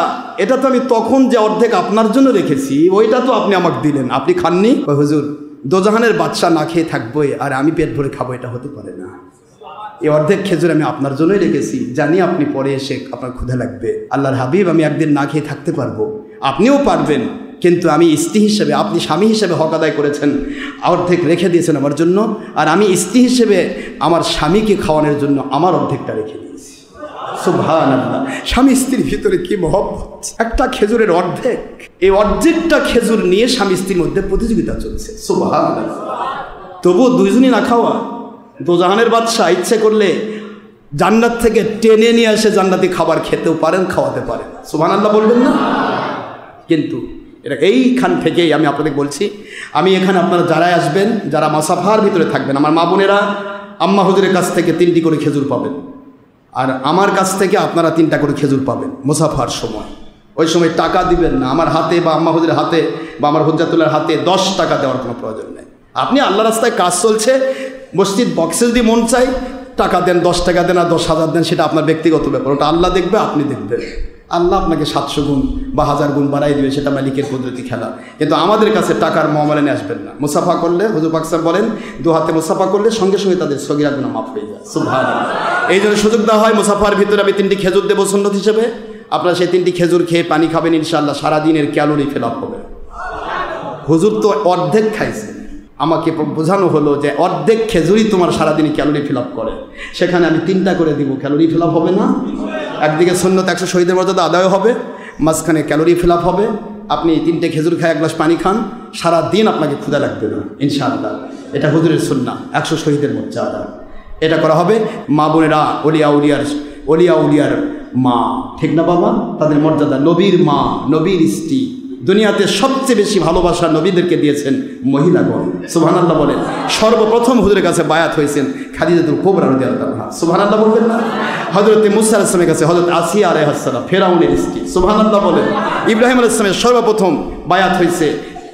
এটা তো আমি তখন যে অর্ধেক আপনার জন্য রেখেছি, ওইটা তো আপনি আমাকে দিলেন, আপনি খাননি? ওই হুজুর, দোজাহানের বাদশা না খেয়ে থাকবোই আর আমি পেট ভরে খাবো, এটা হতে পারে না। এই অর্ধেক খেজুর আমি আপনার জন্যই রেখেছি, জানি আপনি পরে এসে আপনার ক্ষুধা লাগবে। আল্লাহর হাবিব, আমি একদিন না খেয়ে থাকতে পারবো, আপনিও পারবেন, কিন্তু আমি স্ত্রী হিসেবে, আপনি স্বামী হিসেবে হক আদায় করেছেন, অর্ধেক রেখে দিয়েছেন আমার জন্য, আর আমি স্ত্রী হিসেবে আমার স্বামীকে খাওয়ানোর জন্য আমার অর্ধেকটা রেখে দিয়েছি। সুবহানাল্লাহ, স্বামী স্ত্রীর ভিতরে কি মহব্বত! একটা খেজুরের অর্ধেক, এই অর্ধেকটা খেজুর নিয়ে স্বামী স্ত্রীর মধ্যে প্রতিযোগিতা চলছে। সুবহানাল্লাহ, তবুও দুইজনই না খাওয়া। দোজাহানের বাদশা ইচ্ছে করলে জান্নাত থেকে টেনে নিয়ে এসে জান্নাতি খাবার খেতেও পারেন, খাওয়াতে পারেন। সুবহানাল্লাহ বলবেন না? কিন্তু এটা এইখান থেকেই আমি আপনাদের বলছি, আমি এখানে আপনারা যারাই আসবেন, যারা মাসাফার ভিতরে থাকবেন, আমার মা বোনেরা আম্মা হুজুরের কাছ থেকে 3টি করে খেজুর পাবেন, আর আমার কাছ থেকে আপনারা 3টা করে খেজুর পাবেন মুসাফার সময়। ওই সময় টাকা দিবেন না, আমার হাতে বা আম্মা হুজুরের হাতে বা আমার হুজ্জাতুল্লাহর হাতে 10 টাকা দেওয়ার কোনো প্রয়োজন নেই। আপনি আল্লাহ রাস্তায় কাজ চলছে, মসজিদ বক্সে যদি মন চাই টাকা দেন, 10 টাকা দেন আর 10,000 দেন, সেটা আপনার ব্যক্তিগত ব্যাপার, ওটা আল্লাহ দেখবে, আপনি দেখবেন। আল্লাহ আপনাকে 700 গুণ বা 1000 গুণ বাড়াই দেবে, সেটা মালিকের কুদরতি খেলা। কিন্তু আমাদের কাছে টাকার মামলা নিয়ে আসবেন না। মুসাফা করলে হুজুর পাক সাহেব বলেন, 2 হাতে মুসাফা করলে সঙ্গে সঙ্গে তাদের সগীরা গুনাহ মাফ হয়ে যায়। সুবহানাল্লাহ। এই জন্য সুযোগ দেওয়া হয়, মুসাফার ভিতরে আমি 3টি খেজুর দেবো সুন্নত হিসেবে, আপনারা সেই 3টি খেজুর খেয়ে পানি খাবেন, ইনশাআল্লাহ সারাদিনের ক্যালোরি ফিল আপ হবে। হুজুর তো অর্ধেক খাইছে, আমাকে বোঝানো হলো যে অর্ধেক খেজুরই তোমার সারাদিনই ক্যালোরি ফিল আপ করে, সেখানে আমি 3টা করে দিব, ক্যালোরি ফিল আপ হবে না? একদিকে সুন্নত 100 শহীদের মর্যাদা আদায় হবে, মাঝখানে ক্যালোরি ফিল আপ হবে। আপনি 3টে খেজুর খায় 1 গ্লাস পানি খান, সারাদিন আপনাকে ক্ষুধা লাগবে না ইনশাআল্লাহ। এটা হুজুরের সুন্নাহ, 100 শহীদের মর্যাদা। এটা করা হবে। মা বোনেরা, অলিয়া উলিয়ার মা, ঠিক না বাবা? তাদের মর্যাদা, নবীর মা, নবীর স্ত্রী, দুনিয়াতে সবচেয়ে বেশি ভালোবাসা নবীদেরকে দিয়েছেন মহিলাগণ। সুবহানাল্লাহ বলেন। সর্বপ্রথম হুজুরের কাছে বায়াত হয়েছেন খাদিজাতুল কুবরা রাদিয়াল্লাহু আনহা। সুবহানাল্লাহ বলবেন না? হযরত মুসা আলাইহিস সালামের কাছে, হযরত আসিয়া আলাইহিস সালাম ফেরাউনের স্ত্রী, সুবহানাল্লাহ বলেন। ইব্রাহিম আলাইহিস সালামের সর্বপ্রথম বায়াত হয়েছে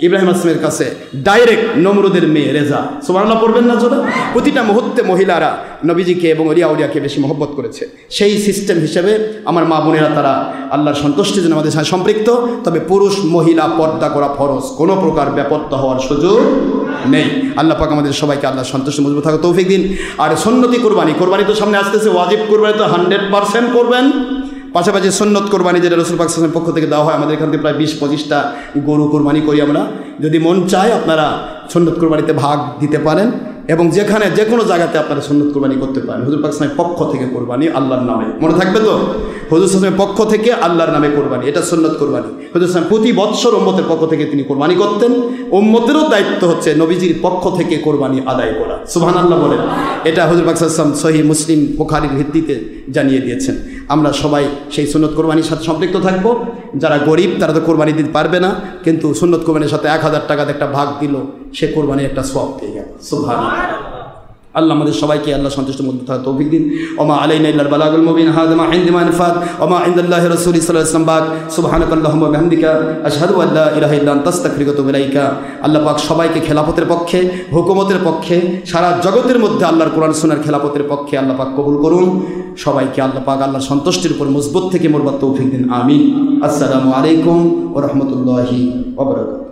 ইব্রাহিম আলাইহিস সালামের কাছে, ডাইরেক্ট নমরুদের মেয়ে রেজা, সুবহানাল্লাহ পড়বেন না জোরে? প্রতিটা মুহূর্তে মহিলারা নবীজিকে এবং অলিয়া উলিয়াকে বেশি মহব্বত করেছে। সেই সিস্টেম হিসেবে আমার মা বোনেরা তারা আল্লাহর সন্তুষ্টির জন্য আমাদের সাথে সম্পৃক্ত। তবে পুরুষ মহিলা পর্দা করা ফরজ, কোনো প্রকার বেপর্দা হওয়ার সুযোগ নেই। আল্লাহ পাক আমাদের সবাইকে আল্লাহর সন্তুষ্টি মজবুত থাকা তৌফিক দিন। আর সুন্নতি কোরবানি, কোরবানি তো সামনে আসতেছে, ওয়াজিব কোরবানি তো 100% করবেন। পাশাপাশি সুন্নত কোরবানি যেটা রাসূল পাক সাল্লাল্লাহু আলাইহি ওয়াসাল্লামের পক্ষ থেকে দেওয়া হয়, আমাদের এখান থেকে প্রায় 20-25টা গরু কোরবানি করি আমরা। যদি মন চায় আপনারা সুন্নত কোরবানিতে ভাগ দিতে পারেন, এবং যেখানে যে কোনো জায়গাতে আপনারা সুন্নত কোরবানি করতে পারেন। হুজুর পাক সাল্লাল্লাহু আলাইহি ওয়াসাল্লামের পক্ষ থেকে কোরবানি আল্লাহর নামে, মনে থাকবে তো? হুজুর সাল্লাল্লাহু আলাইহি ওয়াসাল্লামের পক্ষ থেকে আল্লাহর নামে কোরবানি, এটা সুন্নত কোরবানি। হুজুর সাল্লাল্লাহু আলাইহি ওয়াসাল্লাম প্রতি বৎসর উম্মতের পক্ষ থেকে তিনি কোরবানি করতেন। উম্মতেরও দায়িত্ব হচ্ছে নবীজির পক্ষ থেকে কোরবানি আদায় করা, সুবহানাল্লাহ বলেন। এটা হুজুর পাক সাল্লাল্লাহু আলাইহি ওয়াসাল্লাম সহিহ মুসলিম বুখারীর ভিত্তিতে জানিয়ে দিয়েছেন। আমরা সবাই সেই সুন্নত কোরবানির সাথে সম্পৃক্ত থাকবো। যারা গরিব তারা তো কোরবানি দিতে পারবে না, কিন্তু সুন্নত কোরবানির সাথে 1000 টাকাতে একটা ভাগ দিল, সে কোরবানির একটা সওয়াব পেয়ে গেল, সুবহানাল্লাহ। আল্লাহ আমাদের সবাইকে আল্লাহ সন্তুষ্ট মধ্যে থাকা তৌফিক দিন। ওমা আলাইনা ইল্লাল বালাগুল মুবিন, হাযা মা ইনদি মানফাত ওমা ইনদাল্লাহি রাসূলি সাল্লাল্লাহু আলাইহি ওয়াসাল্লাম বাক। সুবহানাকাল্লাহুম্মা ওয়া বিহামদিকা আশহাদু আল্লা ইলাহা ইল্লা আনতা আস্তাগফিরুকা ওয়া আতুবু ইলাইকা। আল্লাহ পাক সবাইকে খেলাফতের পক্ষে, হুকুমতের পক্ষে, সারা জগতের মধ্যে আল্লাহর কোরআন সুন্নাহর খেলাফতের পক্ষে আল্লাহ পাক কবুল করুন। সবাইকে আল্লাহ পাক আল্লাহর সন্তুষ্টির উপর মজবুত থেকে মরবার তৌফিক দিন, আমিন। আসসালামু আলাইকুম ওয়া রাহমাতুল্লাহি ওয়া বারাকাতুহু।